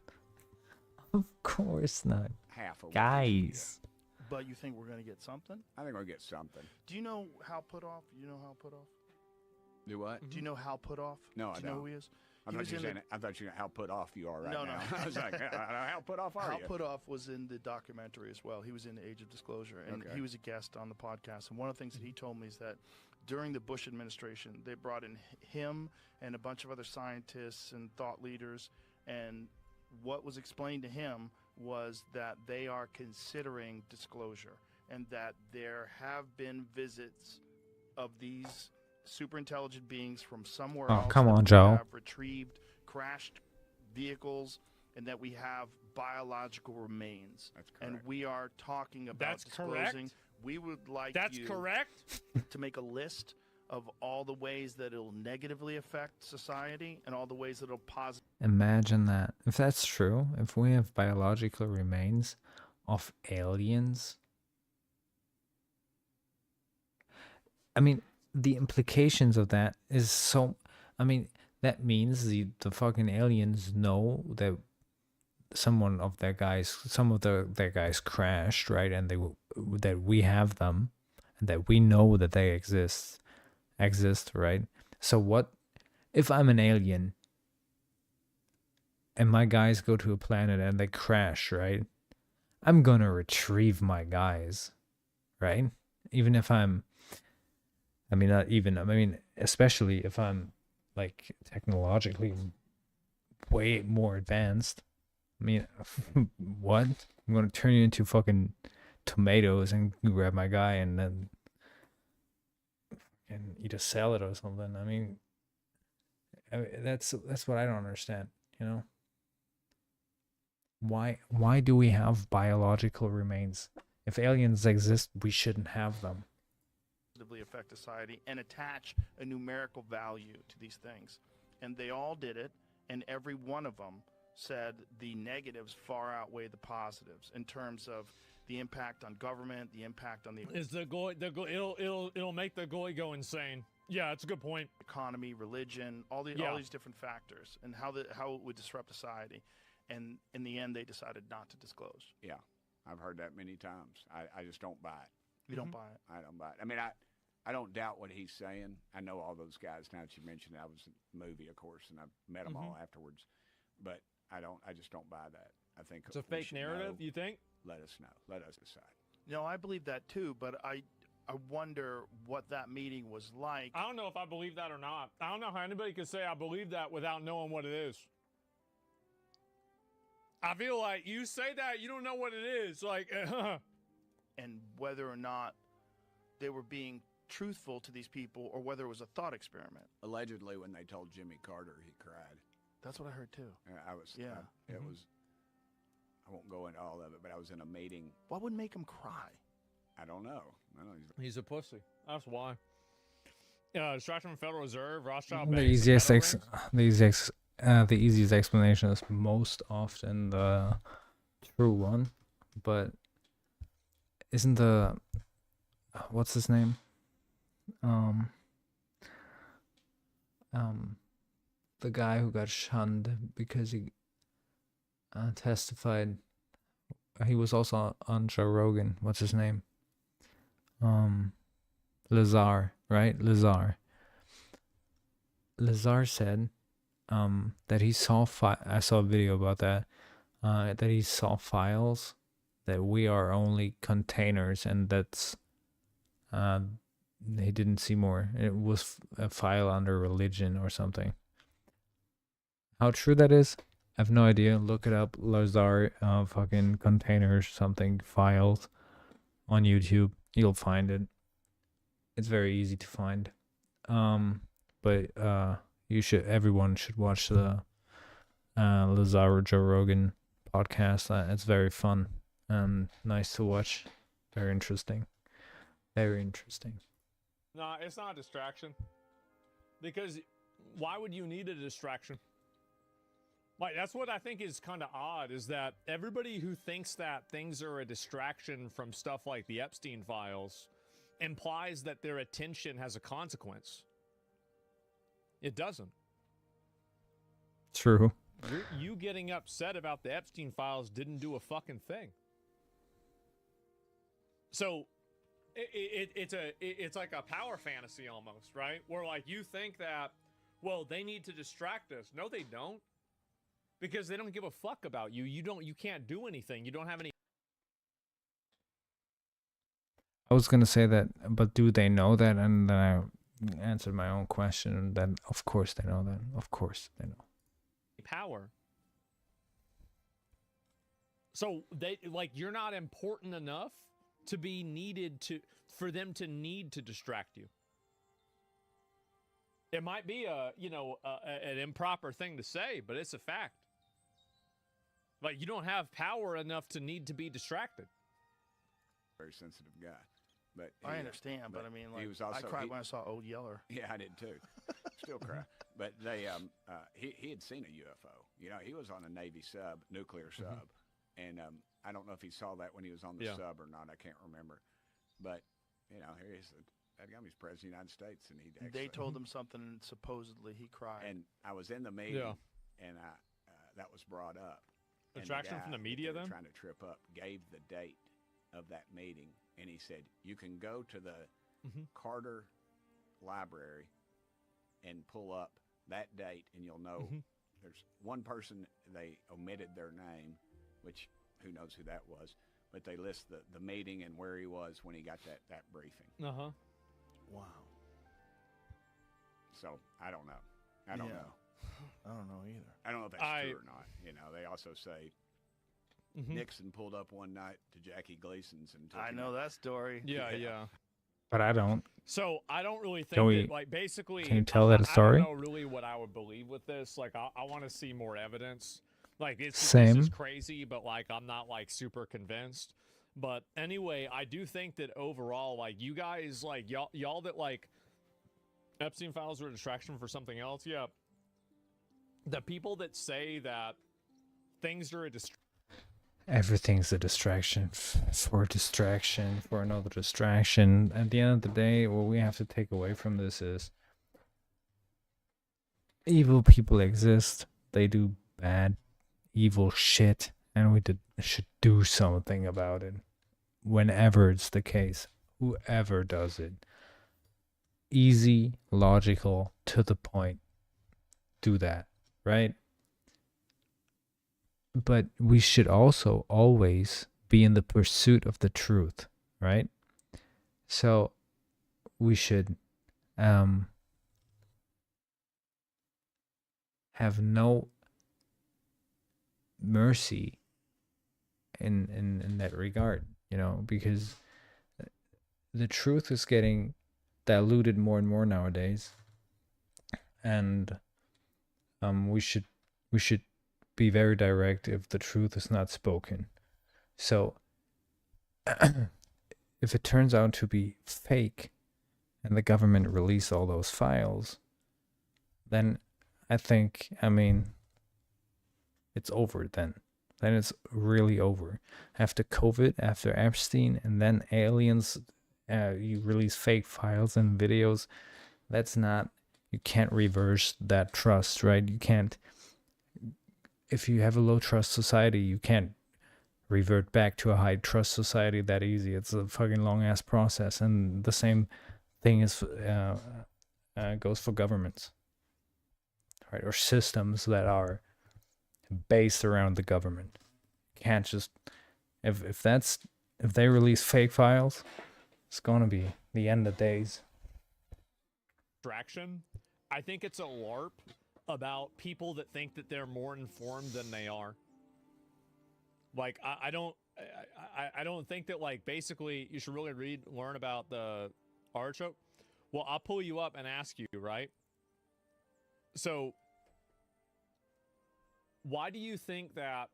Of course not. half of what we Guys. But you think we're going to get something? I think we're going to get something. Do you know Hal Puthoff? You know Hal Puthoff? Do what? Do you know Hal Puthoff? No, Do I you know don't. who he is? I He thought was you in were the- saying, I thought you were how put off you are right No, now. no. I was like, how put off are Hal you? Puthoff was in the documentary as well. He was in Age of Disclosure, and Okay. he was a guest on the podcast. And one of the things that he told me is that during the Bush administration, they brought in him and a bunch of other scientists and thought leaders. And what was explained to him was that they are considering disclosure and that there have been visits of these super intelligent beings from somewhere Oh, else. come that on, we Joe. Have retrieved crashed vehicles, and that we have biological remains. That's correct. And we are talking about That's disclosing. correct. We would like That's you correct. to make a list of all the ways that it'll negatively affect society and all the ways that it'll positively. Imagine that. If that's true, if we have biological remains of aliens, I mean, the implications of that is so. I mean, that means the fucking aliens know that some of their guys crashed, right? And that we have them, and that we know that they exist, right? So what if I'm an alien and my guys go to a planet and they crash, right? I'm gonna retrieve my guys, right? Even if especially if I'm like technologically way more advanced. I mean, what? I'm gonna turn you into fucking tomatoes and grab my guy and then eat a salad or something. I mean, that's what I don't understand, you know? Why do we have biological remains If aliens exist, we shouldn't have them. Positively affect society and attach a numerical value to these things. And they all did it, and every one of them said the negatives far outweigh the positives in terms of the impact on government, the impact on the Is it'll make the goalie go insane. Yeah, that's a good point. economy, religion, all these different factors, and how it would disrupt society. And in the end, they decided not to disclose. Yeah, I've heard that many times. I just don't buy it. You don't buy it. I don't buy it. I mean, I don't doubt what he's saying. I know all those guys. Now that you mentioned it, I was in the movie, of course, and I've met them all afterwards. But I just don't buy that. I think It's a fake narrative, you think? Let us know. Let us decide. No, I believe that too, but I wonder what that meeting was like. I don't know if I believe that or not. I don't know how anybody could say I believe that without knowing what it is. I feel like you say that, you don't know what it is. Like, and whether or not they were being truthful to these people or whether it was a thought experiment. Allegedly, when they told Jimmy Carter, he cried. That's what I heard too. It was. I won't go into all of it, but I was in a meeting. What would make him cry? I don't know. he's a pussy. That's why. Distraction from Federal Reserve, Rothschild The Banks, easiest Federal Rings. the easiest explanation is most often the true one, but isn't the what's his name? The guy who got shunned because he testified. He was also on Joe Rogan. What's his name? Lazar, right? Lazar said that he saw I saw a video about that. That he saw files that we are only containers, and that's he didn't see more. It was a file under religion or something. How true that is, I have no idea. Look it up. Lazar fucking containers something files on YouTube. You'll find it. It's very easy to find. But everyone should watch the Lazar Joe Rogan podcast. It's very fun and nice to watch. Very interesting. Very interesting. No, it's not a distraction. Because why would you need a distraction? Like, that's what I think is kind of odd, is that everybody who thinks that things are a distraction from stuff like the Epstein files implies that their attention has a consequence. It doesn't. True. You getting upset about the Epstein files didn't do a fucking thing. So it's like a power fantasy almost, right? Where like you think that, well, they need to distract us. No, they don't. Because they don't give a fuck about you. You can't do anything. You don't have any. I was gonna say that, but do they know that? And then I answered my own question, and then of course they know that. Of course they know. Power. So you're not important enough to be needed for them to need to distract you. It might be an improper thing to say, but it's a fact. Like, you don't have power enough to need to be distracted. Very sensitive guy. But I understand, but I mean, like, he was also, I cried when I saw Old Yeller. Yeah, I did too. Still cry. But they, he had seen a UFO. You know, he was on a Navy sub, nuclear sub, and I don't know if he saw that when he was on the sub or not. I can't remember. But you know, here he's that guy. He's president of the United States, and they told him something, and supposedly he cried. And I was in the meeting, and that was brought up. Distraction from the media, then? Trying to trip up, gave the date of that meeting, and he said, you can go to the Carter Library and pull up that date, and you'll know there's one person, they omitted their name, which who knows who that was, but they list the meeting and where he was when he got that briefing. Wow. So, I don't know. I don't know. I don't know either. I don't know if that's true or not. You know, they also say Nixon pulled up one night to Jackie Gleason's and took him out. That story. Yeah. But I don't. So I don't really think that, like, basically. Can you tell that story? I don't know really what I would believe with this. Like, I want to see more evidence. Like, this is crazy, but like, I'm not like super convinced. But anyway, I do think that overall, like, you guys, like, y'all that, like, Epstein files were a distraction for something else, yeah. The people that say that things are a distraction. Everything's a distraction for a distraction for another distraction. At the end of the day, what we have to take away from this is evil people exist. They do bad, evil shit, and we should do something about it. Whenever it's the case, whoever does it. Easy, logical, to the point. Do that, right? But we should also always be in the pursuit of the truth, right? So we should have no mercy in that regard, you know, because the truth is getting diluted more and more nowadays, and we should be very direct if the truth is not spoken. So if it turns out to be fake and the government release all those files, then I think, I mean, it's over then. Then it's really over. After COVID, after Epstein, and then aliens, you release fake files and videos. That's not, you can't reverse that trust, right? You can't, if you have a low trust society, you can't revert back to a high trust society that easy. It's a fucking long ass process. And the same thing is goes for governments, right? Or systems that are based around the government. You can't just, if they release fake files, it's gonna be the end of days. Distraction. I think it's a LARP about people that think that they're more informed than they are. Like, I don't think that, like, basically you should really learn about the artichoke. Well, I'll pull you up and ask you, right? So why do you think that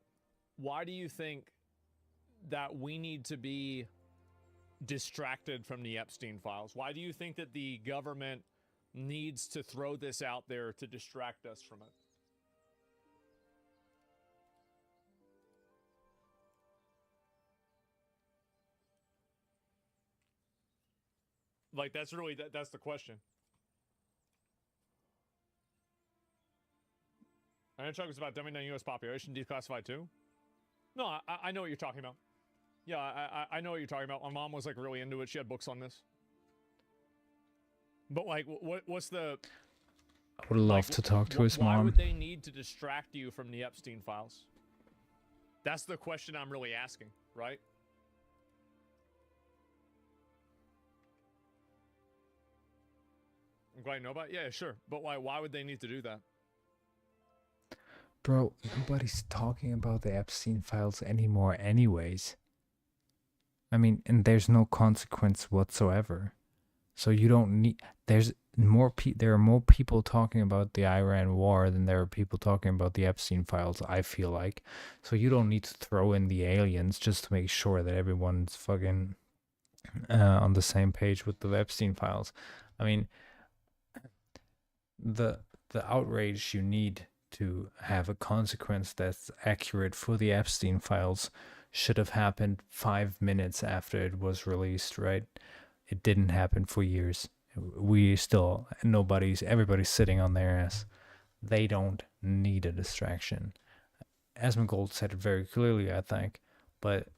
we need to be distracted from the Epstein files? Why do you think that the government needs to throw this out there to distract us from it? Like, that's really, that's the question. Artichoke is about dumbing down U.S. population, declassified too? No, I know what you're talking about. Yeah, I know what you're talking about. My mom was, like, really into it. She had books on this. But, like, what's the... I would love to talk to his Why mom. would they need to distract you from the Epstein files? That's the question I'm really asking, right? I'm glad you know about it. Yeah, sure. But why would they need to do that? Bro, nobody's talking about the Epstein files anymore anyways. I mean, and there's no consequence whatsoever. So you don't need, there are more people talking about the Iran war than there are people talking about the Epstein files, I feel like. So you don't need to throw in the aliens just to make sure that everyone's fucking on the same page with the Epstein files. I mean, the outrage you need to have a consequence that's accurate for the Epstein files should have happened 5 minutes after it was released, right? It didn't happen for years. Everybody's sitting on their ass. They don't need a distraction. ASMONGOLD said it very clearly, I think, but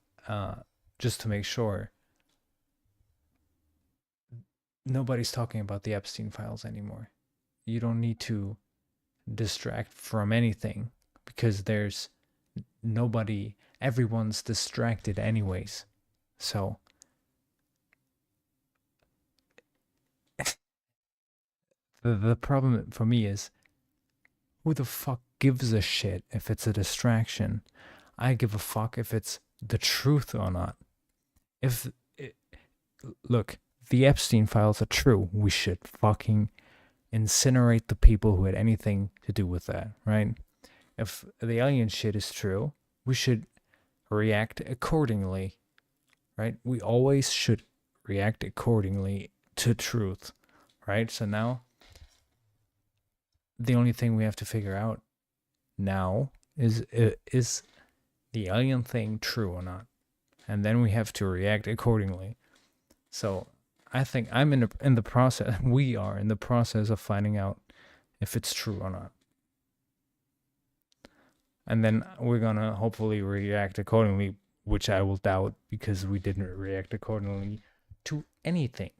just to make sure, nobody's talking about the Epstein files anymore. You don't need to distract from anything because there's nobody, everyone's distracted anyways. So the problem for me is, who the fuck gives a shit if it's a distraction? I give a fuck if it's the truth or not. Look, the Epstein files are true. We should fucking incinerate the people who had anything to do with that, right? If the alien shit is true, we should react accordingly. right? We always should react accordingly to truth, right? So now, the only thing we have to figure out now is the alien thing true or not? And then we have to react accordingly. So I think I'm in the process. We are in the process of finding out if it's true or not. And then we're gonna hopefully react accordingly, which I will doubt because we didn't react accordingly to anything.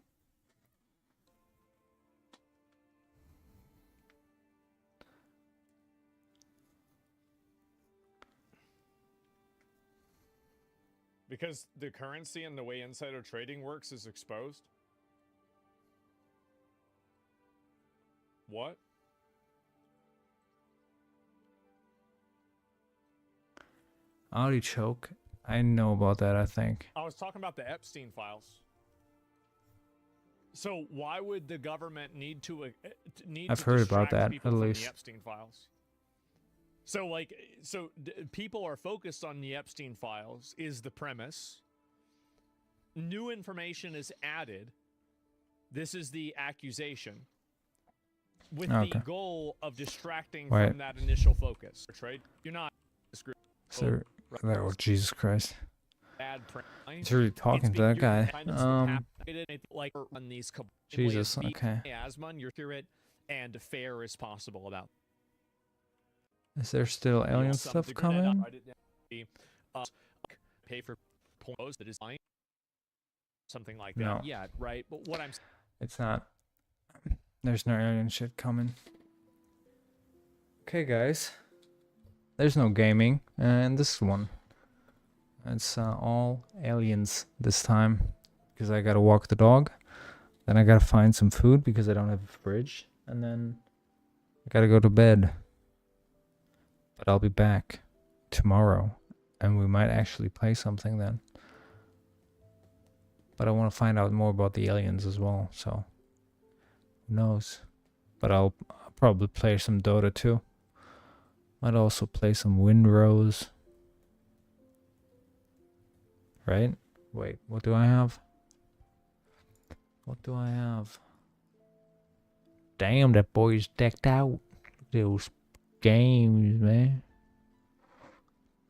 Because the currency and the way insider trading works is exposed? What? Artichoke. I know about that, I think. I was talking about the Epstein files. So why would the government need to I've heard about distract that, people at from least. the Epstein files? So people are focused on the Epstein files is the premise. New information is added. This is the accusation. With the goal of distracting from that initial focus. Right? You're not So, oh, Jesus Christ. bad print. He's really talking to that guy. Jesus, okay. Asmon, you're accurate and fair as possible about. Is there still alien stuff coming? Pay for posts that is fine. Something like that. No. Yeah, right. But what I'm It's not. There's no alien shit coming. Okay, guys. There's no gaming in this one. It's all aliens this time. Because I gotta walk the dog. Then I gotta find some food because I don't have a fridge. And then I gotta go to bed. But I'll be back tomorrow. And we might actually play something then. But I want to find out more about the aliens as well. So, who knows? But I'll probably play some Dota too. Might also play some Windrose. Right? Wait, what do I have? What do I have? Damn, that boy's decked out. Those games, man.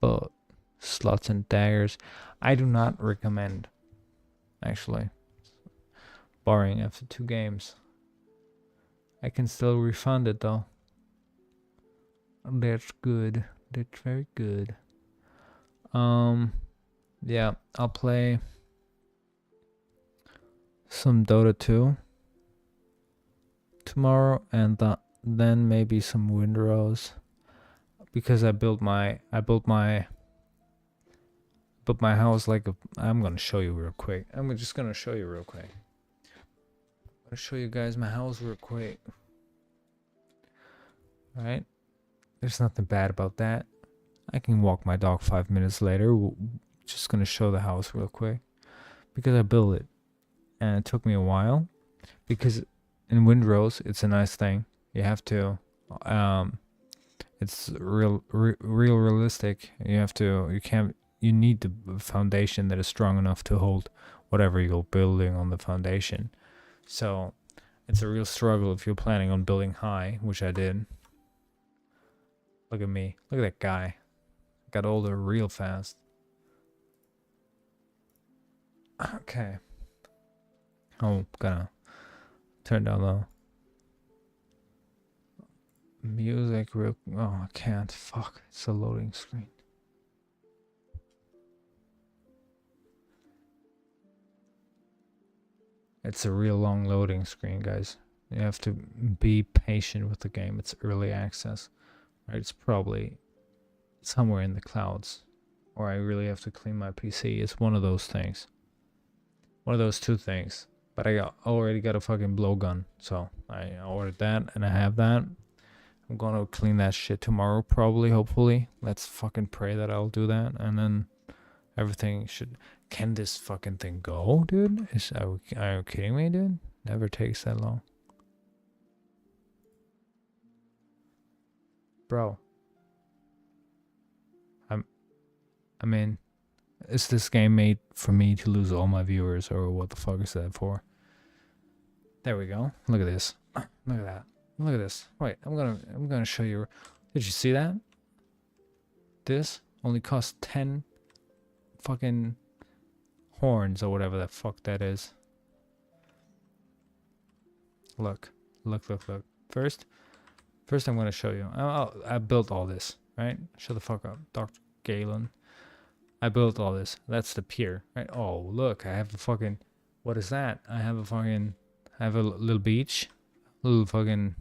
But slots and daggers. I do not recommend, actually. Barring after 2 games. I can still refund it though. That's good. That's very good. Yeah, I'll play some Dota 2 tomorrow, and then maybe some Windrose, because I built my house like a. I'm gonna show you real quick. I'm just gonna show you real quick. I'll show you guys my house real quick. Right? There's nothing bad about that. I can walk my dog 5 minutes later. Just gonna show the house real quick because I built it, and it took me a while. Because in Windrose, it's a nice thing. You have to, it's realistic. You need the foundation that is strong enough to hold whatever you're building on the foundation. So it's a real struggle if you're planning on building high, which I did. Look at me. Look at that guy. Got older real fast. Okay. I'm gonna turn down the music real. Oh, I can't. Fuck. It's a loading screen. It's a real long loading screen, guys. You have to be patient with the game. It's early access. Right? It's probably somewhere in the clouds. Or I really have to clean my PC. It's one of those things. One of those 2 things. But I already got a fucking blowgun. So I ordered that and I have that. I'm gonna clean that shit tomorrow probably, hopefully. Let's fucking pray that I'll do that. And then everything should... Can this fucking thing go, dude? Are you kidding me, dude? Never takes that long. Bro. I mean, is this game made for me to lose all my viewers, or what the fuck is that for? There we go. Look at this. Look at that. Look at this. Wait, I'm gonna show you. Did you see that? This only costs 10 fucking horns or whatever the fuck that is. Look. First I'm gonna show you. I built all this, right? Shut the fuck up, Dr. Galen. I built all this. That's the pier, right? Oh, look, I have a fucking... What is that? I have a little beach. Little fucking...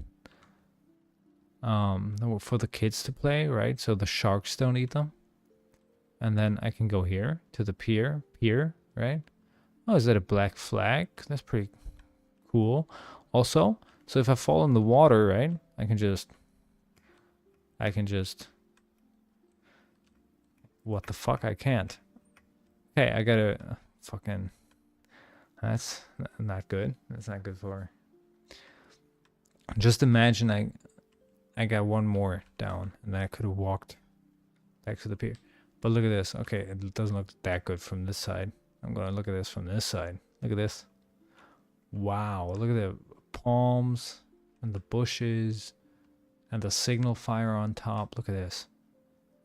for the kids to play, right? So the sharks don't eat them. And then I can go here to the pier, right? Oh, is that a black flag? That's pretty cool. Also, so if I fall in the water, right? I can just... What the fuck? I can't. Okay, I gotta fucking... That's not good. That's not good for... Just imagine I got one more down, and then I could have walked back to the pier. But look at this. Okay, it doesn't look that good from this side. I'm gonna look at this from this side. Look at this. Wow, look at the palms and the bushes and the signal fire on top. Look at this.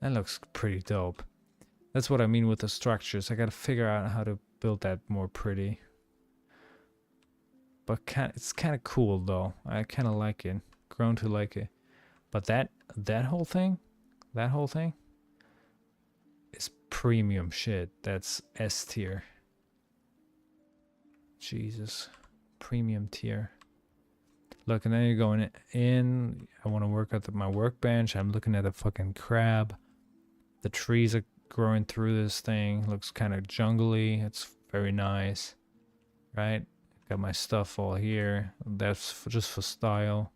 That looks pretty dope. That's what I mean with the structures. I gotta figure out how to build that more pretty. But it's kind of cool though. I kind of like it. Grown to like it. But that whole thing is premium shit. That's S tier. Jesus. Premium tier. Look, and then you're going in. I want to work at my workbench. I'm looking at a fucking crab. The trees are growing through this thing. Looks kind of jungly. It's very nice. Right? Got my stuff all here. That's just for style.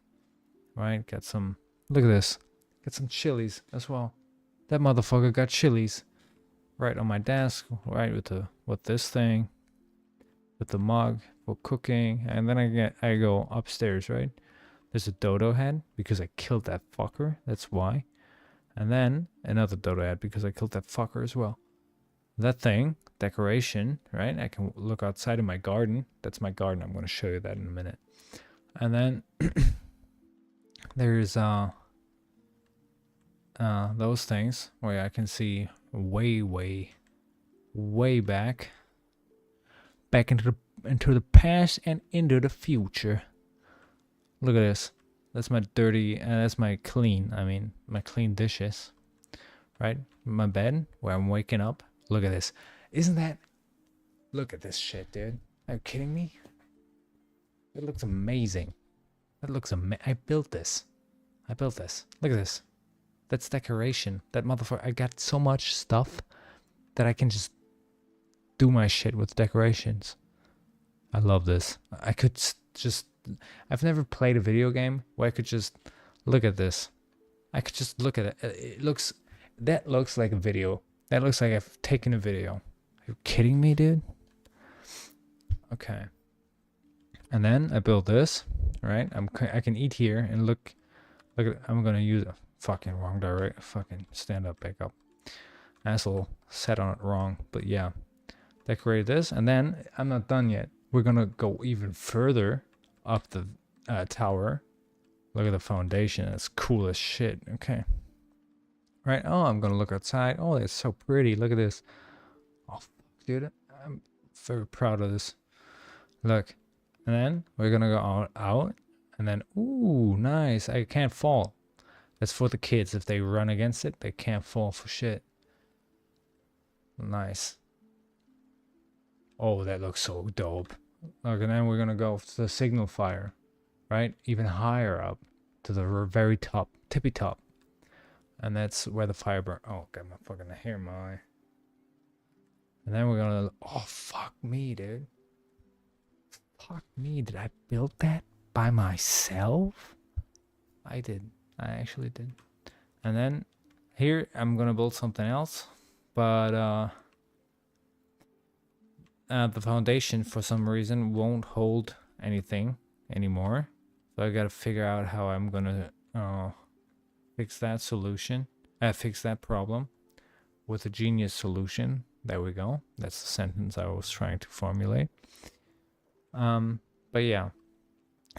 Right? Got some... Look at this. Got some chilies as well. That motherfucker got chilies. Right on my desk. Right with this thing. With the mug for cooking. And then I go upstairs, right? There's a dodo head because I killed that fucker. That's why. And then another dodo head because I killed that fucker as well. That thing, decoration, right? I can look outside of my garden. That's my garden. I'm going to show you that in a minute. And then there's those things where I can see way back into the past and into the future. Look at this. That's my dirty, that's my clean. I mean, my clean dishes, right? My bed where I'm waking up. Look at this. Isn't that? Look at this shit, dude. Are you kidding me? It looks amazing. That looks I built this. Look at this. That's decoration. That motherfucker. I got so much stuff that I can just do my shit with decorations. I love this. I could just... I've never played a video game where I could just look at this. I could just look at it. That looks like a video. That looks like I've taken a video. Are you kidding me, dude? Okay. And then I built this, right? I can eat here and look at... I'm gonna use a fucking wrong direct. Fucking stand up, back up. Asshole sat on it wrong, but yeah. Decorated this, and then I'm not done yet. We're gonna go even further up the tower. Look at the foundation. It's cool as shit. Okay. Right. Oh, I'm gonna look outside. Oh, it's so pretty. Look at this. Oh, dude, I'm very proud of this. Look, and then we're gonna go out, and then ooh, nice. I can't fall. That's for the kids. If they run against it, they can't fall for shit. Nice. Oh, that looks so dope. Look, and then we're gonna go to the signal fire, right? Even higher up to the very top, tippy top. And that's where the fire burn. Oh, got my fucking hair in my eye. And then we're gonna... Oh, fuck me, dude. Fuck me. Did I build that by myself? I did. I actually did. And then here, I'm gonna build something else. But, the foundation, for some reason, won't hold anything anymore. So I gotta figure out how I'm gonna fix that problem with a genius solution There we go. That's the sentence I was trying to formulate. But yeah.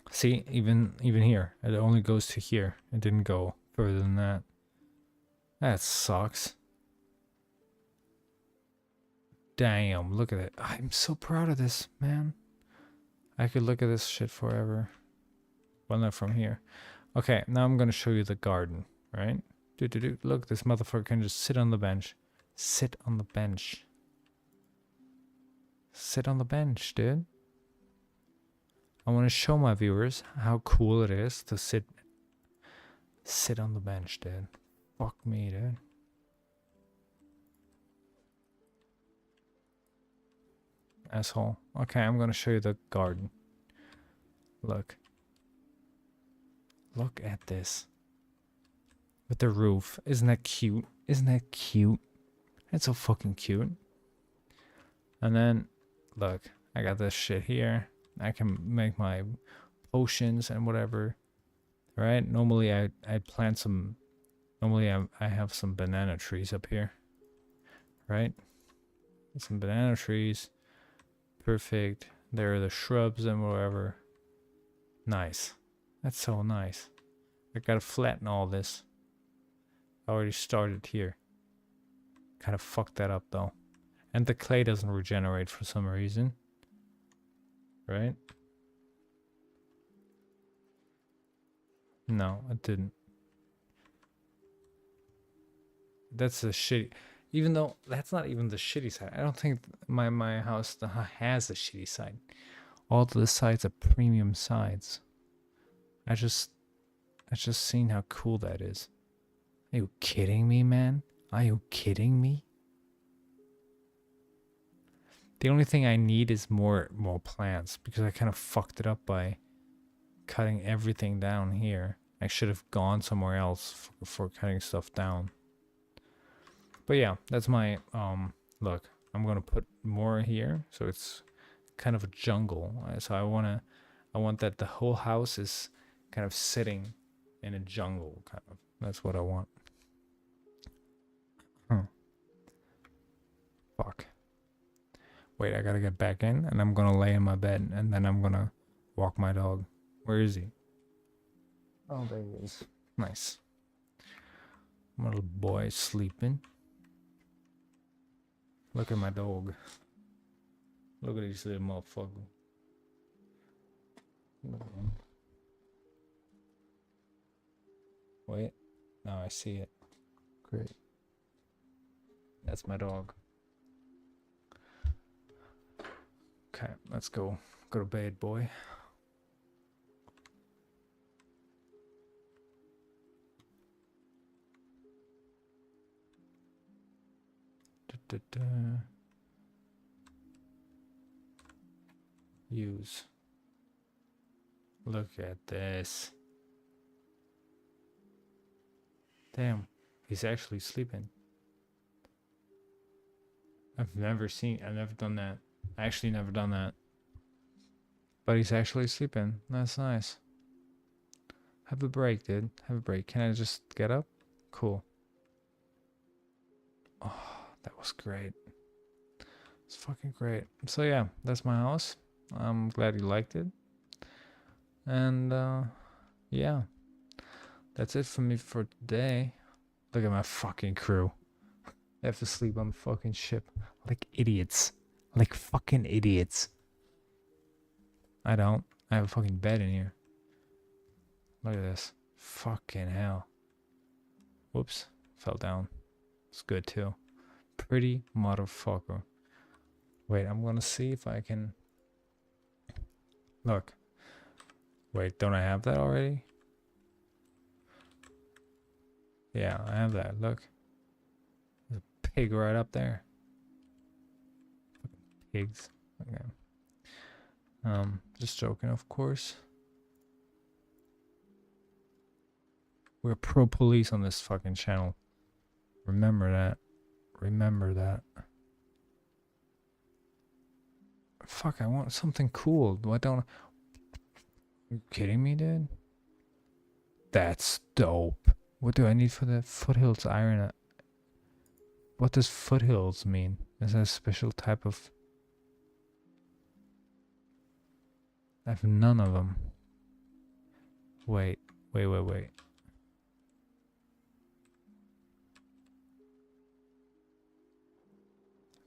See, even here, it only goes to here. It didn't go further than that. That sucks. Damn, look at it. I'm so proud of this, man. I could look at this shit forever. Well, not from here. Okay, now I'm gonna show you the garden, right? Look, this motherfucker can just sit on the bench. Sit on the bench. Sit on the bench, dude. I want to show my viewers how cool it is to sit on the bench, dude. Fuck me, dude. Asshole. Okay, I'm gonna show you the garden. Look. Look at this. With the roof. Isn't that cute? Isn't that cute? That's so fucking cute. And then, look, I got this shit here. I can make my potions and whatever. Right? Normally I plant some... Normally I have some banana trees up here. Right? Some banana trees. Perfect. There are the shrubs and whatever. Nice. That's so nice. I gotta flatten all this. I already started here. Kind of fucked that up though. And the clay doesn't regenerate for some reason. Right? No, it didn't. That's a shitty... Even though that's not even the shitty side. I don't think my house has a shitty side. All the sides are premium sides. I just seen how cool that is. Are you kidding me, man? Are you kidding me? The only thing I need is more plants because I kind of fucked it up by cutting everything down here. I should have gone somewhere else for cutting stuff down. But yeah, that's my look. I'm gonna put more here, so it's kind of a jungle. So I want that the whole house is kind of sitting in a jungle, kind of. That's what I want. Fuck. Wait, I gotta get back in, and I'm gonna lay in my bed, and then I'm gonna walk my dog. Where is he? Oh, there he is. Nice. My little boy is sleeping. Look at my dog. Look at this little motherfucker. Look at him. Wait. Now I see it. Great. That's my dog. Okay, let's go. Go to bed, boy. Use. Look at this. Damn, he's actually sleeping. I've never done that. I actually never done that. But he's actually sleeping. That's nice. Have a break, dude. Have a break. Can I just get up? Cool. Oh, that was great. It's fucking great. So yeah, that's my house. I'm glad you liked it. And yeah. That's it for me for today. Look at my fucking crew. They have to sleep on the fucking ship. Like idiots. Like fucking idiots. I don't. I have a fucking bed in here. Look at this. Fucking hell. Whoops. Fell down. It's good too. Pretty motherfucker. Wait, I'm gonna see if I can... Look. Wait, don't I have that already? Yeah, I have that. Look. There's a pig right up there. Pigs. Okay. Just joking, of course. We're pro police on this fucking channel. Remember that. Remember that. Fuck, I want something cool. Why don't... Are you kidding me, dude? That's dope. What do I need for the foothills iron? What does foothills mean? Is that a special type of... I have none of them. Wait.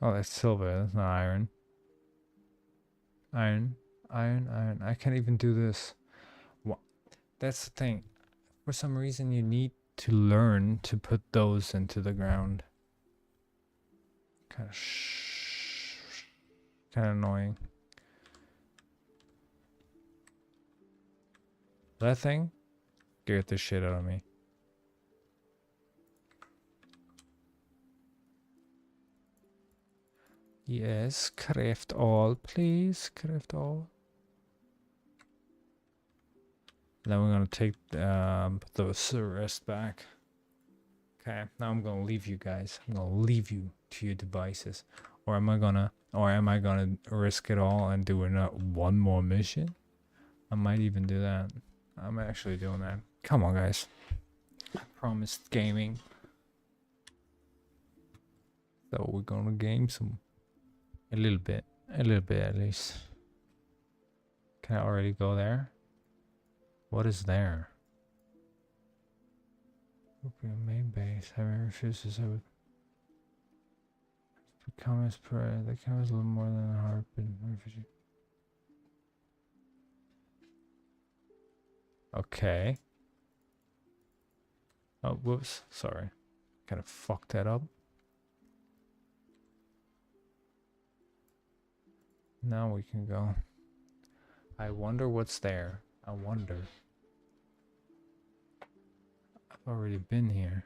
Oh, that's silver. That's not iron. Iron. I can't even do this. What? That's the thing. For some reason, you need to learn to put those into the ground. Kind of annoying. That thing? Get the shit out of me. Yes, craft all, please. Craft all. Then we're gonna take the rest back. Okay, now I'm gonna leave you guys. I'm gonna leave you to your devices. Or am I gonna risk it all and do one more mission? I might even do that. I'm actually doing that. Come on, guys. I promised gaming. So we're gonna game some. A little bit at least. Can I already go there? What is there? Open main base. Having refuses, I would become as per. The camera is a little more than a heartbeat. Refugee. Okay. Oh, whoops. Sorry. Kind of fucked that up. Now we can go. I wonder what's there. I wonder. I've already been here.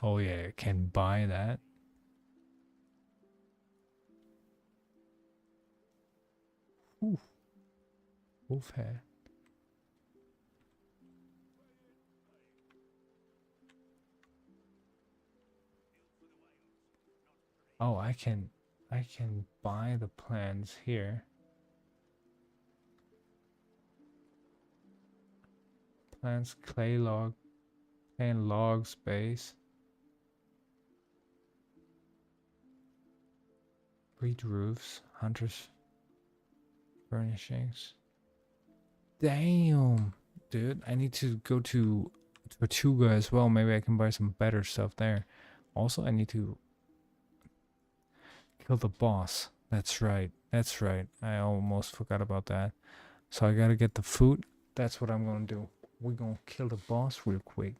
Oh yeah, I can buy that. Ooh. Wolf head. Oh, I can buy the plants here. Plants, clay log, and log space. Breed roofs, hunters, furnishings. Damn, dude, I need to go to Tortuga as well. Maybe I can buy some better stuff there. Also, I need to kill the boss. That's right. I almost forgot about that. So I gotta get the food. That's what I'm gonna do. We're gonna kill the boss real quick.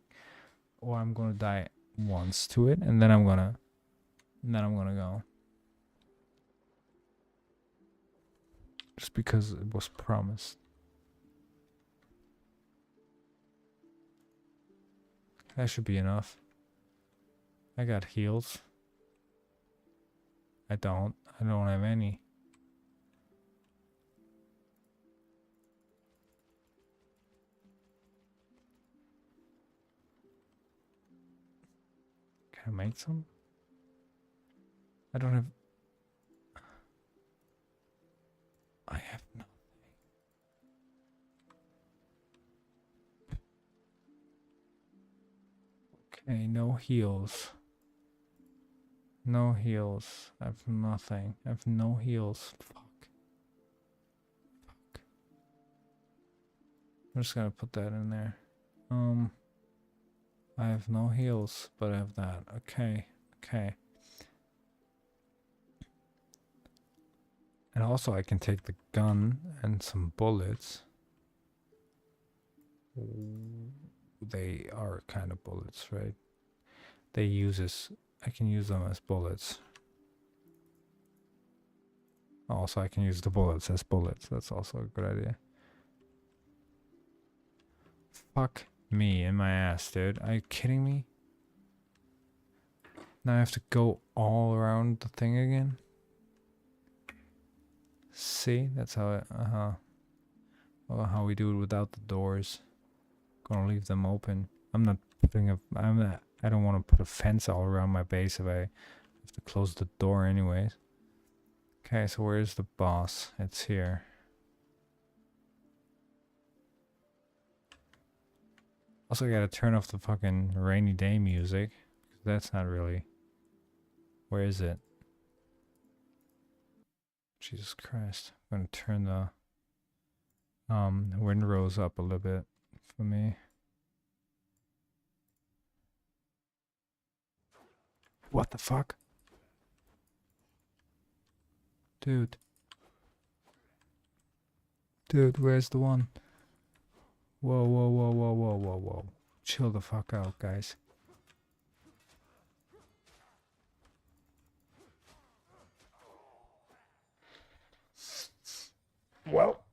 Or I'm gonna die once to it, and then I'm gonna go. Just because it was promised. That should be enough. I got heals. I don't have any. Can I make some? I don't have... I have nothing. Okay, no heals. No heals. I have nothing. I have no heals. Fuck. I'm just gonna put that in there. I have no heals, but I have that. Okay. And also I can take the gun and some bullets. They are kind of bullets, right? I can use them as bullets. Also, I can use the bullets as bullets. That's also a good idea. Fuck me in my ass, dude. Are you kidding me? Now I have to go all around the thing again? See? That's how it... Well, how we do it without the doors. Gonna leave them open. I'm not putting a... I don't want to put a fence all around my base if I have to close the door anyways. Okay, so where's the boss? It's here. Also, I gotta turn off the fucking rainy day music. That's not really. Where is it? Jesus Christ. I'm gonna turn the windrows up a little bit for me. What the fuck? Dude. Dude, where's the one? Whoa, whoa, whoa, whoa, whoa, whoa, whoa. Chill the fuck out, guys. Well,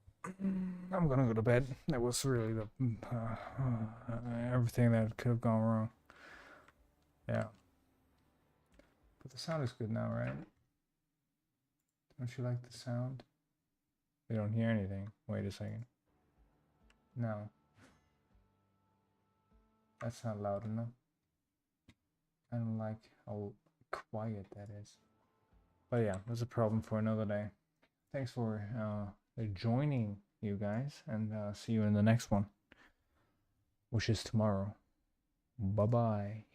I'm gonna go to bed. That was really the everything that could have gone wrong. Yeah. But the sound is good now, right? Don't you like the sound? You don't hear anything. Wait a second. No. That's not loud enough. I don't like how quiet that is. But yeah, that's a problem for another day. Thanks for joining, you guys, and see you in the next one, which is tomorrow. Bye-bye.